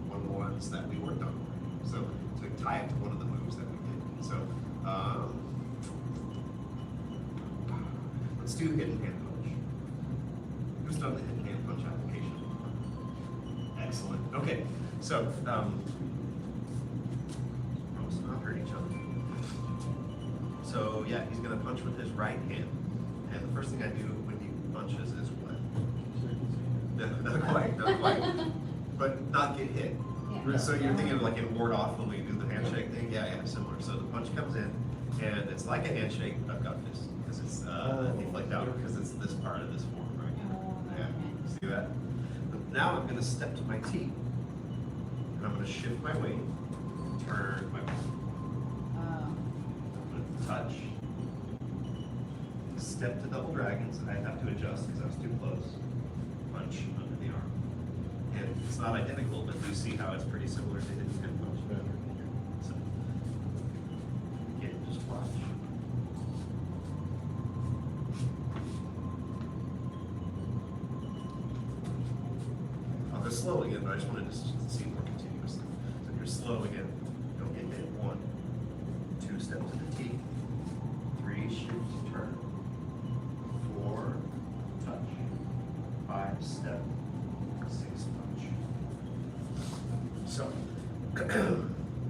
one of the ones that we worked on. So to tie it to one of the moves that we did. So let's do hidden hand punch. Who's done the hidden hand punch application? Excellent. Okay. So let's not hurt each other. So yeah, he's gonna punch with his right hand. And the first thing I do when he punches is what? Not quite, not quite. But not get hit. Yeah. So you're thinking of like in ward off when we do the handshake thing? Yeah, yeah, similar. So the punch comes in and it's like a handshake. I've got this because it's deflect out because it's this part of this form, right? Yeah. See that? But now I'm gonna step to my T. And I'm gonna shift my weight, turn my body. I'm gonna touch. Step to double dragons, and I have to adjust because I was too close. Punch under the arm. And it's not identical, but you see how it's pretty similar to hidden hand punch. So, again, just watch. I'll go slow again, but I just wanted to see more continuously. So if you're slow again, don't get hit. 1, 2 steps to the T. 3, shift, turn. 4, touch. 5, step. 6, punch. So,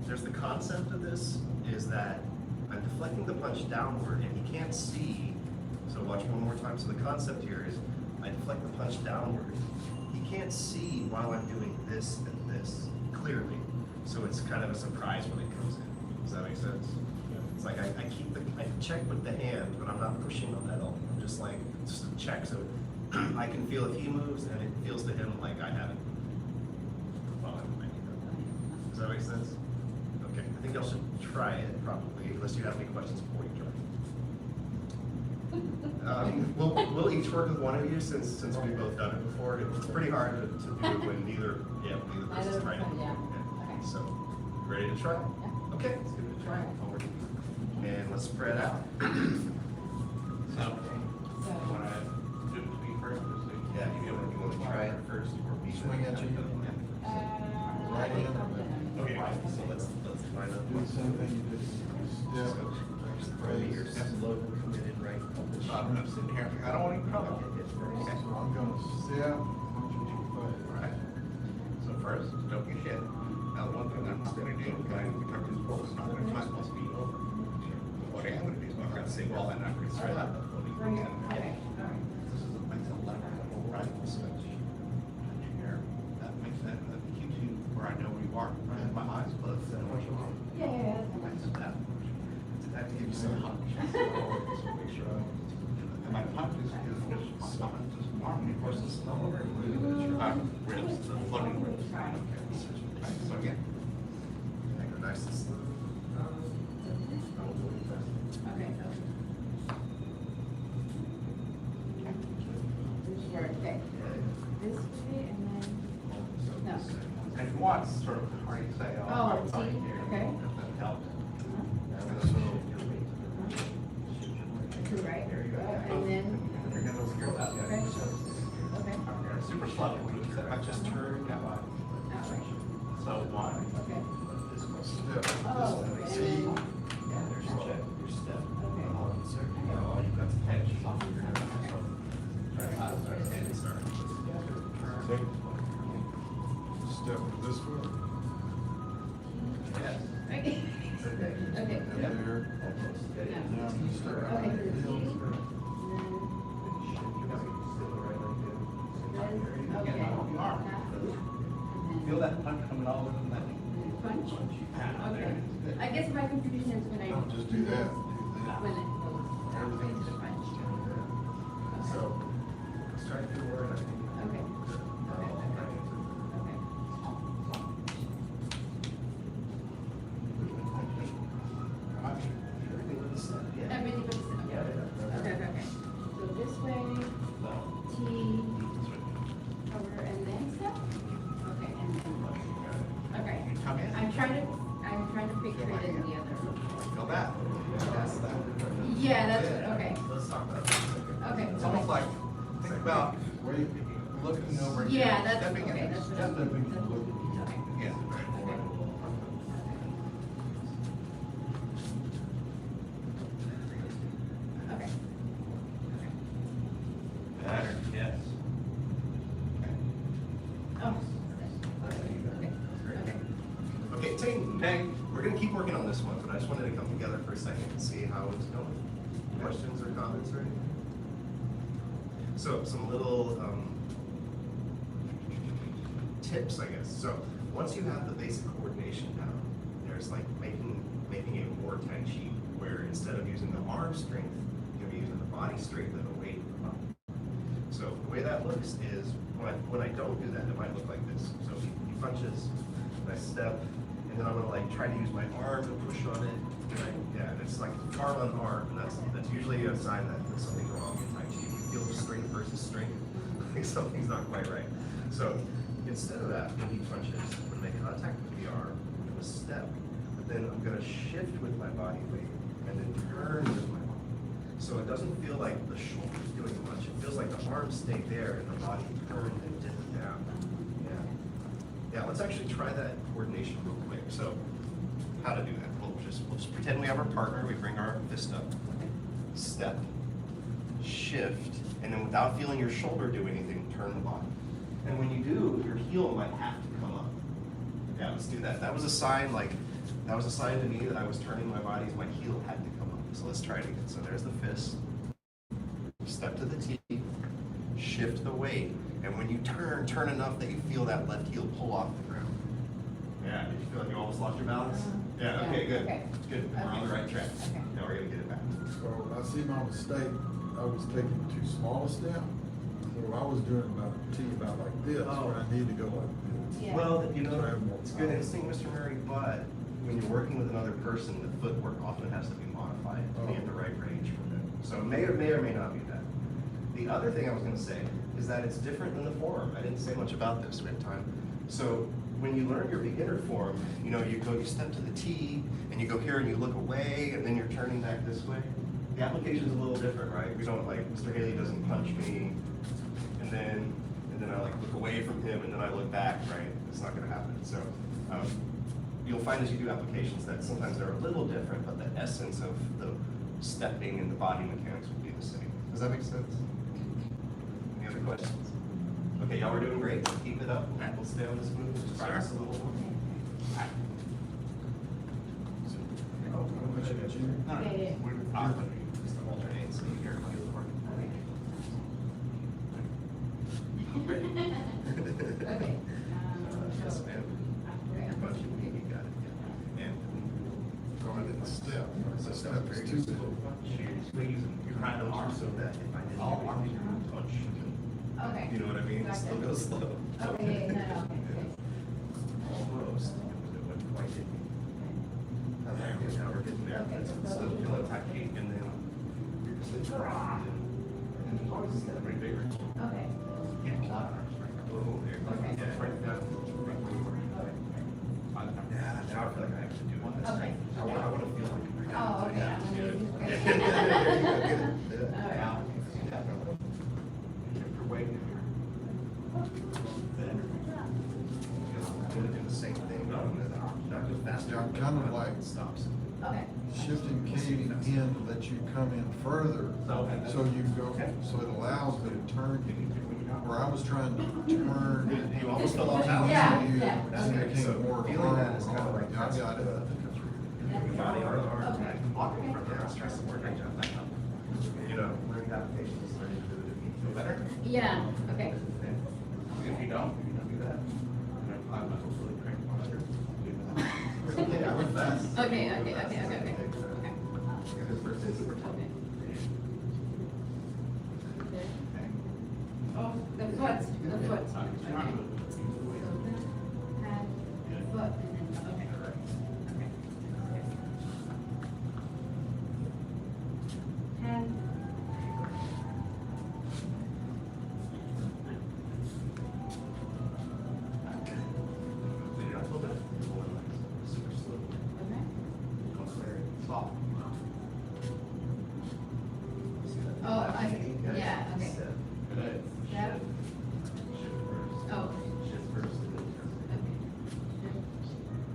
there's the concept of this is that I'm deflecting the punch downward and he can't see. So watch one more time. So the concept here is I deflect the punch downward. He can't see while I'm doing this and this clearly. So it's kind of a surprise when it comes in. Does that make sense? It's like I check with the hand, but I'm not pushing the pedal. I'm just like, just a check. So I can feel if he moves and it feels to him like I haven't. Well, does that make sense? Okay, I think y'all should try it probably, unless you have any questions before you try. We'll each work with one of you since we've both done it before. It's pretty hard to do it when neither person's trying it. Yeah. Okay, so, ready to try? Okay, let's give it a try. And let's spread out. So, you wanna do it between first or so? Yeah, you want to try it first or me? Swing at you. Right in. Okay, so let's line up. Do the same thing you did. Step. Right here, step low, committed, right? I'm sitting here, I don't want any trouble. So I'm gonna step, punch at your face. Alright. So first, don't get hit. Now, the one thing I'm not gonna do, when I recover this ball, is not gonna try my speed over. What I am gonna do is I'm gonna say, well, and I'm gonna start out. Okay, alright. This is a makes a left right switch. Here, that makes that keeps you where I know where you are. I have my eyes closed. Yeah. That to give you some punch. And my punch is arm, of course, it's ribs, the floating ribs. Okay, so again. Go nice and slow. Okay. Okay. This way and then, no. And if you want, sort of, or you say, Oh, I'm fine T, here. okay. If that helps. Two, right? There you go. And then, You're gonna figure it out. okay. Okay. Super slow. I just turned that way. That way. So one. Okay. Step. Oh, okay. See? Yeah, there's your check, your step. Okay. You've got the edge. And start. Take. Step this way. Yes. Okay. Okay. And there. Now you step Okay. right Okay. heel. Okay. You are. Feel that punch coming all over the neck. Punch? Yeah, Okay. there. I guess my confusion is when I. Don't just do that. Do When it goes. Everything's- The punch. So, let's try to do a word, I think. Okay. Okay. Everything with the step, yeah. Everything but the, okay, okay. So this way, T, cover, and then step? Okay, and then, okay. Come in. I'm trying to picture it in the other. Feel that? That's that. Yeah, that's, okay, Let's talk about that. okay. It's almost like, think about Wait. looking over. Yeah, here, that's, stepping in. okay, that's what I'm. Stepping. Okay. Yeah. Okay. Better, yes. Oh. Okay. Okay, Tang, we're gonna keep working on this one, but I just wanted to come together for a second and see how it's going. Questions or comments or anything? So, some little, tips, I guess. So, once you have the basic coordination down, there's like making a more Tai Chi, where instead of using the arm strength, you're gonna be using the body strength and the weight of the body. So, the way that looks is, when I don't do that, it might look like this. So, he punches, and I step, and then I'm gonna like try to use my arm to push on it. And and it's like arm on arm, and that's usually a sign that something's wrong in Tai Chi. You feel the strength versus strength, like something's not quite right. So instead of that, when he punches, I'm gonna make contact with the arm, I'm gonna step, but then I'm gonna shift with my body weight, and then turn with my body. So it doesn't feel like the shoulder's doing much. It feels like the arms stay there and the body turns and dips down. Yeah, let's actually try that coordination real quick. So, how to do that? We'll just pretend we have our partner. We bring our fist up, step, shift, and then without feeling your shoulder do anything, turn the body. And when you do, your heel might have to come up. Yeah, let's do that. That was a sign like That was a sign to me that I was turning my body, my heel had to come up. So let's try it again. So there's the fist. Step to the T, shift the weight, and when you turn enough that you feel that left heel pull off the ground. Yeah, did you feel like you almost lost your balance? Yeah, okay, good. Okay. Good, we're on the right track. Okay. Now we're gonna get it back. So I see my mistake, I was taking too small a step. So I was doing about T about like this, when I need to go like this. Yeah. Well, you So I know, have more it's good power. instinct, Mr. Murray, but when you're working with another person, the footwork often has to be modified to be at the right range for them. So it may or may not be that. The other thing I was gonna say is that it's different than the form. I didn't say much about this, we have time. So when you learn your beginner form, you know, you step to the T, and you go here and you look away, and then you're turning back this way. The application's a little different, right? We don't like, Mr. Haley doesn't punch me, and then I like look away from him, and then I look back, right? It's not gonna happen. So you'll find as you do applications that sometimes they're a little different, but the essence of the stepping and the body mechanics will be the same. Does that make sense? Any other questions? Okay, y'all are doing great. Keep it up. We'll stay on this move. Just practice a little more. Okay. Just alternate, so you hear how you're working. Okay. Yes, ma'am. Bunch of you got it. Yeah. And Going in step. so Step step is very too slow. slow. Squeeze your right arm so that if I did all arms touch. Okay. You know what I mean? Gotcha. Still go slow. Okay, no, okay. Almost. It wasn't quite hit me. Now we're getting there. Okay. It's still feeling tight, and then you're just like, and there's always a step right bigger. Okay. Yeah, a lot of arms right now. Oh, there. Okay. Yeah, right now. Yeah, now I feel like I have to do it. Okay. I want to feel like. Oh, okay. Yeah, I'm good. gonna- Yeah, good. All right. Keep your weight in here. Then. I'm gonna do the same thing, not just faster. I'm kind of like Stops. Okay. shifting K in to let you come in further, so you go, Okay. so it allows me to turn, where I was trying to turn. You almost fell off balance. Yeah, You yeah. became So more feeling that is kind of vulnerable. like. I got it. Your body or Okay. blocking from there, stress the word, great job, back up. You know, learning applications, learning to do it. Feel better? Yeah, okay. If you don't do that, I'm not really cranking on it. Yeah, I went fast. Okay, okay, okay, okay, okay. Because his birthday is super tough. Okay. Oh, the foot, the foot. Okay. So pad, foot, and then, okay. Okay. Pad. Lean out a little bit. Super slow. Okay. Comes very soft. Oh, I see. Yeah, okay. Step. Step. Shift first. Oh. Shift first. and then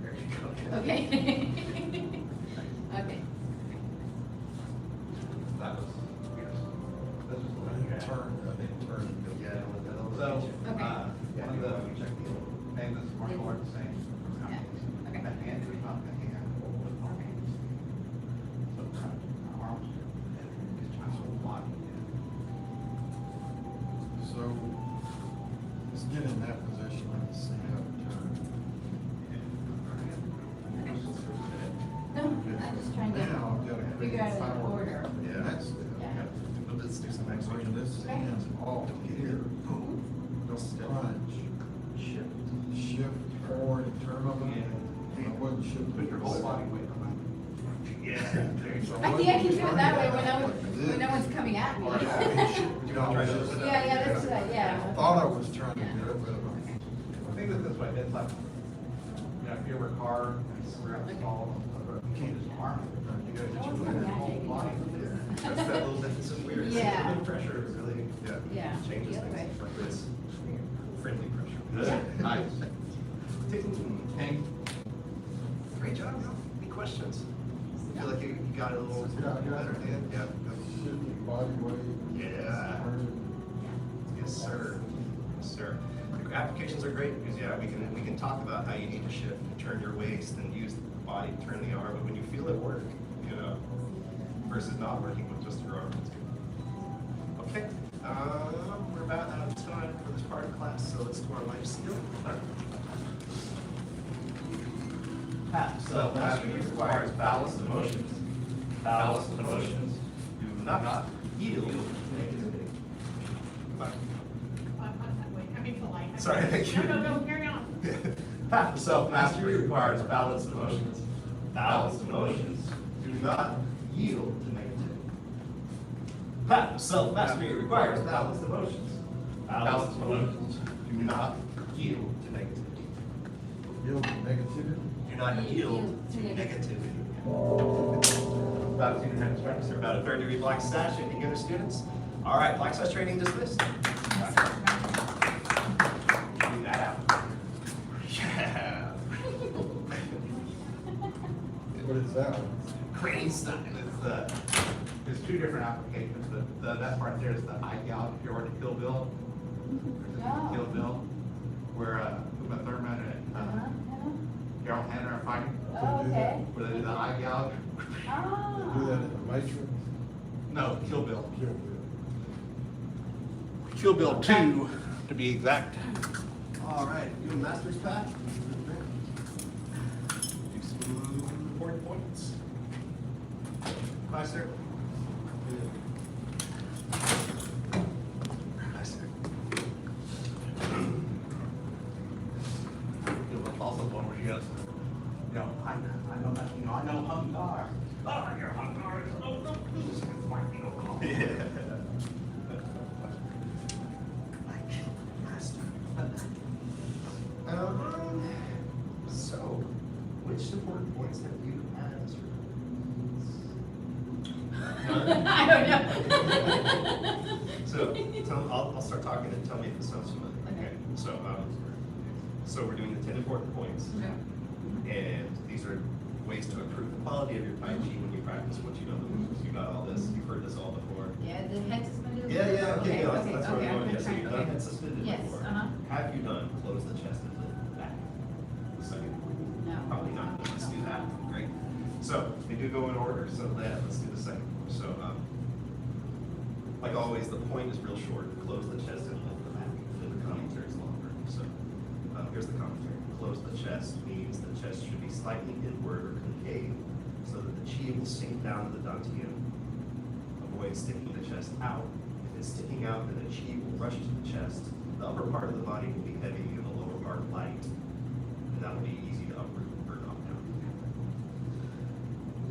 There you go. Okay. Okay. That was, yes. That was I didn't turn, I didn't turn. Yeah, with that So, Okay. one of the famous martial arts sayings. Yeah, okay. The hand is not the hand. Okay. Sometimes arms get your whole body. So, let's get in that position and see how to turn. No, I'm just trying Now, I've to got to figure out an power. order. Yeah. That's, Yeah. Let's do some when exercise. this hand's off here, don't punch. Shift. Shift forward and turn over. I wasn't shifting. Put your whole body weight on Yeah. There you go. I think I can do it that way when no one's coming at me. Do you want to try that? Yeah, that's right, I yeah. thought I was trying to do it, but that. Think of it this way, it's like, if you're in a car, we're out in the stall, you can't just arm it. You gotta get your whole body. That's that little bit, it's weird. It's Yeah. a little pressure, it really, Yeah. changes The other way. things, like this. Friendly pressure. Yeah. Nice. Hank. Great job, yo. Any questions? Feel like you got it a little Yeah, I got better, it. Dan? Yeah. shifting body weight. Yeah. Turn. Yes, sir. Yes, sir. applications are great because we can talk about how you need to shift and turn your waist and use the body to turn the arm, but when you feel it work, versus not working with just your arm, it's good. Okay, we're about out of time for this part of class, so let's do our life skill. Self-mastery requires balanced emotions. Balanced emotions do not yield negativity. Wait, I'm being polite. Sorry, thank you. No, carry on. Path to self-mastery requires balanced emotions. Balanced emotions do not yield to negativity. Path to self-mastery requires balanced emotions. Balanced emotions do not yield to negativity. Yield to negativity? Do not yield to negativity. About a 2.5 strikes, or about a third degree black sash. Any other students? All right, black sash training dismissed. Clean that out. Yeah. What is that one? Crane style. There's two different applications, but that part there is the eye gouge, if you already Kill Bill. Oh. Kill Bill, where Uma Thurman and Carol Hannah are fighting, Oh, okay. where they do the eye gouge. They do Ah. that in the Matrix? No, Kill Bill. Kill Bill. Kill Bill 2, to be exact. All right, you a master's pack? Do some important points. Bye, sir. Bye, sir. Also one where you goes, I know that, I know Hungar. Oh, you're Hungar. Oh, no, this is my deal. Yeah. So, which important points have you had as I don't know. So, I'll start talking and tell me if it sounds familiar. Okay. So we're doing the 10 important points, and these are ways to improve the quality of your Tai Chi when you practice what you know the moves. You got all this. You've heard this all before. Yeah, the head suspended. Yeah. Okay. That's what I'm I'm going. Yeah, so trying- you've done head suspended Yes, before. Have you done close the chest and lift the back? The second. No. Probably not. Let's do that. Great. So they do go in order. So let's do the second. So like always, the point is real short. Close the chest and lift the back. And the commentary is longer. So here's the commentary. Close the chest means the chest should be slightly inward or concave so that the chi will sink down to the dantian. Avoid sticking the chest out. If it's sticking out, then the chi will rush to the chest. The upper part of the body will be heavy and the lower part light. And that will be easy to uproot or knock down.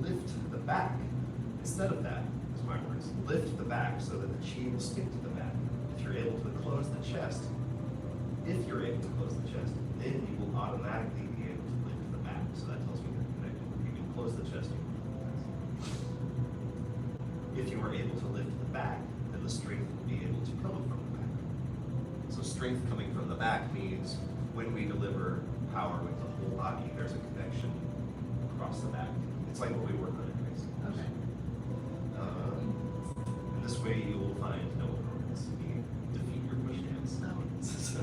Lift the back. Instead of that, is my words. Lift the back so that the chi will stick to the back. If you're able to close the chest, then you will automatically be able to lift the back. So that tells me you're connected. You can close the chest. If you are able to lift the back, then the strength will be able to come from the back. So strength coming from the back means when we deliver power with the whole body, there's a connection across the back. It's like what we work on in Gracie. Okay. And this way you will find no opponents. You defeat your push dance. So,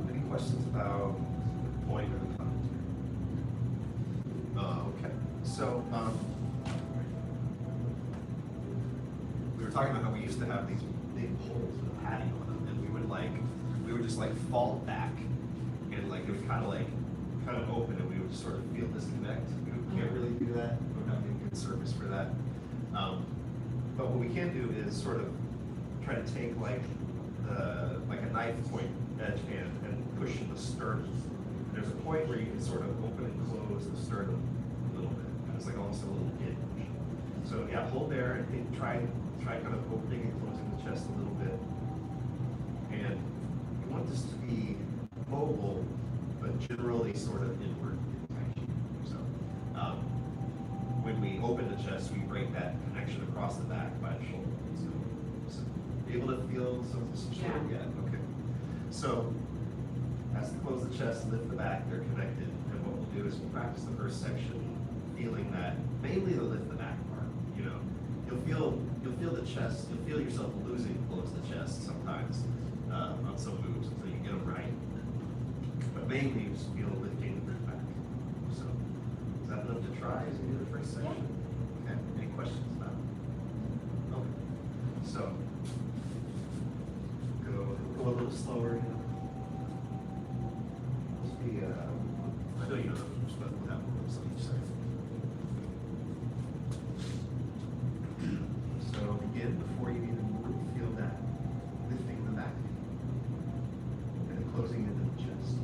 any questions about the point or the commentary? Okay. So, we were talking about how we used to have these big poles with padding on them, and we would just like fall back, and like it was kind of open, and we would just sort of feel disconnect. We can't really do that. We don't have any good surface for that. But what we can do is sort of try to take like a knife point edge hand and push the sternum. There's a point where you can sort of open and close the sternum a little bit. It's like almost a little hinge. So yeah, hold there and try kind of opening and closing the chest a little bit. And you want this to be mobile, but generally sort of inward. So when we open the chest, we break that connection across the back by the shoulder. So be able to feel some sort of, okay. So as to close the chest, lift the back, they're connected. And what we'll do is we'll practice the first section, feeling that, mainly the lift the back part, You'll feel the chest, you'll feel yourself losing close the chest sometimes on some moves until you get them right. mainly you just feel lifting the back. So, is that enough to try as you do the first section? Okay, any questions about it? Okay, so, go a little slower. Just be, I know you know the but without moves on each side. So begin before you even feel that lifting the back and then closing into the chest.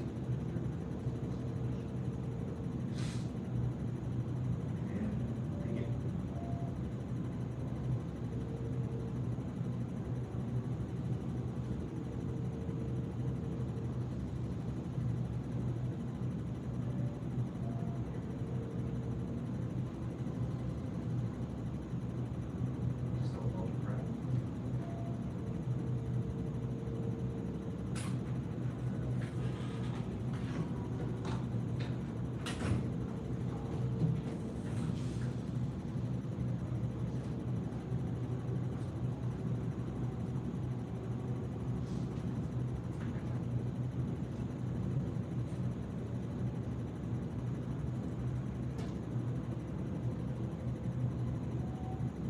And begin. Just don't hold your breath.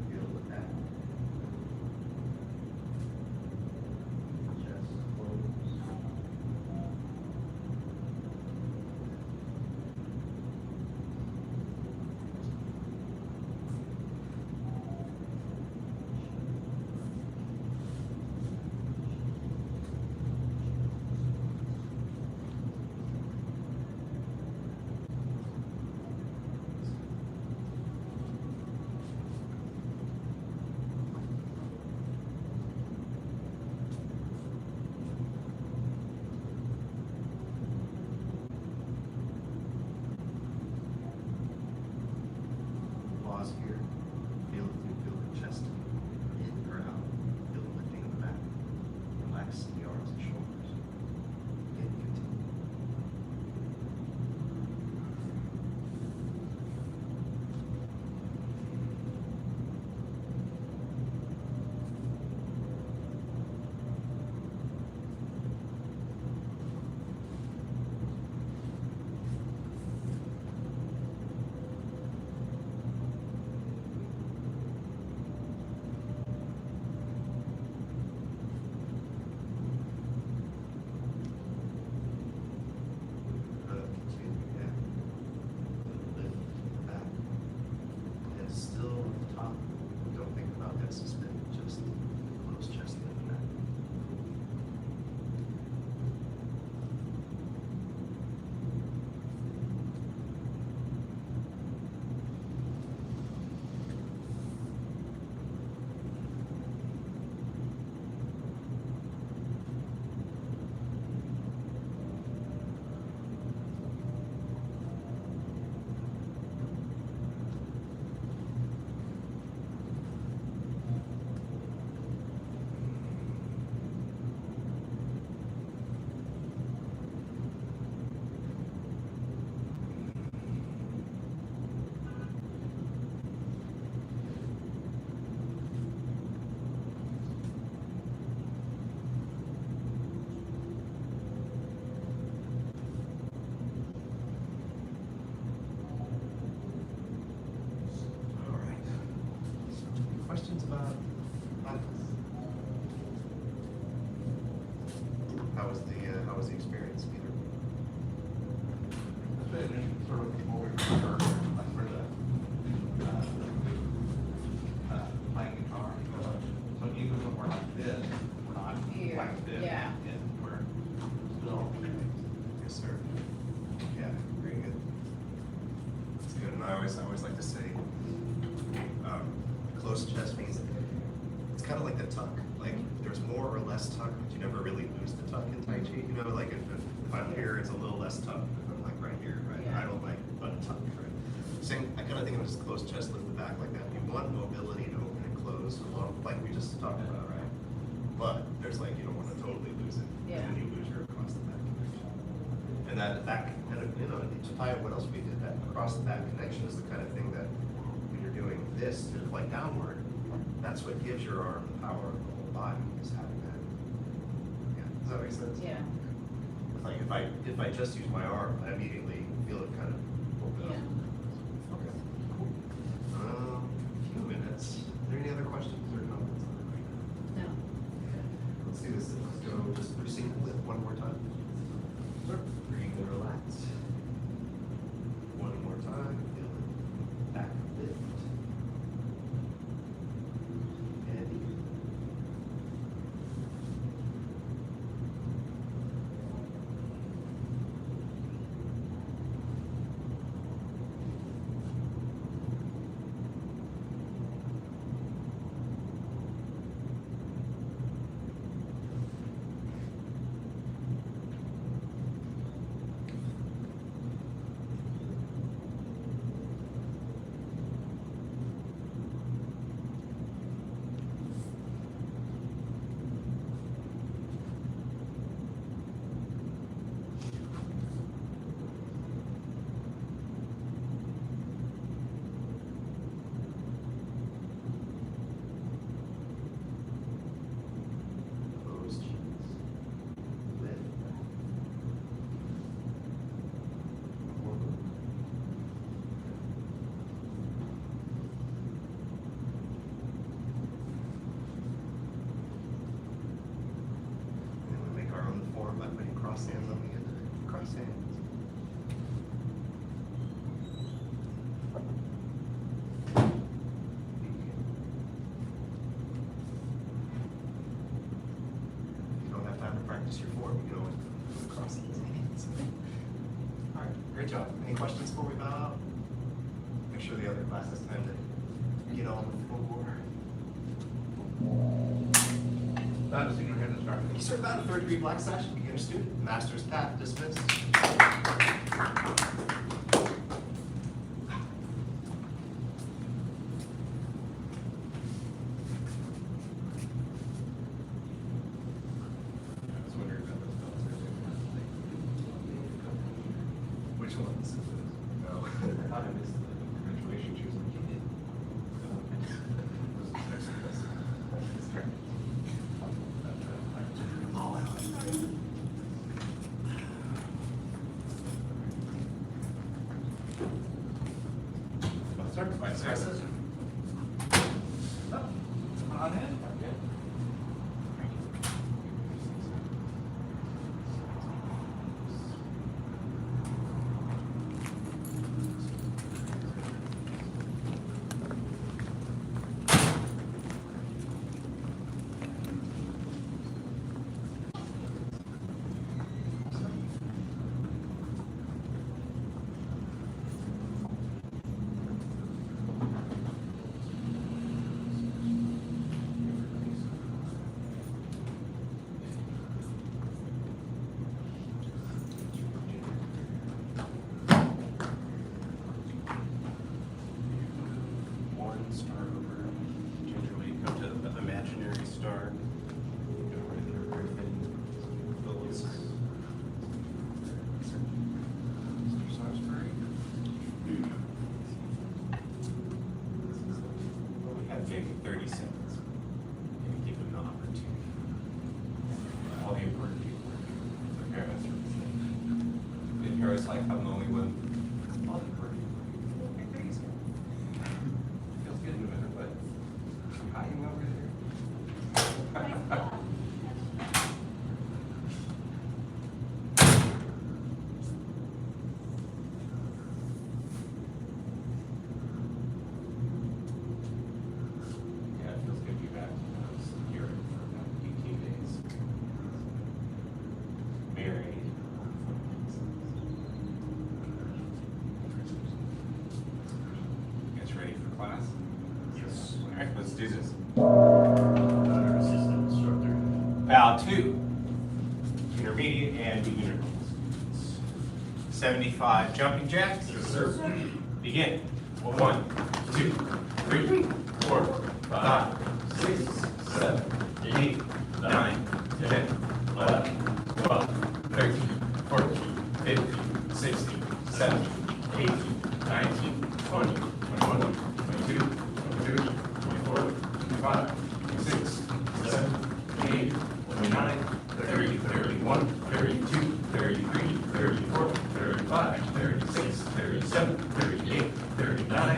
Feel the back. Chest close. Pause here. Feel the chest in or out. Feel the lifting of the back. Relax the arms and shoulders. And continue. Continue, yeah. Lift the back. And still at the top. Don't think about that suspended, just close chest lift back. All right. So, any questions about Pilates? How was the experience, Peter? It's been sort of more for playing guitar. So even when we're like this, we're not Here, like this. yeah. We're still. Yes, sir. Yeah, very good. That's good. And I always like to say, close chest means it's kind of like the tuck. Like there's more or less tuck, but you never really lose the tuck in Tai Chi. You know, like if I'm here, it's a little less tuck. If I'm like right here, right? Yeah. I don't like untucked, right? Same. I kind of think of it as closed chest, lift the back like that. You want mobility to open and close, like we just talked about, right? But there's like you don't want to totally lose it. Yeah. And then you lose your across the back connection. And that kind of, you know, to tie up what else we did, that across the back connection is the kind of thing that when you're doing this to flight downward, that's what gives your arm the power of the whole body, is having that. Yeah, does that make sense? Yeah. With like like if I just use my arm, I immediately feel it kind of open up. Okay, cool. Few minutes. Are there any other questions or comments on it right now? No. Let's do this. Let's go just proceed with one more time. Sure. Breathe and relax. One more time. Feel it. Back lift. And in. Close cheeks. Lift. One more. And then we make our own form by putting cross hands on the end of it. Cross hands. If you don't have time to practice your form, you can always do the cross hands. All right, great job. Any questions before we bow out? Make sure the other class has time to get on the floor. Not a senior here to start. You serve out a third-degree black sash, beginner student, master's path dismissed. I was wondering about those bells. Which ones? No. I thought I missed the graduation shoes like you did. All out. Start by six. On in. One star over. Gingerly come to the imaginary star. Go right there, right there. Focus. Mr. Salisbury. Well, we have maybe 30 seconds. Maybe give them the opportunity. All the important people. The parents are the parents like I'm the only one. All the important people. Okay, 30 seconds. Feels good in a minute, but I'm hiding over there. Yeah, it feels good to be back. I was here for about 18 days. Married. You guys ready for class? Yes. All right, let's do this. Our assistant instructor. Bow 2, intermediate and beginner. 75 jumping jacks. Yes, sir. Begin. 1, 2, 3, 4, 5, 6, 7, 8, 9, 10, 11, 12, 13, 14, 15, 16, 17, 18, 19, 20, 21, 22, 23, 24, 25, 26, 27, 28, 29, 30, 31, 32, 33, 34, 35, 36, 37, 38, 39,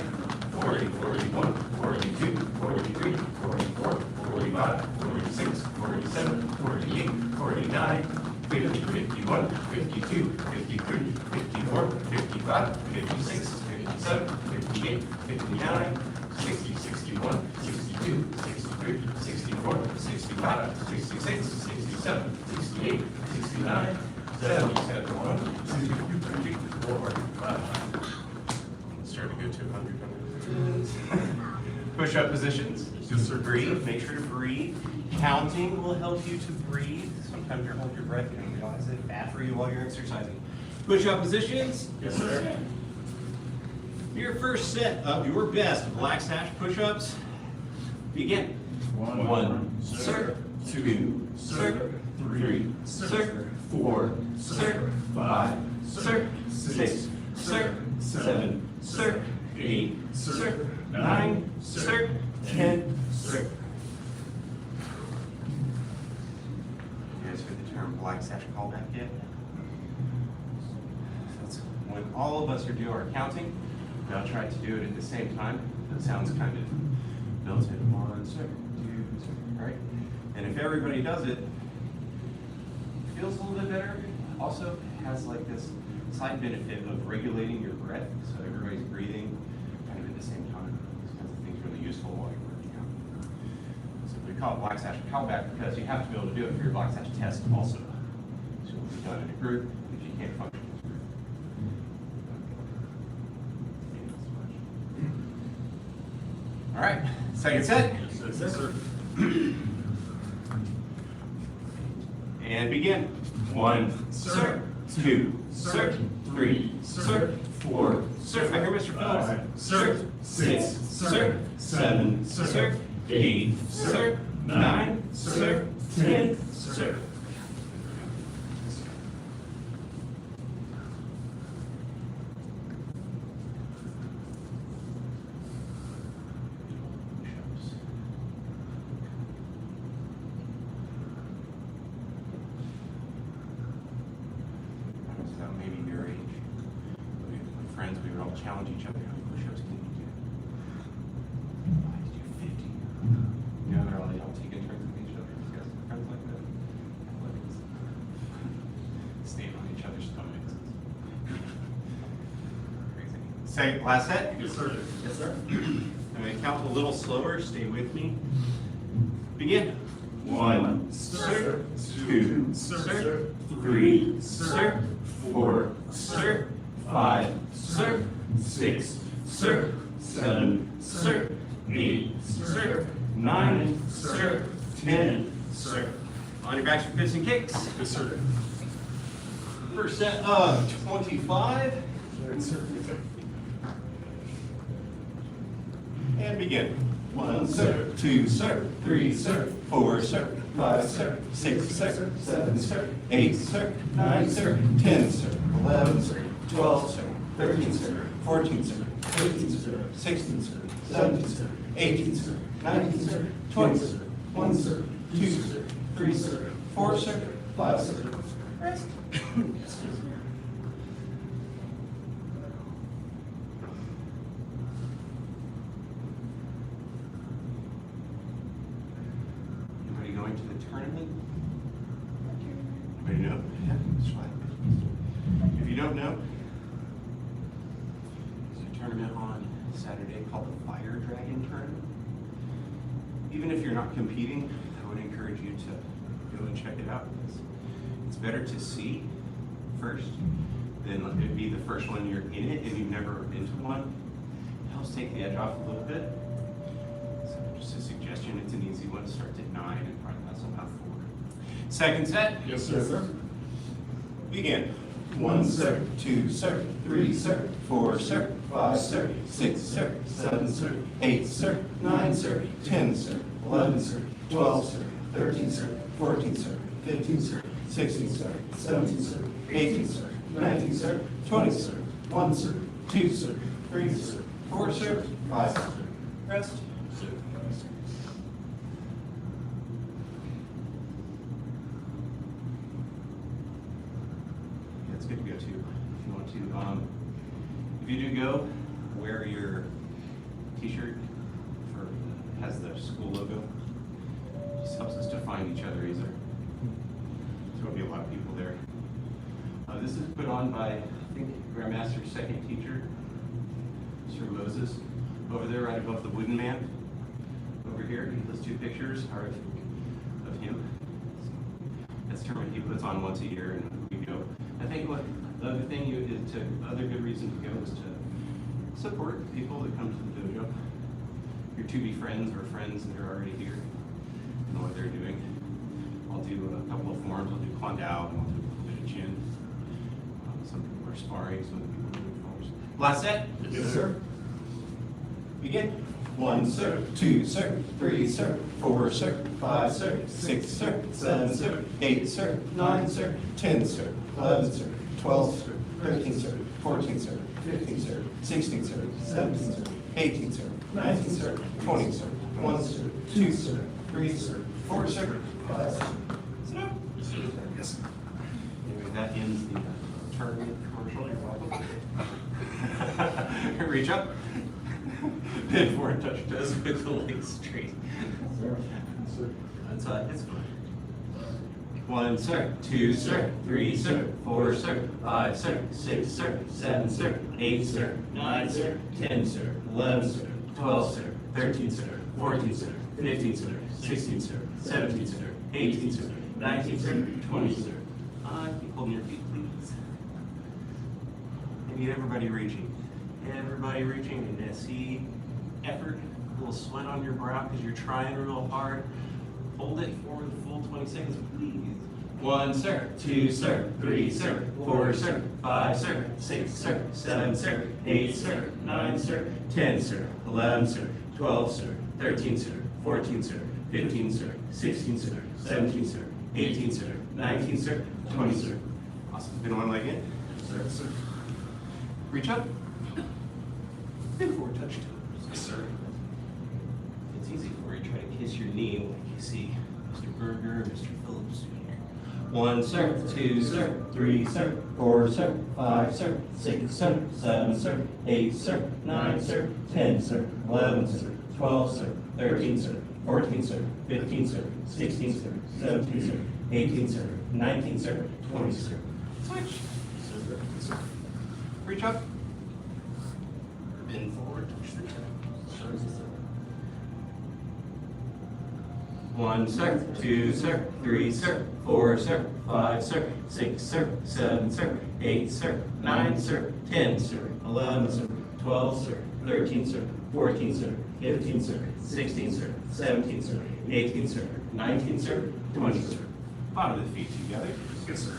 40, 41, 42, 43, 44, 45, 46, 47, 48, 49, 50, 51, 52, 53, 54, 55, 56, 57, 58, 59, 60, 61, 62, 63, 64, 65, 66, 67, 68, 69, 70, 71, 72, 73, 75. Starting to go to 100. Push-up positions. Yes, sir. Breathe. Make sure to breathe. Counting will help you to breathe. Sometimes you're holding your breath. You don't realize it. Bad for you while you're exercising. Push-up positions. Yes, sir. Your first set of your best black sash push-ups. Begin. One, sir. Two, sir. Three, sir. Four, sir. Five, sir. Six, sir. Seven, sir. 8, sir. 9, sir. 10, sir. You guys heard the term black sash callback yet? That's when all of us are doing our counting. Now try to do it at the same time. That sounds kind of built in. 1, sir. 2, sir. All right. And if everybody does it, feels a little bit better. Also has like this side benefit of regulating your breath, so everybody's breathing kind of at the same time. These kinds of things are really useful while you're working out. So we call it black sash callback because you have to be able to do it for your black sash test also. So it will be done in a group if you can't function as a group. All right, second set. Yes, sir. And begin. 1, sir. 2, sir. 3, sir. 4, sir. I hear Mr. Phillips. Sir. 6, sir. 7, sir. 8, sir. 9, sir. 10, sir. Maybe your age. My friends, we would all challenge each other. How many push-ups can you do? I do 50. You know, they're all taking turns with each other. You guys have friends like that? Athletics. Staying on each other's stomachs. Crazy. Last set? Yes, sir. Yes, sir. I'm going to count a little slower. Stay with me. Begin. 1, sir. 2, sir. 3, sir. 4, sir. 5, sir. 6, sir. 7, sir. 8, sir. 9, sir. 10, sir. On your backs for piss and kicks. Yes, sir. First set of 25. Yes, sir. And begin. 1, sir. 2, sir. 3, sir. 4, sir. 5, sir. 6, sir. 7, sir. 8, sir. 9, sir. 10, sir. 11, sir. 12, sir. 13, sir. 14, sir. 15, sir. 16, sir. 17, sir. 18, sir. 19, sir. 20, sir. 1, sir. 2, sir. 3, sir. 4, sir. 5, sir. Rest. Anybody going to the tournament? Anybody know? Yeah, that's fine. If you don't know, there's a tournament on Saturday called the Fire Dragon Tournament. Even if you're not competing, I would encourage you to go and check it out. It's better to see first than it'd be the first one you're in it and you've never been to one. It helps take the edge off a little bit. So just a suggestion, it's an easy one. It starts at 9 and probably lasts about 4. Second set. Yes, sir. Begin. 1, sir. 2, sir. 3, sir. 4, sir. 5, sir. 6, sir. 7, sir. 8, sir. 9, sir. 10, sir. 11, sir. 12, sir. 13, sir. 14, sir. 15, sir. 16, sir. 17, sir. 18, sir. 19, sir. 20, sir. 1, sir. 2, sir. 3, sir. 4, sir. 5, sir. Rest. it's good to go too, if you want to. If you do go, wear your t-shirt has the school logo. Just helps us to find each other easier. There's going to be a lot of people there. This is put on by, I think, Grandmaster's second teacher, Sir Moses, over there right above the wooden man. Over here, those two pictures are of him. That's a tournament he puts on once a year, and we go. I think what the other thing other good reason to go is to support people that come to the dojo. Your to-be friends or friends that are already here, know what they're doing. I'll do a couple of forms. I'll do Klondao, and I'll do a little bit of chin. Some people are sparring, some people are doing forms. Last set? Yes, sir. Begin. 1, sir, 2, sir, 3, sir, 4, sir, 5, sir, 6, sir, 7, sir, 8, sir, 9, sir, 10, sir, 11, sir, 12, sir, 13, sir, 14, sir, 15, sir, 16, sir, 17, sir, 18, sir, 19, sir, 20, sir, 1, sir, 2, sir, 3, sir, 4, sir, 5, sir. Sit up. Yes. Anyway, that ends the tournament commercial. You're welcome. Reach up. Bend forward, touch toes with the legs straight. That's it's fun. 1, sir, 2, sir, 3, sir, 4, sir, 5, sir, 6, sir, 7, sir, 8, sir, 9, sir, 10, sir, 11, sir, 12, sir, 13, sir, 14, sir, 15, sir, 16, sir, 17, sir, 18, sir, 19, sir, 20, sir. Keep holding your feet, please. I need everybody reaching. Everybody reaching, and I see effort, a little sweat on your brow because you're trying real hard. Hold it for the full 20 seconds, please. 1, sir, 2, sir, 3, sir, 4, sir, 5, sir, 6, sir, 7, sir, 8, sir, 9, sir, 10, sir, 11, sir, 12, sir, 13, sir, 14, sir, 15, sir, 16, sir, 17, sir, 18, sir, 19, sir, 20, sir. Awesome. Bend one leg in. Sir, sir. Reach up. Bend forward, touch toes. Yes, sir. It's easy for you. Try to kiss your knee like you see Mr. Berger and Mr. Phillips doing here. 1, sir, 2, sir, 3, sir, 4, sir, 5, sir, 6, sir, 7, sir, 8, sir, 9, sir, 10, sir, 11, sir, 12, sir, 13, sir, 14, sir, 15, sir, 16, sir, 17, sir, 18, sir, 19, sir, 20, sir. Switch. Reach up. Bend forward, touch the toes. 1, sir, 2, sir, 3, sir, 4, sir, 5, sir, 6, sir, 7, sir, 8, sir, 9, sir, 10, sir, 11, sir, 12, sir, 13, sir, 14, sir, 15, sir, 16, sir, 17, sir, 18, sir, 19, sir, 20, sir. Bottom of the feet together. Yes, sir.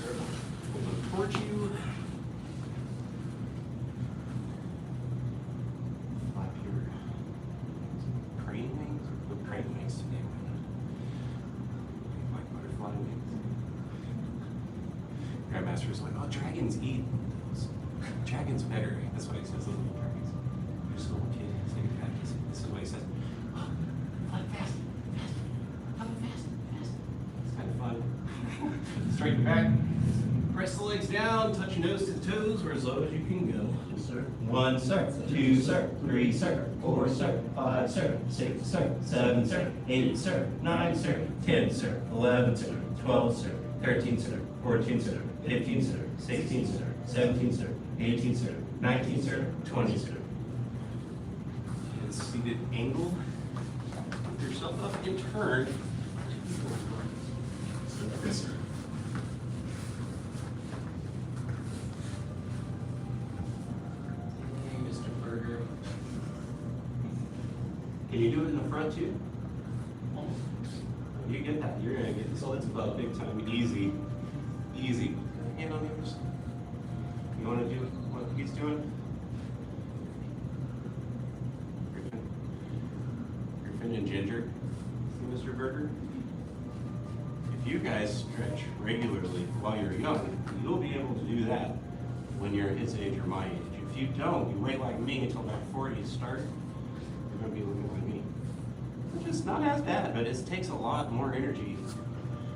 Hold them towards you. Flap your crane wings, or put crane wings today. Like butterfly wings. Grandmaster's like, oh, dragons eat those. Dragons better. That's what he says, little dragons. You're just a little kid. He's like, this is what he says. Oh, fly fast, fast. Come fast, fast. It's kind of fun. Straighten back. Press the legs down, touch your nose to the toes, or as low as you can go. Yes, sir. 1, sir, 2, sir, 3, sir, 4, sir, 5, sir, 6, sir, 7, sir, 8, sir, 9, sir, 10, sir, 11, sir, 12, sir, 13, sir, 14, sir, 15, sir, 16, sir, 17, sir, 18, sir, 19, sir, 20, sir. And seated angle. Lift yourself up and turn. Yes, sir. Hey, Mr. Berger. Can you do it in the front too? You get that. You're gonna get so it's about big time. Easy. Easy. Hand on the other side. You wanna do what he's doing? Griffin and Ginger. See, Mr. Berger? If you guys stretch regularly while you're young, you'll be able to do that when you're his age or my age. If you don't, you wait like me until about 40 to start, you're gonna be looking like me. Which is not as bad, but it takes a lot more energy.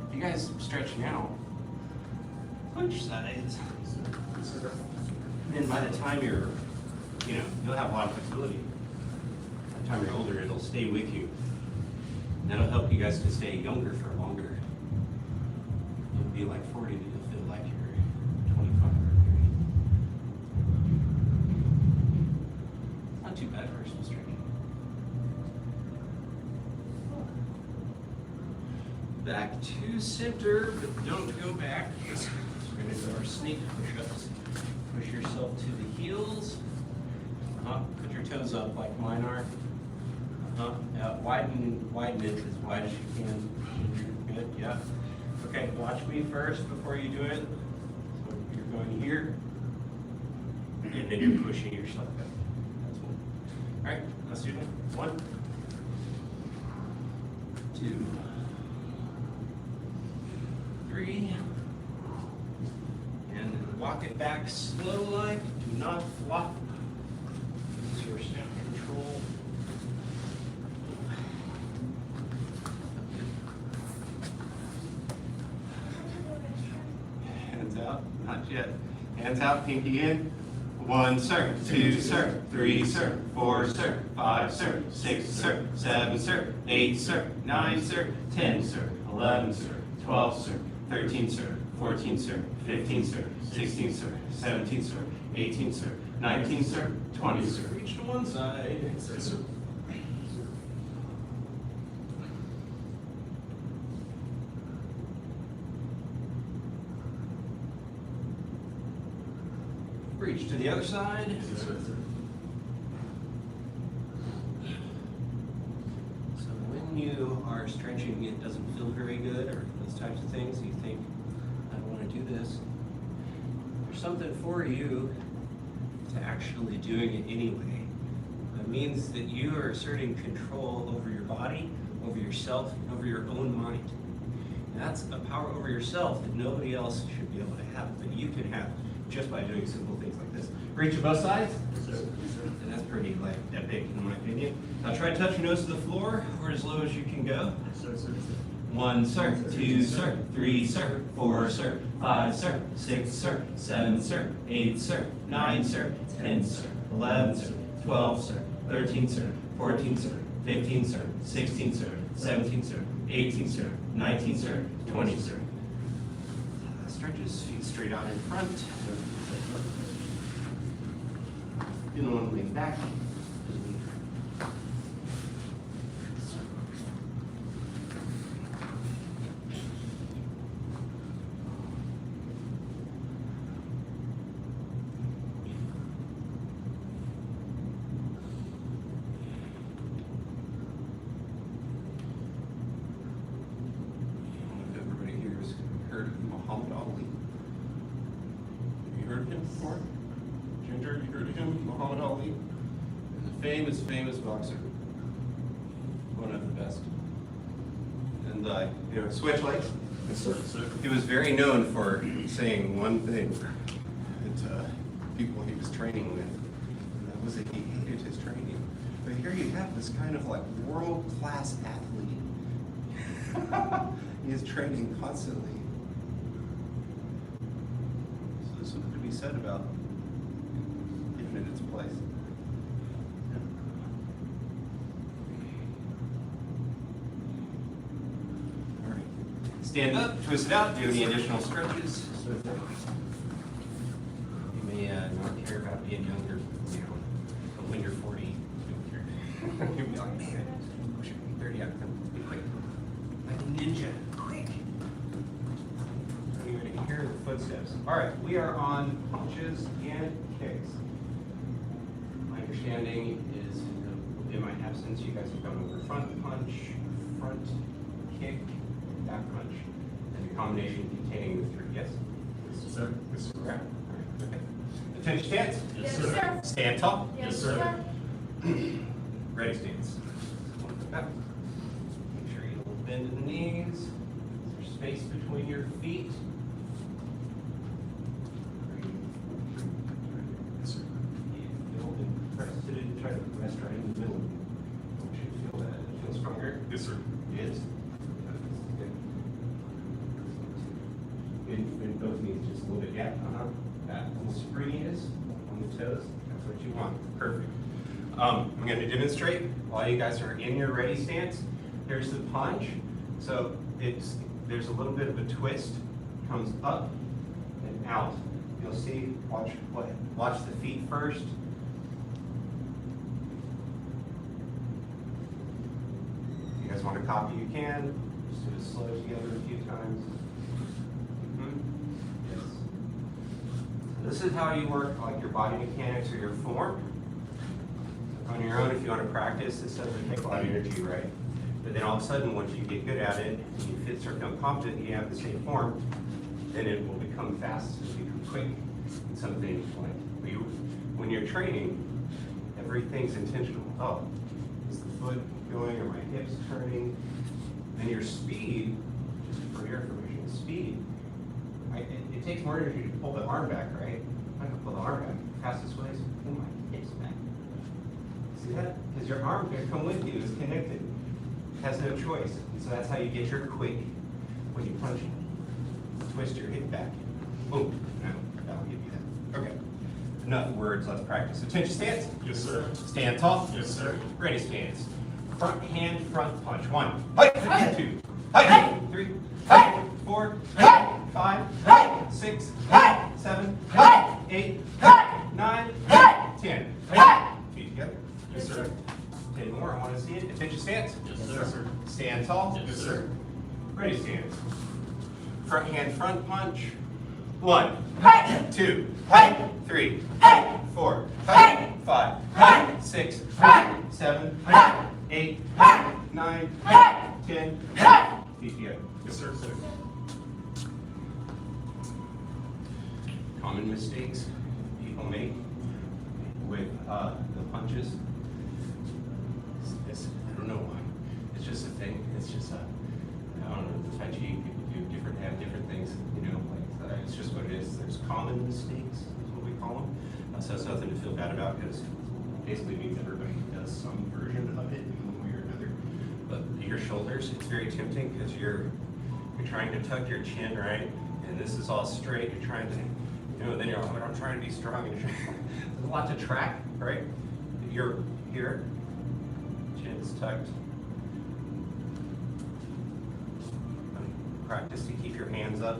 If you guys stretch now, push sides. Then by the time you're, you'll have a lot of flexibility. By the time you're older, it'll stay with you. And that'll help you guys to stay younger for longer. You'll be like 40, but you'll feel like you're 25 or 30. Not too bad for some stretching. Back to center, but don't go back. We're gonna do our snake push-ups. Push yourself to the heels. Put your toes up like mine are. Widen it as wide as you can. Good, yeah. Okay, watch me first before you do it. So you're going here, and then you're pushing yourself up. That's one. All right, let's do that. 1, 2, 3. And walk it back slow like. Do not flop. Use your step control. Hands out, not yet. Hands out, pinky in. 1, sir, 2, sir, 3, sir, 4, sir, 5, sir, 6, sir, 7, sir, 8, sir, 9, sir, 10, sir, 11, sir, 12, sir, 13, sir, 14, sir, 15, sir, 16, sir, 17, sir, 18, sir, 19, sir, 20, sir. Reach to one side. Reach to the other side. So when you are stretching, it doesn't feel very good, or those types of things, you think, I don't want to do this. There's something for you to actually doing it anyway. That means that you are asserting control over your body, over yourself, and over your own mind. And that's a power over yourself that nobody else should be able to have, but you can have just by doing simple things like this. Reach to both sides. And that's pretty epic in my opinion. Now try to touch your nose to the floor or as low as you can go. 1, sir, 2, sir, 3, sir, 4, sir, 5, sir, 6, sir, 7, sir, 8, sir, 9, sir, 10, sir, 11, sir, 12, sir, 13, sir, 14, sir, 15, sir, 16, sir, 17, sir, 18, sir, 19, sir, 20, sir. Stretches feet straight out in front. You don't want to lean back. Everybody here has heard of Muhammad Ali. Have you heard of him before? Ginger, have you heard of him? Muhammad Ali? A famous, famous boxer. One of the best. And, switch legs. He was very known for saying one thing that people he was training with, and that was that he hated his training. But here you have this kind of like world-class athlete. He is training constantly. So there's something to be said about giving it its place. All right. Stand up, twist it out, do any additional stretches. You may not care about being younger, but when you're 40, you don't care. You'll be like, man, I wish I could be 30 out of be quick. Like a ninja, quick. You're going to hear the footsteps. All right, we are on punches and kicks. My understanding is, in my absence, you guys have gone over front punch, front kick, back punch, and a combination containing the 3. Yes? Yes, sir. Yes, sir. Correct. All right. Okay. Attention stance. Yes, sir. Stand tall. Yes, sir. Ready stance. Back. Make sure you don't bend in the knees. There's space between your feet. Yes, sir. Press it and try to rest right in the middle. I want you to feel that. It feels stronger. Yes, sir. It is. Good. Bend both knees just a little little bit, yeah, that little springiness on the toes, that's what you want, perfect. I'm gonna demonstrate while you guys are in your ready stance. Here's the punch. So there's a little bit of a twist, comes up and out. You'll see, watch the feet first. If you guys want to copy, you can. Just do it slow together a few times. Yes. This is how you work like your body mechanics or your form. On your own, if you want to practice, this doesn't take a lot of energy, right? But then all of a sudden, once you get good at it, and you start feeling confident, you have the same form, then it will become fast, it'll become quick. And something like when you're training, everything's intentional. Oh, is the foot going, or my hips turning? And your speed, just for your information, speed, it takes more energy to pull the arm back, right? I can pull the arm back. Fastest way is to pull my hips back. See that? Because your arm can come with you, it's connected. It has no choice. And so that's how you get your quick when you punch it. Twist your hip back. Boom. Now, that'll give you that. Okay. Enough words, let's practice. Attention stance. Yes, sir. Stand tall. Yes, sir. Ready stance. Front hand, front punch. 1, height, 2, height, 3, height, 4, height, 5, 6, 7, 8, 9, 10. Feet together. Yes, sir. 10 more, I want to see it. Attention stance. Yes, sir. Stand tall. Yes, sir. Ready stance. Front hand, front punch. 1, 2, 3, 4, 5, 6, 7, 8, 9, 10. Feet together. Yes, sir. Common mistakes people make with the punches. I don't know why. It's just a thing. It's just I don't know, the Tai Chi people have different things, you know, like it's just what it is. There's common mistakes, is what we call them. So it's nothing to feel bad about, because basically means everybody does some version of it in one way or another. But your shoulders, it's very tempting, because you're trying to tuck your chin, right? And this is all straight. You're trying to, you know, then you're like, I'm trying to be strong. There's a lot to track, right? You're here, chin's tucked. Practice to keep your hands up.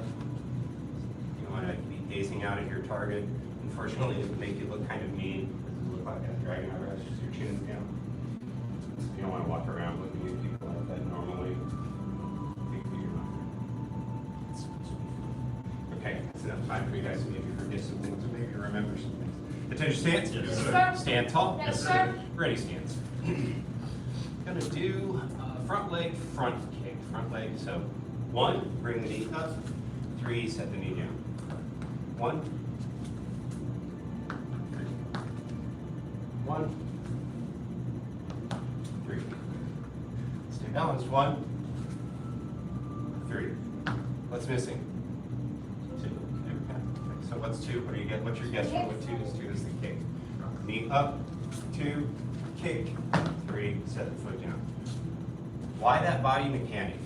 You want to be gazing out at your target. Unfortunately, it can make you look kind of mean. It look like a dragon eyebrows, just your chin's down. You don't want to walk around looking at people like that normally. Okay, that's enough time for you guys to maybe forget some things, or maybe remember some things. Attention stance. Yes, sir. Stand tall. Yes, sir. Ready stance. Gonna do front leg, front kick. Front leg, so 1, bring the knee up. 3, set the knee down. 1, 1, 3. Stay balanced. 1, 3. What's missing? 2. Okay. So what's 2? What do you get? What's your guess for what 2 is? 2 is the kick. Knee up. 2, kick. 3, set the foot down. Why that body mechanic?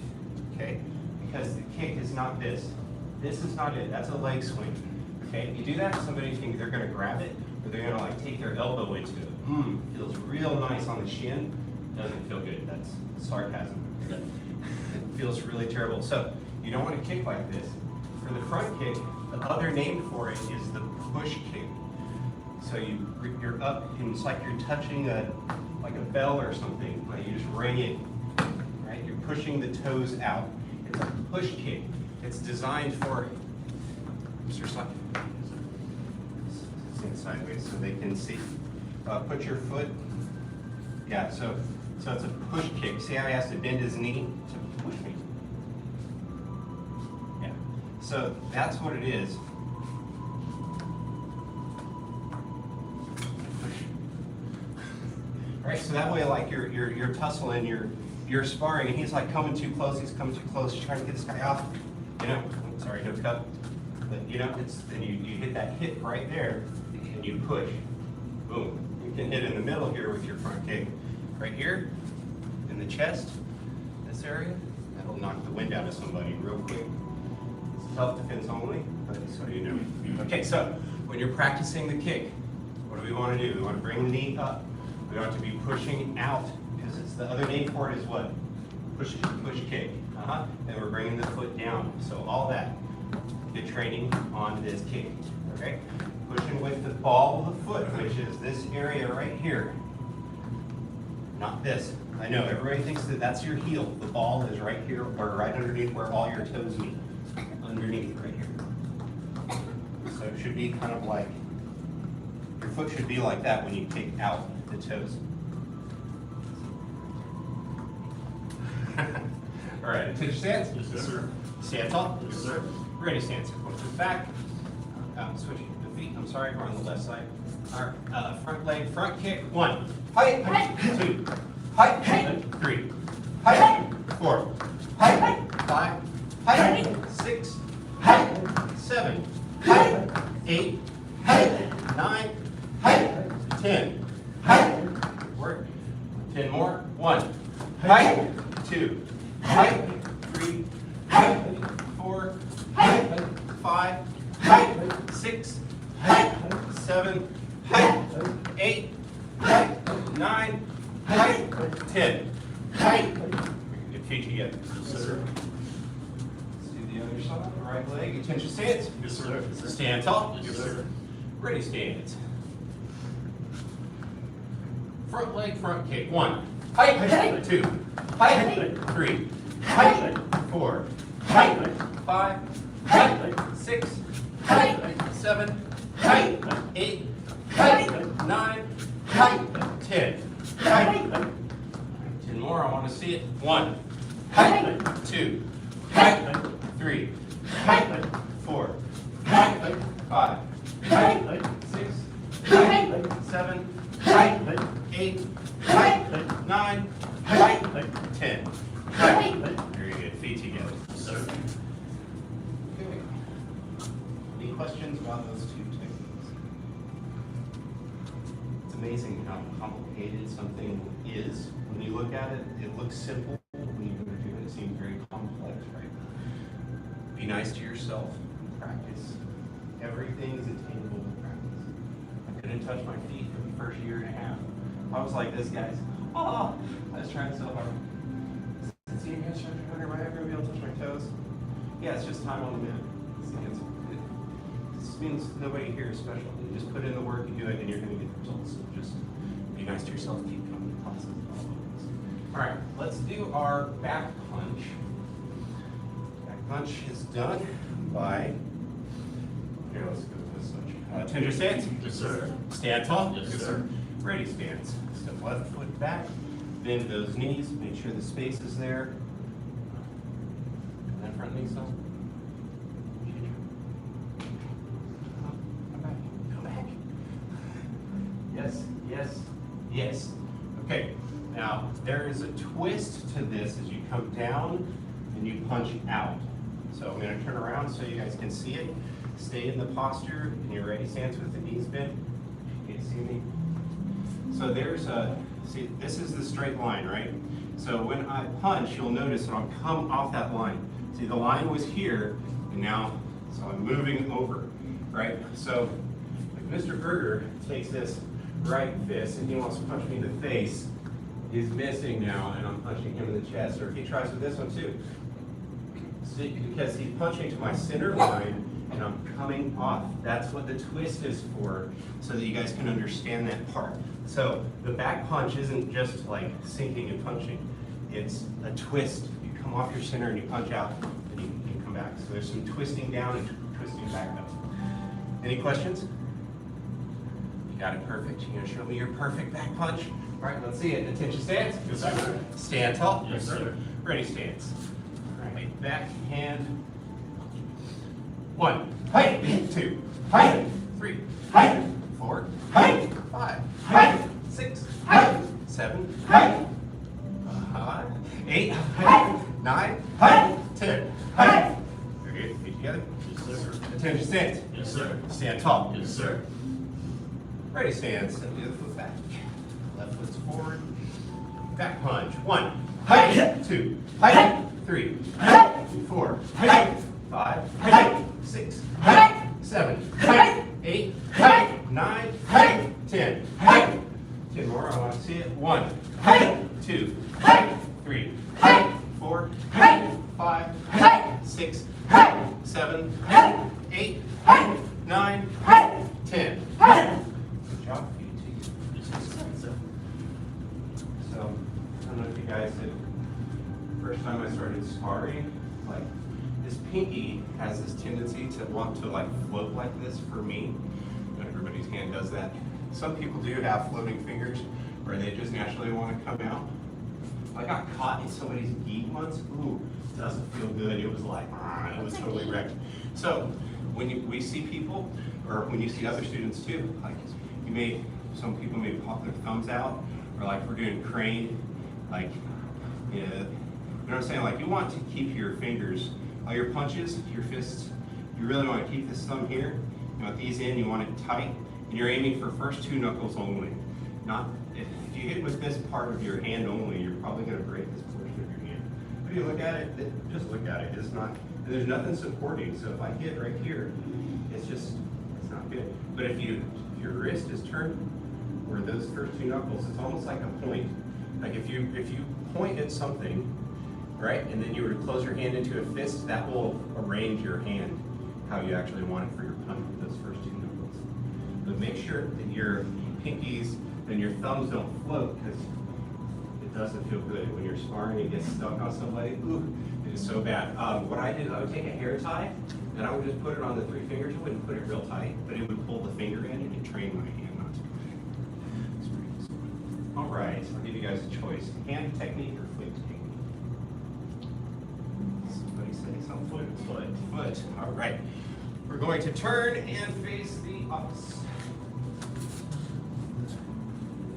Okay. Because the kick is not this. This is not it. That's a leg swing. Okay? If you do that, somebody thinks they're going to grab it, or they're going to like take their elbow into it. Feels real nice on the shin. Doesn't feel good. That's sarcasm. It feels really terrible. So you don't want to kick like this. For the front kick, the other name for it is the push kick. So you're up, and it's like you're touching like a bell or something. Like you just ring it. Right? You're pushing the toes out. It's a push kick. It's designed for Mr. Slack. Stand sideways so they can see. Put your foot. Yeah. So it's a push kick. See how he has to bend his knee to push me. Yeah. So that's what it is. Right. So that way, like you're tussling, you're sparring, and he's like coming too close. He's coming too close. He's trying to get this guy off. You know, sorry, no cup. But you know, then you hit that hip right there, and you push. Boom. You can hit in the middle here with your front kick. Right here, in the chest, this area. That'll knock the wind out of somebody real quick. self-defense only, but so you know. Okay, so when you're practicing the kick, what do we want to do? We want to bring the knee up. We want to be pushing out, because it's the other name for it is what? Push kick. And we're bringing the foot down. So all that, good training on this kick. Okay? Pushing with the ball of the foot, which is this area right here. Not this. I know everybody thinks that that's your heel. The ball is right here, or right underneath where all your toes meet. Underneath, right here. So it should be kind of like, your foot should be like that when you take out the toes. All right, attention stance. Yes, sir. Stand tall. Yes, sir. Ready stance. Point to the back. Switching the feet. I'm sorry, we're on the left side. All right, front leg, front kick. 1. Height. 2. Height. 3. Height. 4. Height. 5. Height. 6. Height. 7. Height. 8. Height. 9. Height. 10. Height. Work. 10 more. 1. Height. 2. Height. 3. Height. 4. Height. 5. Height. 6. Height. 7. Height. 8. Height. 9. Height. 10. Height. Good feet together. Yes, sir. Let's do the other side. Right leg. Attention stance. Yes, sir. Stand tall. Yes, sir. Ready stance. Front leg, front kick. 1. Height. 2. Height. 3. Height. 4. Height. 5. Height. 6. Height. 7. Height. 8. Height. 9. Height. 10. Height. 10 more. I want to see it. 1. Height. 2. Height. 3. Height. 4. Height. 5. Height. 6. Height. 7. Height. 8. Height. 9. Height. 10. Height. Very good. Feet together. Sir. Okay. Any questions about those two techniques? It's amazing how complicated something is. When you look at it, it looks simple. When you go to do it, it seems very complex, right? Be nice to yourself. Practice. Everything is attainable with practice. I couldn't touch my feet for the first year and a half. I was like this, guys. Oh, I was trying so hard. See, you guys trying to wonder, am I ever going to be able to touch my toes? Yeah, it's just time on the minute. This means nobody here is special. You just put in the work, you do it, and you're going to get the results. So just be nice to yourself, keep coming to classes. All right, let's do our back punch. Back punch is done by, here, let's go to this switch. Tender stance. Yes, sir. Stand tall. Yes, sir. Ready stance. Step left foot back. Bend those knees. Make sure the space is there. And that front knee so. Come back. Come back. Yes. Yes. Yes. Okay. Now there is a twist to this as you come down and you punch out. So I'm going to turn around so you guys can see it. Stay in the posture in your ready stance with the knees bent. You can see me. So there's a, see, this is the straight line, right? So when I punch, you'll notice that I'll come off that line. See, the line was here, and now, so I'm moving over, right? So if Mr. Berger takes this right fist and he wants to punch me in the face, he's missing now, and I'm punching him in the chest. Or if he tries with this one too, see, because he's punching to my center line, and I'm coming off. That's what the twist is for, so that you guys can understand that part. So the back punch isn't just like sinking and punching. It's a twist. You come off your center and you punch out, and you come back. So there's some twisting down and twisting back up. Any questions? You got it perfect. You're gonna show me your perfect back punch? All right, let's see it. Attention stance. Yes, sir. Stand tall. Yes, sir. Ready stance. All right, back hand. 1. Height. 2. Height. 3. Height. 4. Height. 5. Height. 6. Height. 7. Height. 8. Height. 9. Height. 10. Height. Very good. Feet together. Yes, sir. Attention stance. Yes, sir. Stand tall. Yes, sir. Ready stance. Step the other foot back. Left foot's forward. Back punch. 1. Height. 2. Height. 3. Height. 4. Height. 5, 6, 7, 8, 9, 10. 10 more, I want to see it. 1, 2, 3, 4, 5, 6, 7, 8, 9, 10. Good job, you two. So, I don't know if you guys did, first time I started sparring, like, this pinky has this tendency to want to like float like this for me. Not everybody's hand does that. Some people do have floating fingers where they just naturally want to come out. I got caught in somebody's gi once. Ooh, doesn't feel good. It was like, it was totally wrecked. So when we see people, or when you see other students too, like some people may pop their thumbs out, or like we're doing crane, like, you know what I'm saying? Like you want to keep your fingers, all your punches, your fists, you really want to keep this thumb here. You want these in, you want it tight, and you're aiming for first 2 knuckles only. Not, if you hit with this part of your hand only, you're probably going to break this portion of your hand. But if you look at it, just look at it. It's not, there's nothing supporting. So if I hit right here, it's not good. But if your wrist is turned, or those first 2 knuckles, it's almost like a point. Like if you point at something, right, and then you were to close your hand into a fist, that will arrange your hand how you actually want it for your punch with those first 2 knuckles. But make sure that your pinkies and your thumbs don't float, because it doesn't feel good. When you're sparring and get stuck on somebody, ooh, it is so bad. What I did, I would take a hair tie, and I would just put it on the 3 fingers. I wouldn't put it real tight, but it would pull the finger in, and it trained my hand not to do it. It's pretty easy. All right, I'll give you guys a choice. Hand technique or foot technique? Somebody say some foot. Foot. All right. We're going to turn and face the office.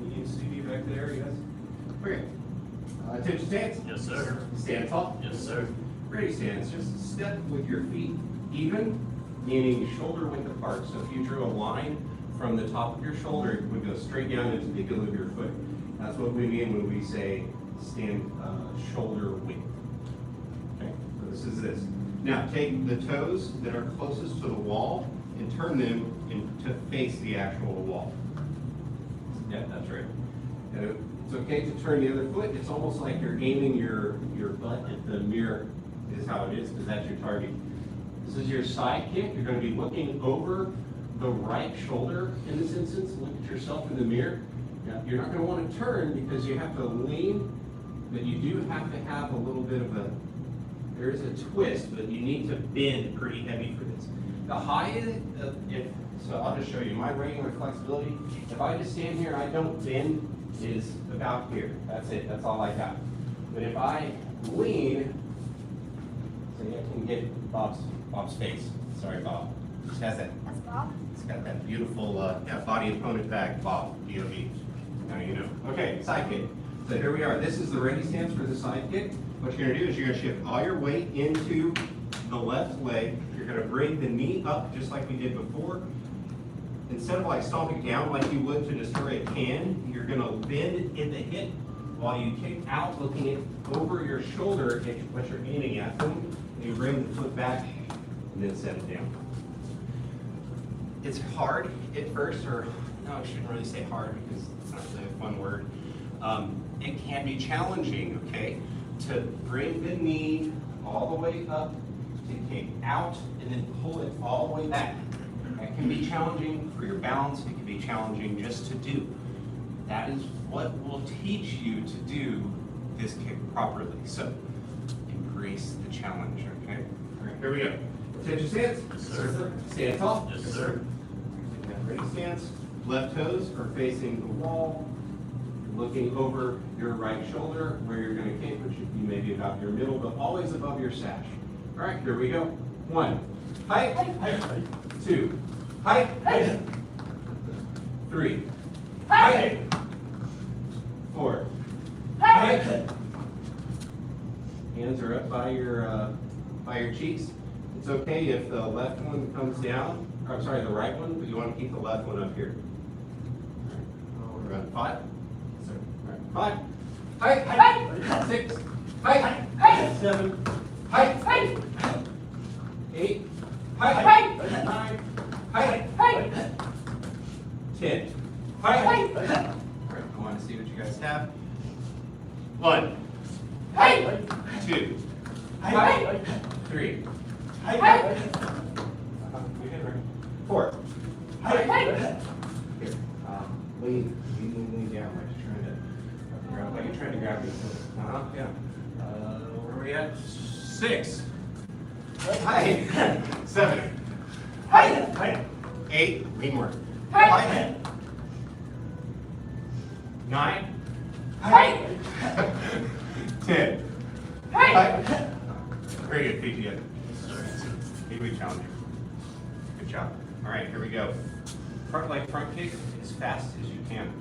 You can see me back there, yes? Okay. Attention stance. Yes, sir. Stand tall. Yes, sir. Ready stance. Just step with your feet even, meaning shoulder width apart. So if you drew a line from the top of your shoulder, it would go straight down into the heel of your foot. That's what we mean when we say stand shoulder width. Okay, so this is this. Now take the toes that are closest to the wall and turn them to face the actual wall. Yeah, that's right. And it's okay to turn the other foot. It's almost like you're aiming your butt at the mirror is how it is, because that's your target. This is your side kick. You're going to be looking over the right shoulder in this instance. Look at yourself in the mirror. Now, you're not going to want to turn because you have to lean, but you do have to have a little bit of a, there is a twist, but you need to bend pretty heavy for this. The high, so I'll just show you my regular flexibility. If I just stand here and I don't bend, is about here. That's it. That's all I got. But if I lean, so you can get Bob's face. Sorry, Bob. Just has that. That's Bob. It's got that beautiful body opponent back, Bob. B-O-B. Now you know. Okay, side kick. So here we are. This is the ready stance for the side kick. What you're going to do is you're going to shift all your weight into the left leg. You're going to bring the knee up just like we did before. Instead of like stomping down like you would to destroy a can, you're going to bend in the hip while you kick out, looking at over your shoulder at what you're aiming at. And you bring the foot back and then set it down. It's hard at first, or no, I shouldn't really say hard because it's not really a fun word. It can be challenging, okay, to bring the knee all the way up, to kick out, and then pull it all the way back. That can be challenging for your balance. It can be challenging just to do. That is what will teach you to do this kick properly. So embrace the challenge, okay? All right, here we go. Attention stance. Yes, sir. Stand tall. Yes, sir. Ready stance. Left toes are facing the wall. Looking over your right shoulder where you're going to kick, which you may be about your middle, but always above your sash. All right, here we go. 1, height, 2, height, 3, height, 4, height. Hands are up by your cheeks. It's okay if the left one comes down, or I'm sorry, the right one, but you want to keep the left one up here. All right, we're at 5. 5, height, 6, height, 7, height, 8, height, 9, height, 10, height. All right, I want to see what you guys have. 1, 2, 3, 4. Here, lean down, like you're trying to grab me. Yeah. Where are we at? 6. Height. 7. Height. 8. Lean more. Height. 9. Height. 10. Height. Very good. Feet together. Maybe we challenge you. Good job. All right, here we go. Front leg front kick as fast as you can.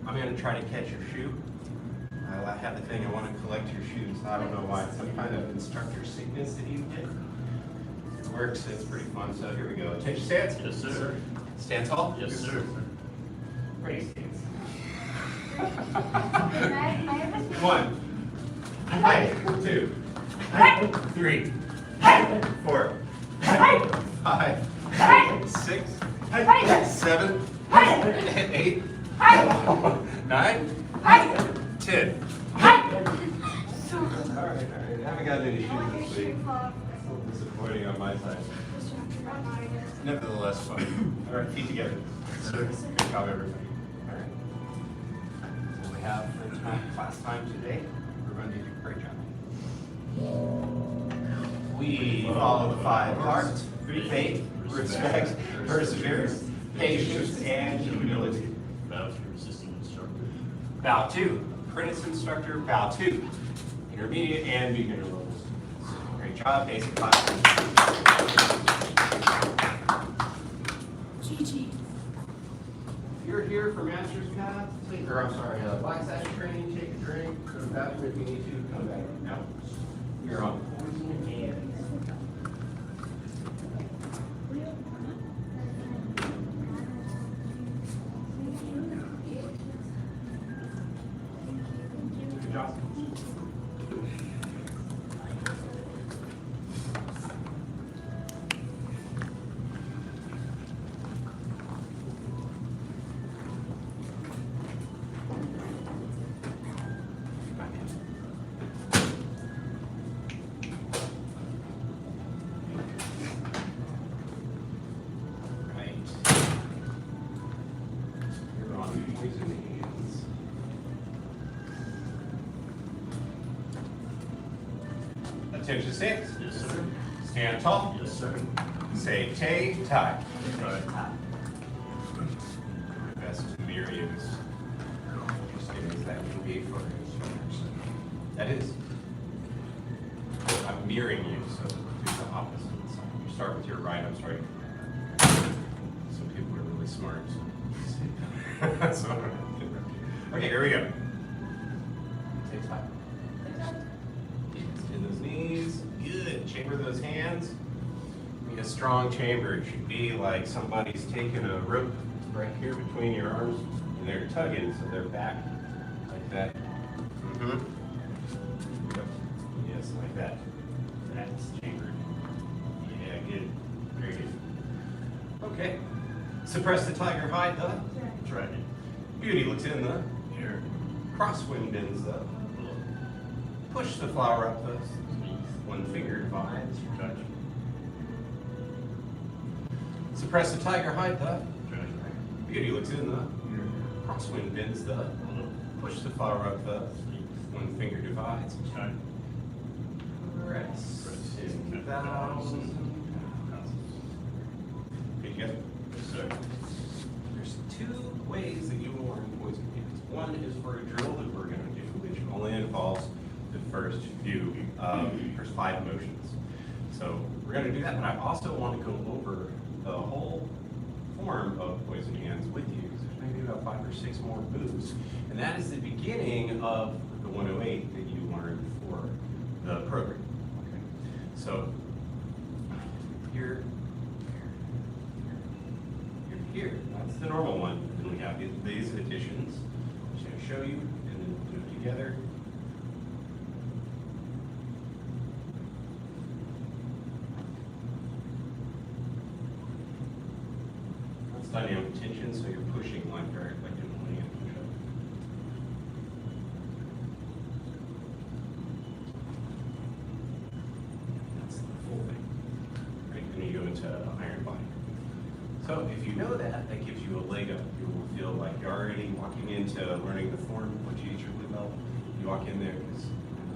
I'm going to try to catch your shoe. I have the thing, I want to collect your shoes. I don't know why. Some kind of instructor sickness that you get. It works, it's pretty fun. So here we go. Attention stance. Yes, sir. Stand tall. Yes, sir. Ready stance. My 1. 2. 3. 4. 5. 6. 7. 8. 9. 10. All right. I haven't gotten any shoes this week. It's a little disappointing on my side. Nevertheless, fun. All right, feet together. Good job, everybody. All right. That's what we have for class time today. Everyone did a great job. We follow the 5 parts: faith, respect, perseverance, patience, and humility. Bow to your assistant instructor. Bow 2. Apprentice instructor, bow 2. Intermediate and beginner levels. Great job, basic class. Gigi. If you're here for master's path, black sash training, take a drink, go to the bathroom if you need to, come back out. You're on poison and good job. Right. You're on poison hands. Attention stance. Yes, sir. Stand tall. Yes, sir. Say tay, tie. Right. My best to mirror you is interesting as that can be for instructors. That is. I'm mirroring you, so do the opposite. So you start with your right, I'm starting with my left. Some people are really smart. So, okay, here we go. Take 5. In those knees. Good. Chamber those hands. A strong chamber. It should be like somebody's taking a rope right here between your arms and they're tugging, so they're back like that. Yes, like that. That's chambered. Yeah, good. Very good. Okay. Suppress the tiger, hide the Dragon. beauty. Looks in the Here. crosswind bends the push the flower up the one finger divides. Touch. Suppress the tiger, hide the Dragon. beauty. Looks in the crosswind bends the push the flower up the one finger divides. Touch. Press in thousand. Okay, you guys? Yes, sir. There's 2 ways that you will learn poison hands. One is for a drill that we're going to do, which only involves the first 5 motions. So we're going to do that, but I also want to go over the whole form of poison hands with you, because there's maybe about 5 or 6 more moves. And that is the beginning of the 108 that you learned for the program. Okay. So here, here. That's the normal one. And then we have these additions. I'm just going to show you and then do it together. dynamic tension, so you're pushing like in one hand push-up. That's the full thing. Right, and you go into iron body. So if you know that, that gives you a leg up. You will feel like you're already walking into learning the form, what you usually develop. You walk in there, because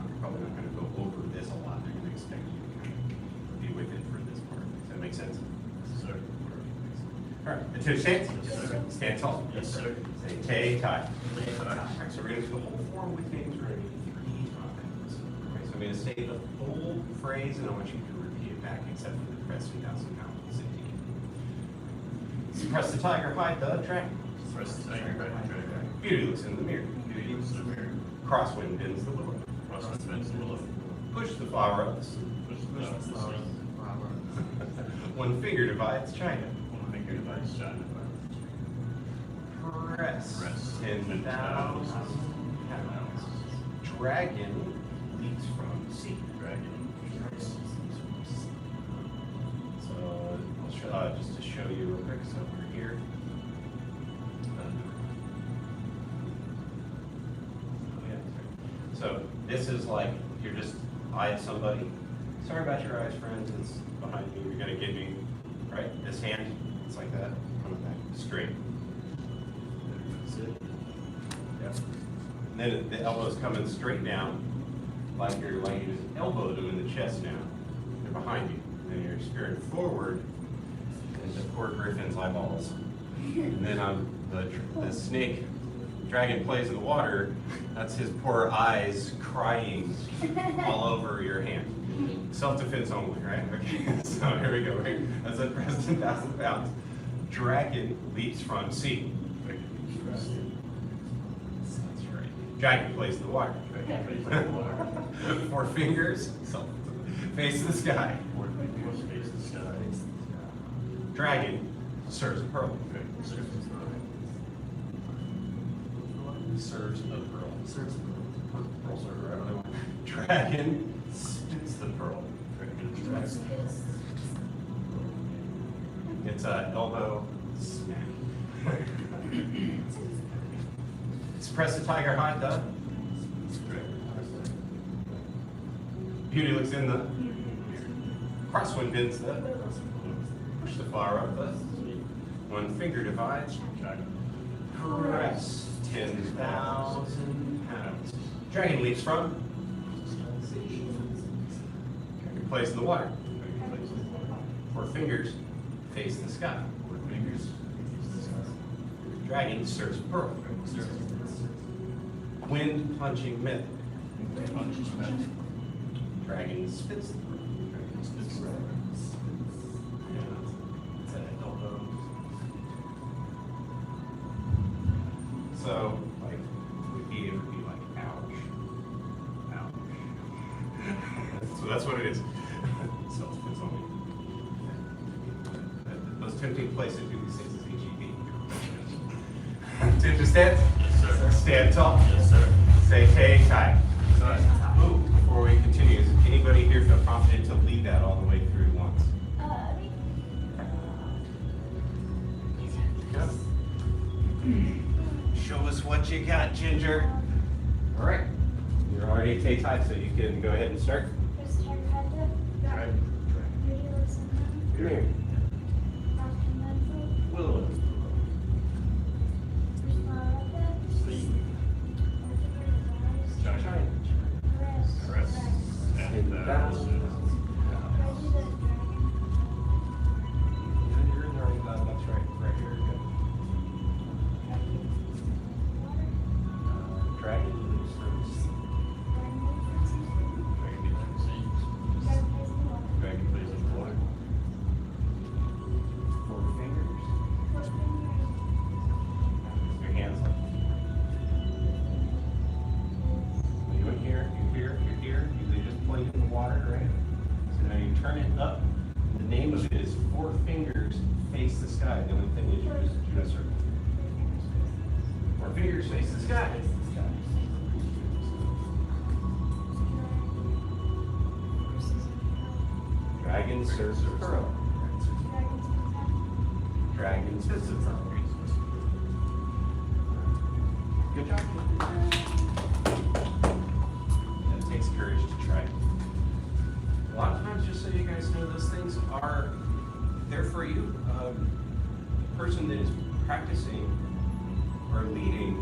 I'm probably not going to go over this a lot. They're going to expect you to kind of be with it for this part. Does that make sense? Yes, sir. All right, attention stance. Yes, sir. Stand tall. Yes, sir. Say tay, tie. All right, so we're going to do the whole form with names. We're going to do 3 times. Okay, so I'm going to say the whole phrase, and I want you to repeat it back, except for the press me down somehow. Press the tiger, hide the dragon. Press the tiger, hide the dragon. Beauty looks in the mirror. Beauty looks in the mirror. Crosswind bends the willow. Crosswind bends the willow. Push the flower up. Push the flower up. One finger divides China. One finger divides China. Press. 10,000 pounds. Dragon leaps from sea. Dragon. So I'll show, just to show you real quick, so we're here. So this is like you're just eyed somebody. Sorry about your eyes, friends. It's behind me. You're gonna give me right this hand. It's like that. Coming back straight. That's it. Yep. And then the elbow's coming straight down, like you're elbow doing the chest now. They're behind you. And you're staring forward into poor Griffin's eyeballs. And then on the snake dragon plays in the water, that's his poor eyes crying all over your hand. Self-defense only, right? Okay, so here we go. Right? That's a press 10,000 pounds. Dragon leaps from sea. That's right. Dragon plays in the water. Dragon plays in the water. 4 fingers, face the sky. 4 fingers, face the sky. Dragon serves a pearl. Serves a pearl. Serves a pearl. Pearl server, I don't know. Dragon spits the pearl. It's a elbow smack. It's press the tiger, hide the. Beauty looks in the. Crosswind bends the. Push the flower up the. One finger divides. Press 10,000 pounds. Dragon leaps from. Dragon plays in the water. 4 fingers face the sky. 4 fingers face the sky. Dragon serves a pearl. Wind punching method. Dragon spits the pearl. Dragon spits the pearl. It's an elbow. So, like, would be, it would be like, ouch. Ouch. So that's what it is. Self-defense only. Most tempting place to do these things is HEB. Tip to stand? Yes, sir. Stand tall? Yes, sir. Say hey, tie. Ooh, before we continue, is anybody here feel confident to lead that all the way through once? Show us what you got, Ginger. All right. You're already Tay-tied, so you can go ahead and start. Here. Willow. China. Press 10,000. You're in the right, that's right. Right here. Good. Dragon leaves from sea. Dragon leaps from sea. Dragon plays in the water. 4 fingers. Your hands up. You in here, you're here. They just played in the water, right? So now you turn it up. The name of it is 4 fingers face the sky. The only thing is you just do a circle. 4 fingers face the sky. Dragon serves a pearl. Dragon spits its up. Good job. That takes courage to try. A lot of times, just so you guys know, those things are there for you. The person that is practicing or leading,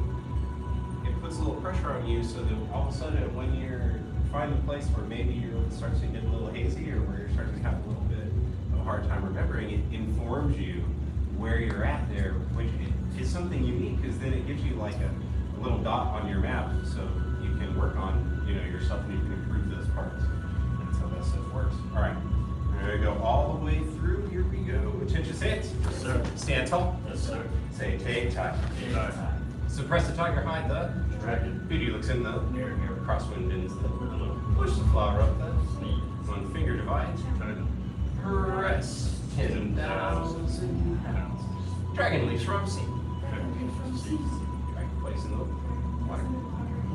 it puts a little pressure on you so that all of a sudden when you're find a place where maybe it starts to get a little hazy or where you're starting to have a little bit of a hard time remembering, it informs you where you're at there, which is something unique because then it gives you like a little dot on your map so you can work on yourself and you can improve those parts. That's how that stuff works. All right, we're gonna go all the way through. Here we go. Attention, say it. Yes, sir. Stand tall. Yes, sir. Say take time. Take time. Suppress the tiger, hide the Dragon. beauty looks in the Here, here. crosswind bends the Hello. push the flower up the Sneeze. one finger divides. Dragon. Press 10,000 pounds. Dragon leaps from sea. Dragon from sea. Dragon plays in the water.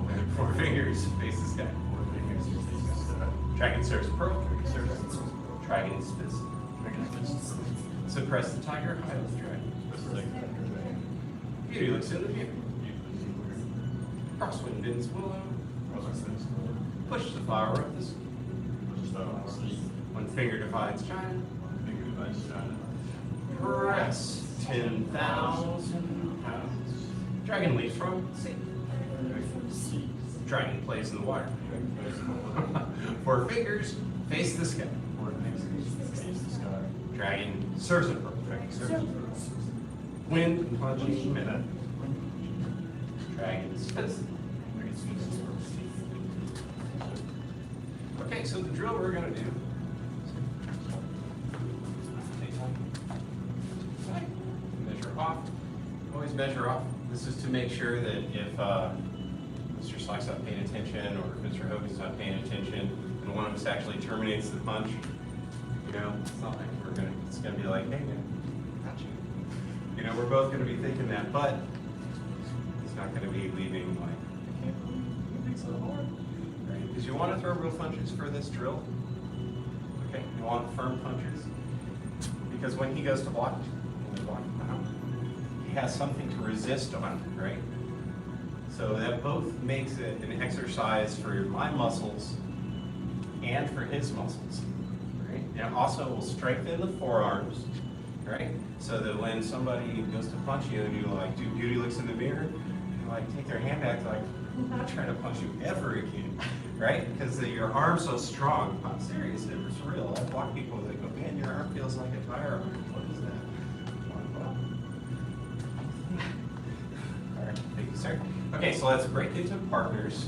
And 4 fingers face the sky. 4 fingers face the sky. Dragon serves pearl. Dragon serves pearl. Dragon spits. Dragon spits. Suppress the tiger, hide the dragon. Beauty looks in the view. Crosswind bends willow. Push the flower up the sea. One finger divides China. Press 10,000 pounds. Dragon leaps from sea. Dragon plays in the water. 4 fingers face the sky. Dragon serves a pearl. Wind plunging minute. Dragon spits. Okay, so the drill we're going to do. Measure off. Always measure off. This is to make sure that if Mr. Slack's not paying attention or if Mr. Hogan's not paying attention and one of us actually terminates the punch, it's not like it's gonna be like, hey man, got you. We're both gonna be thinking that, but he's not gonna be leaving like, I can't believe he makes it hard. Right? Because you want to throw real punches for this drill. Okay, you want firm punches. Because when he goes to block, he has something to resist on, right? So that both makes it an exercise for my muscles and for his muscles. And it also will strengthen the forearms, right? So that when somebody goes to punch you and you like do beauty looks in the mirror, you like take their hand back like, I'm not trying to punch you ever again, right? Because your arm's so strong. I'm serious, it's real. I block people that go, man, your arm feels like a tire iron. What is that? All right, thank you, sir. Okay, so let's break into partners.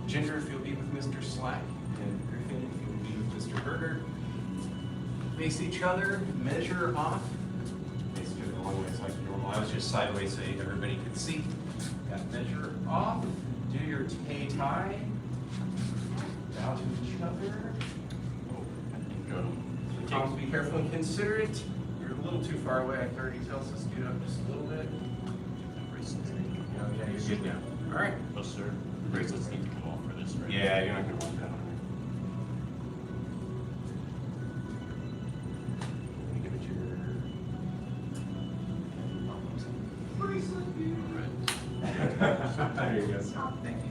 Ginger, if you'll be with Mr. Slack, and Griffin, if you'll be with Mr. Berger. Face each other, measure off. Face each other a long ways like normal. I was just sideways so everybody could see. Got measure off. Do your tie. Bow to each other. Tom, be careful and considerate. You're a little too far away. I heard he tells us scoot up just a little bit. Yeah, you're good now. All right. Oh, sir. The bracelets need to come off for this, right? Yeah, you're not going to want that on there. Let me give it your bracelet. There you go. Thank you.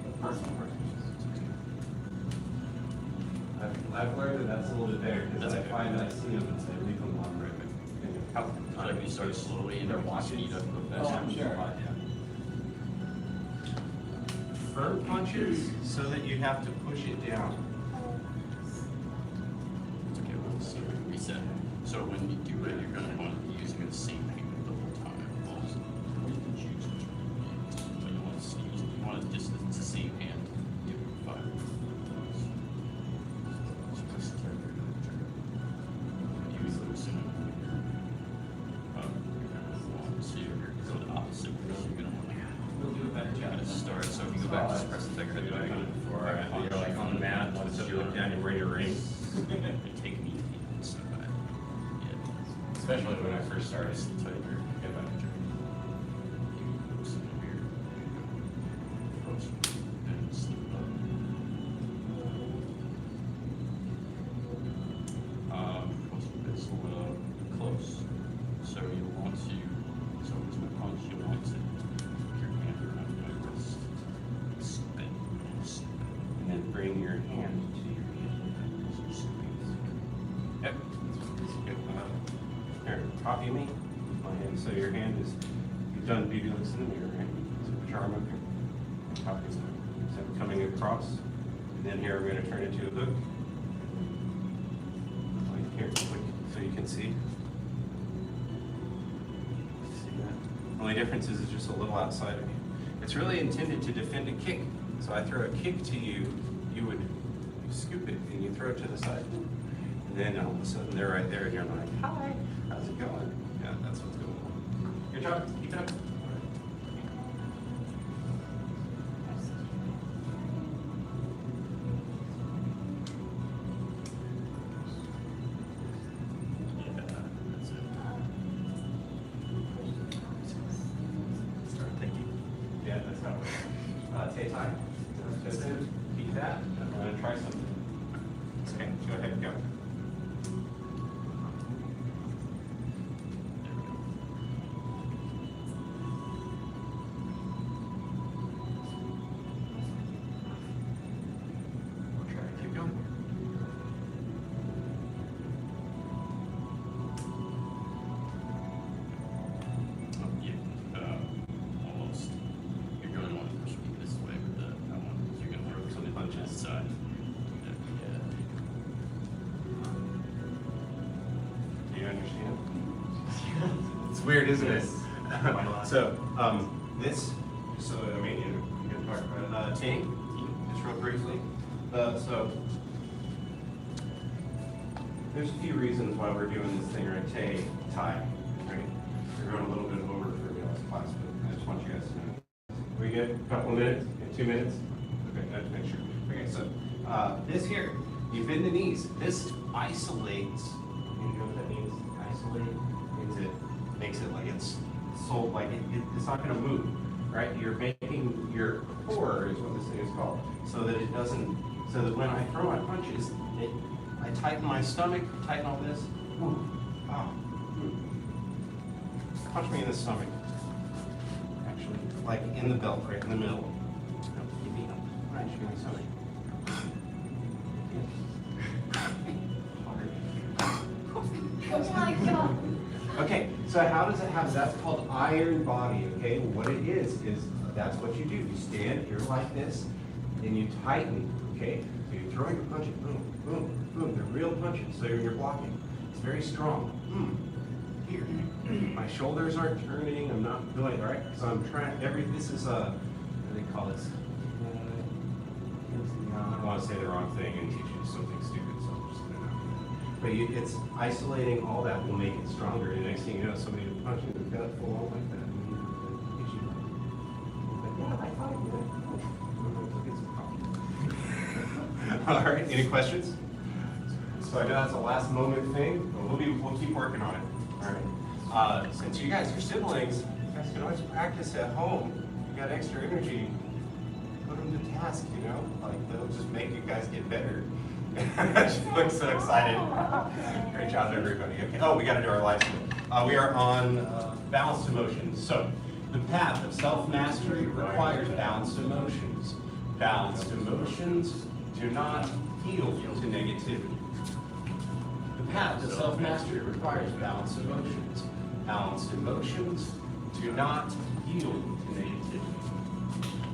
I've learned that that's a little bit better because I find that I see them and say, leave them alone, right? If you start slowly and they're watching you, doesn't go fast. Oh, I'm sure. Firm punches so that you have to push it down. Okay, well, so reset. So when you do it, you're going to want to be using the same finger the whole time. Also, you can choose which one you use, but you want to use, you want to just, it's the same hand. Give it 5. Use those in so you're going the opposite way. So you're going to want to We'll do a better job. start. So if you go back, just press the finger head back. Before you're like on the mat, once you look down, you're ready to ring. And take me inside. Yeah. Especially when I first started. Press the tighter. Get back. Close. So your hand to your knee. Yep. Good. Here, copy me. My hand. So your hand is, you've done beauty looks in the mirror, right? So put your arm up here. Copy this. So I'm coming across. And then here I'm going to turn it to a hook. Like here, so you can see. See that? Only difference is it's just a little outside of you. It's really intended to defend a kick. So I throw a kick to you, you would scoop it and you throw it to the side. And then all of a sudden they're right there and you're like, hi, how's it going? Yeah, that's what's going on. Good job, keep it up. Yeah, that's how it works. Tay tie. Just keep that. I'm going to try something. Okay, go ahead, go. We'll try to keep going. Almost. You're going to want to push me this way with the, I want, you're going to work some punches side. Do you understand? It's weird, isn't it? So, this, so, I mean, you can talk about team, just real briefly. So, there's a few reasons why we're doing this thing right, tie, right? We're going a little bit over for the last class, but I just want you guys to know. We get a couple of minutes, 2 minutes? Okay, I have to make sure. Okay, so, this here, you bend the knees. This isolates, you know what that means? Isolate means it makes it like it's so, like it's not gonna move, right? You're making your core is what this thing is called, so that it doesn't, so that when I throw my punches, I tighten my stomach, tighten all this. Ooh, ah, punch me in the stomach. Actually, like in the belt, right in the middle. No, keep me up. Right, shoot my stomach. Oh my God. Okay, so how does it happen? That's called iron body, okay? What it is that's what you do. You stand here like this, and you tighten, okay? So you throw your punches, boom, boom, boom. They're real punches, so you're blocking. It's very strong. Here. My shoulders aren't turning, I'm not doing it, right? So I'm trying, this is what do they call this? I don't want to say the wrong thing and teach you something stupid, so I'm just gonna not do that. But it's isolating all that will make it stronger. And the next thing you know, somebody will punch you in the gut full on like that. And hit you. Like, yeah, I thought you would. Look at some coffee. All right, any questions? So I know that's a last moment thing, but we'll keep working on it. All right. Since you guys are siblings, you guys can always practice at home. You got extra energy. Put them to task, you know? Like, they'll just make you guys get better. She looks so excited. Great job, everybody. Okay. Oh, we got to do our life skill. We are on balanced emotions. So, the path of self-mastery requires balanced emotions. Balanced emotions do not yield to negativity. The path of self-mastery requires balanced emotions. Balanced emotions do not yield to negativity.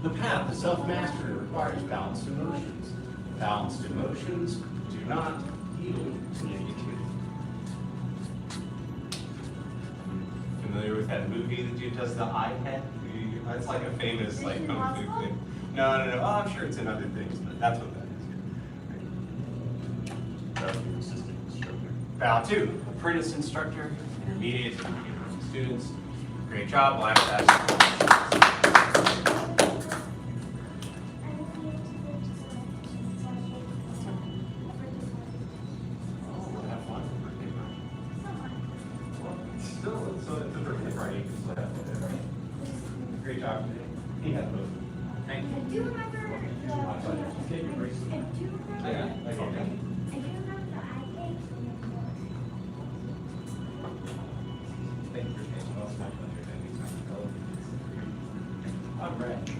The path of self-mastery requires balanced emotions. Balanced emotions do not yield to negativity. Familiar with that movie that does the iPad? It's like a famous like kung fu thing. No. Oh, I'm sure it's in other things, but that's what that is here. Bow 2, apprentice instructor, intermediate students. Great job, black Great job today. He had both. Thank you. Do you remember the All right.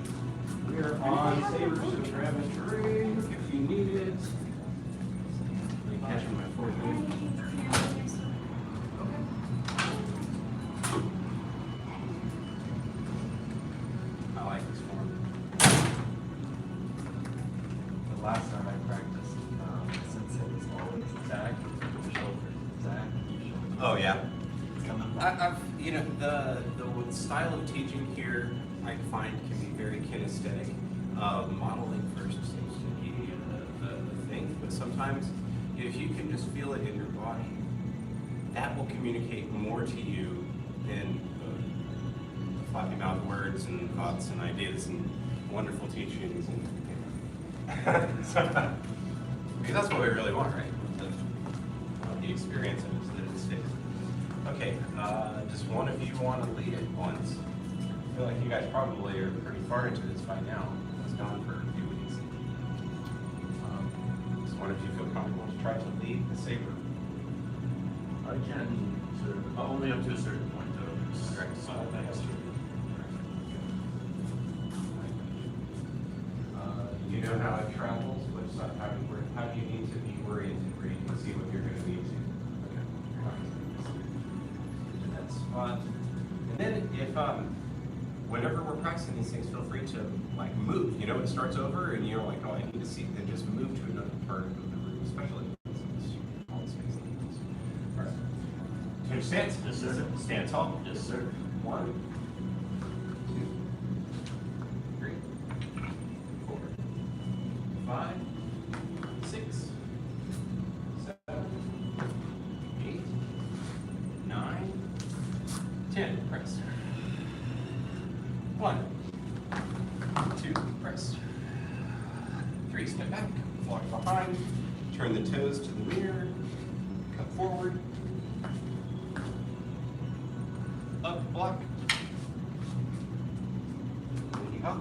We are on Sabres of Geometry. you need it. Let me catch my fourth one. I like this form. The last time I practiced, since it was always Zach, shoulder, Zach, shoulder. Oh, yeah. I've, you know, the style of teaching here, I find can be very kinesthetic. Modeling first seems to be the thing, but sometimes if you can just feel it in your body, that will communicate more to you than the floppy mouth words and thoughts and ideas and wonderful teachings and, Because that's what we really want, right? The experience of it, so that it sticks. Okay, does one of you want to lead it once? I feel like you guys probably are pretty far into this by now. It's gone for a few weeks. Does one of you feel comfortable to try to lead the saber? I can, only up to a certain point though. Correct. You know how it travels, but it's not how do you need to be oriented where you can see what you're going to need to? Okay. That spot. And then if whenever we're practicing these things, feel free to like move. You know, it starts over and you're like, oh, I need to see. Then just move to another part of the room, especially all the space like this. All right. Change stance. Yes, sir. Stand tall. Yes, sir. 1, 2, 3, 4, 5, 6, 7, 8, 9, 10. Press. 1, 2, press. 3, step back, walk behind, turn the toes to the mirror, come forward, up, block, monkey hop,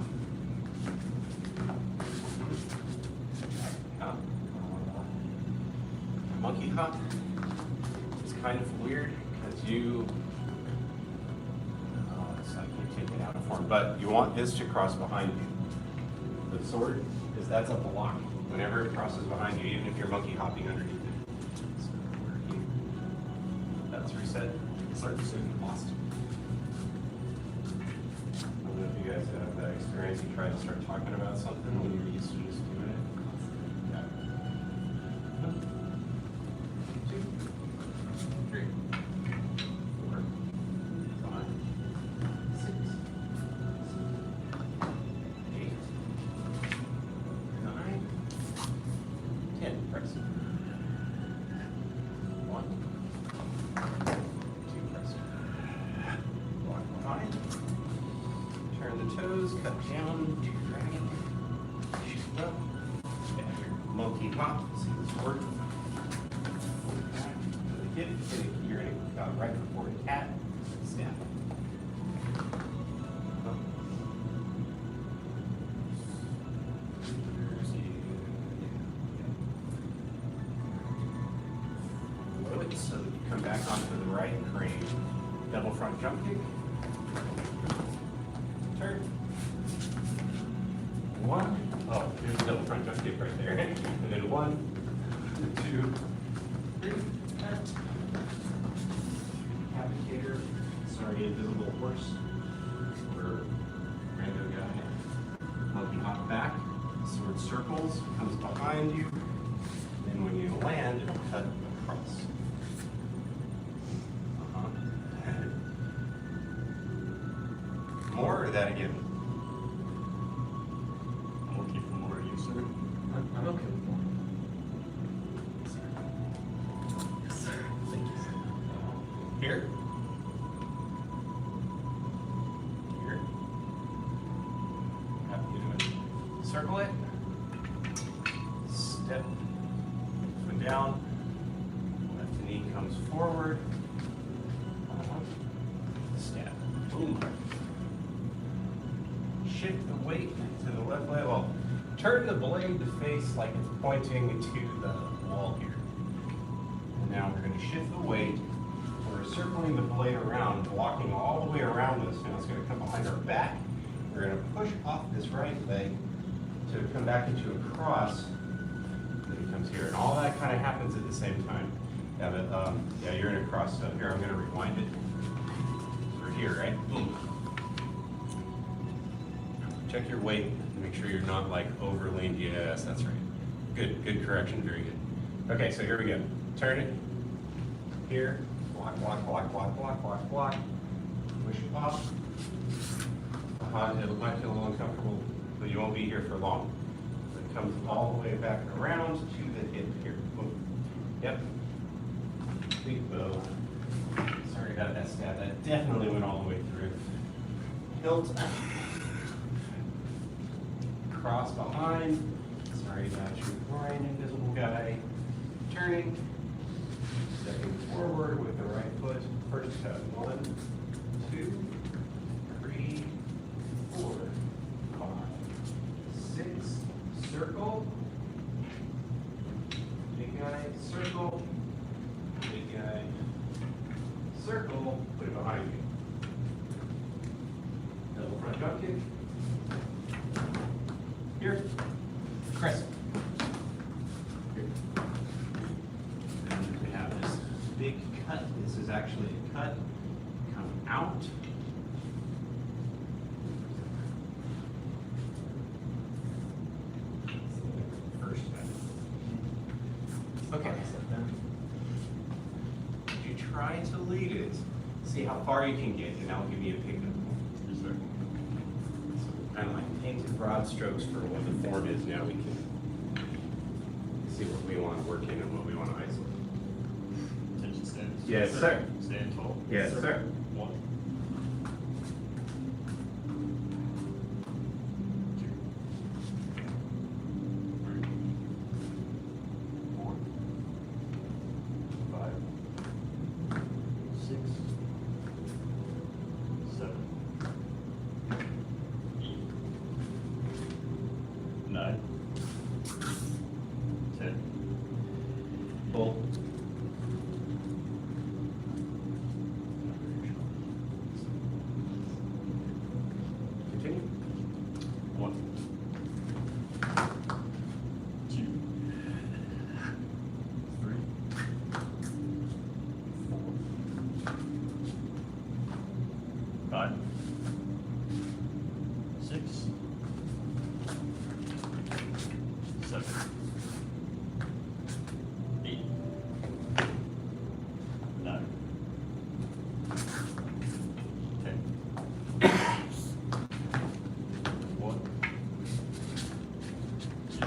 up, monkey hop. It's kind of weird because it's like you're taking out a form, but you want this to cross behind you. The sword that's a block. Whenever it crosses behind you, even if you're monkey hopping underneath it. So we're here. That's reset. Start to soon lost. I don't know if you guys have that experience. You try to start talking about something when you're used to just doing it. Yeah. 2, 3, 4, 5, 6, 8, 9, 10. Press. 1, 2, press. Walk behind. Turn the toes, cut down, dragon, shoot up. Monkey hop, see this work. Back to the hip, you're going to right foot forward, cat, snap. So you come back onto the right crane, double front jump kick, turn. 1, oh, here's a double front jump kick right there. And then 1, 2, 3, Navigator, sorry, invisible horse, or rando guy. Monkey hop back, sword circles, comes behind you. Then when you land, it'll cut across. More or that again? I'm looking for more of you, sir. I'm okay with more. Yes, sir. Thank you, sir. Here. Here. Have you do it. Circle it. Step. Foot down. Left knee comes forward. Stab. Boom. Shift the weight to the left leg. Well, turn the blade to face like it's pointing to the wall here. And now we're going to shift the weight. We're circling the blade around, walking all the way around this. Now it's going to come behind our back. We're going to push off this right leg to come back into a cross. comes here, and all that kind of happens at the same time. Yeah, but, yeah, you're in a cross step here. I'm gonna rewind it. We're here, right? Boom. Check your weight and make sure you're not like overleaned. Yes, that's right. Good, good correction, very good. Okay, so here we go. Turn it. Here. Block, block, block, block, block, block, block. Push up. It might feel a little uncomfortable, but you won't be here for long. It comes all the way back around to the hip here. Boom. Yep. Big bow. Sorry about that stab. That definitely went all the way through. Hilt. Cross behind. Sorry about your blind invisible guy. Turning. Stepping forward with the right foot. First cut. 1, 2, 3, 4, 5, 6. Circle. Big guy. Circle. Big guy. Circle. Put it behind you. Double front drop kick. Here. Crescent. Here. And we have this big cut. This is actually a cut. Come out. First cut. Okay. You try to lead it. See how far you can get, and that'll give you a pickup. Kind of like painted broad strokes for what the form is. Now we can see what we want to work in and what we want to isolate. Attention stand. Yes, sir. Stand tall. Yes, sir. 1, 2, 3, 4, 5, 6, 7, 8, 9, 10. Pull. Continue. 1, 2, 3, 4, 5, 6, 7, 8, 9, 10. 1, 2,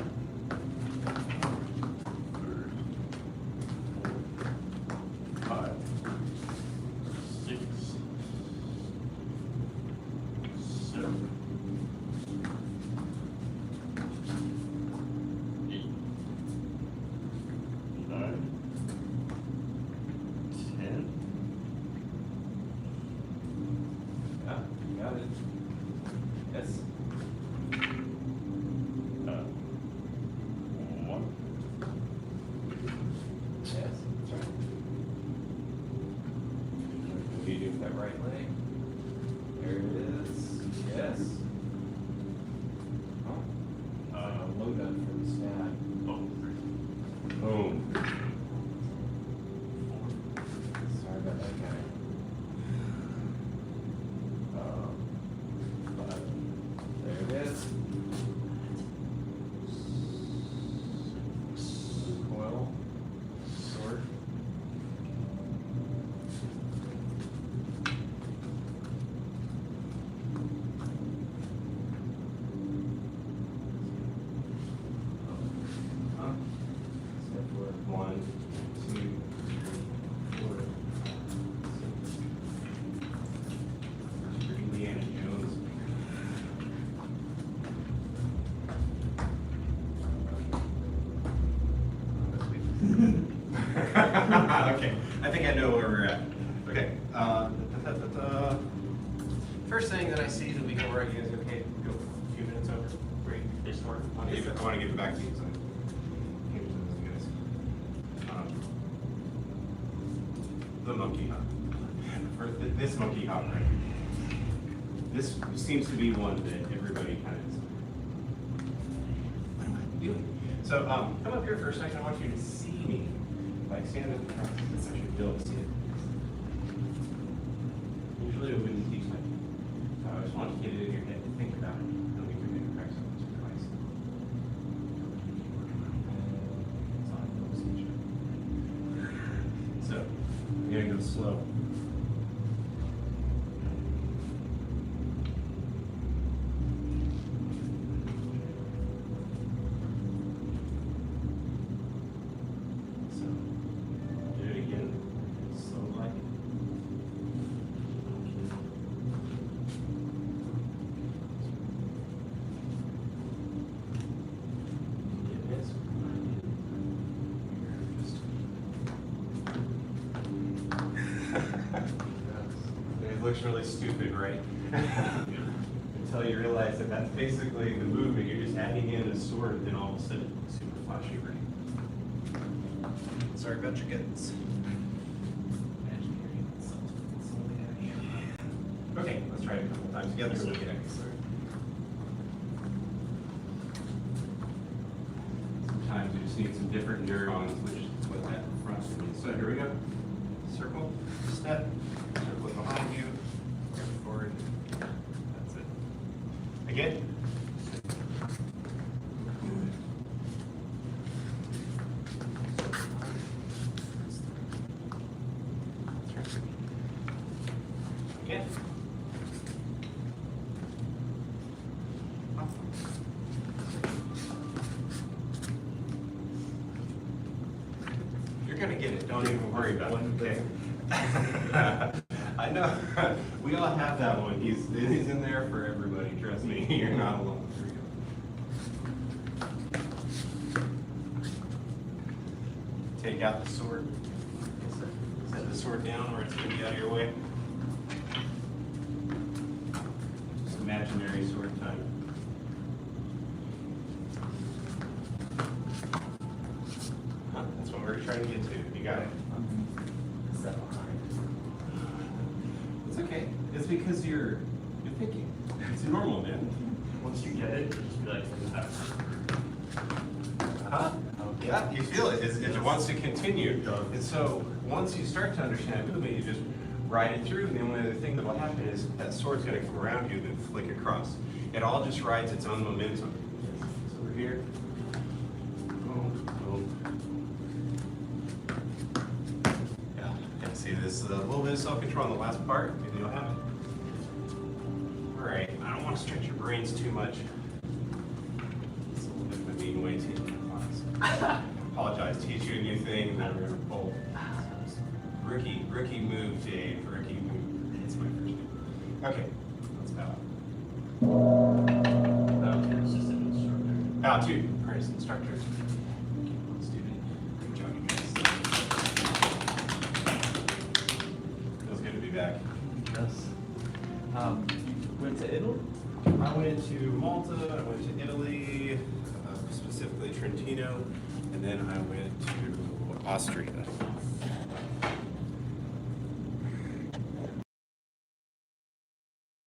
3, 4, 5, 6, 7, 8, 9, 10. Yeah, you got it. Yes. 1. Yes, that's right. What do you do with that right leg? There it is. Yes. Oh, load up for the stab. Boom. Sorry about that guy. But there it is. Coil. Sword. Step forward. 1, 2, 3, 4, 6. Indiana Jones. Okay, I think I know where we're at. Okay. First thing that I see that we go right, you guys okay? Go a few minutes over. Great. I want to give it back to you. So I give it to those guys. The monkey hop. For this monkey hop right here. This seems to be one that everybody kind of is. What am I doing? So come up here for a second. I want you to see me. Like stand in front. I should be able to see it. Usually we wouldn't teach like so I just want you to get it in your head to think about it. Then we can make practice on this twice. So I'm gonna go slow. So do it again. Slow like it. It looks really stupid, right? Until you realize that that's basically the movement. You're just adding in a sword, and then all of a sudden, it's super flashy, right? Sorry about your kids. Okay, let's try it a couple times together. We'll get it. Sometimes you just need some different neurons, which is what that front means. So here we go. Circle, step, circle behind you, forward. That's it. Again. Again. You're gonna get it, don't even worry about it, okay? I know, we all have that one, he's in there for everybody, trust me, you're not alone. Here we go. Take out the sword. Set the sword down where it's gonna be out of your way. Just imaginary sword time. Huh, that's what we're trying to get to. You got it. It's okay. It's because you're thinking. It's normal, man. Once you get it, just be like, Huh? Yeah, you feel it. It wants to continue. And so once you start to understand movement, you just ride it through. And the only other thing that will happen is that sword's going to come around you and flick across. It all just rides its own momentum. So we're here. Boom, boom. Yeah, see this a little bit of self-control on the last part. Maybe you'll have it. All right, I don't want to stretch your brains too much. It's a little bit of a mean way to apologize, teach you a new thing, then we're gonna pull. Rookie move, Dave, rookie move. It's my first name. Okay, let's bow. Bow to assistant instructor. Bow to apprentice instructor. Student, good job, you guys. Feels good to be back. Yes. Went to Italy? I went to Malta, I went to Italy, specifically Trentino, and then I went to Austria.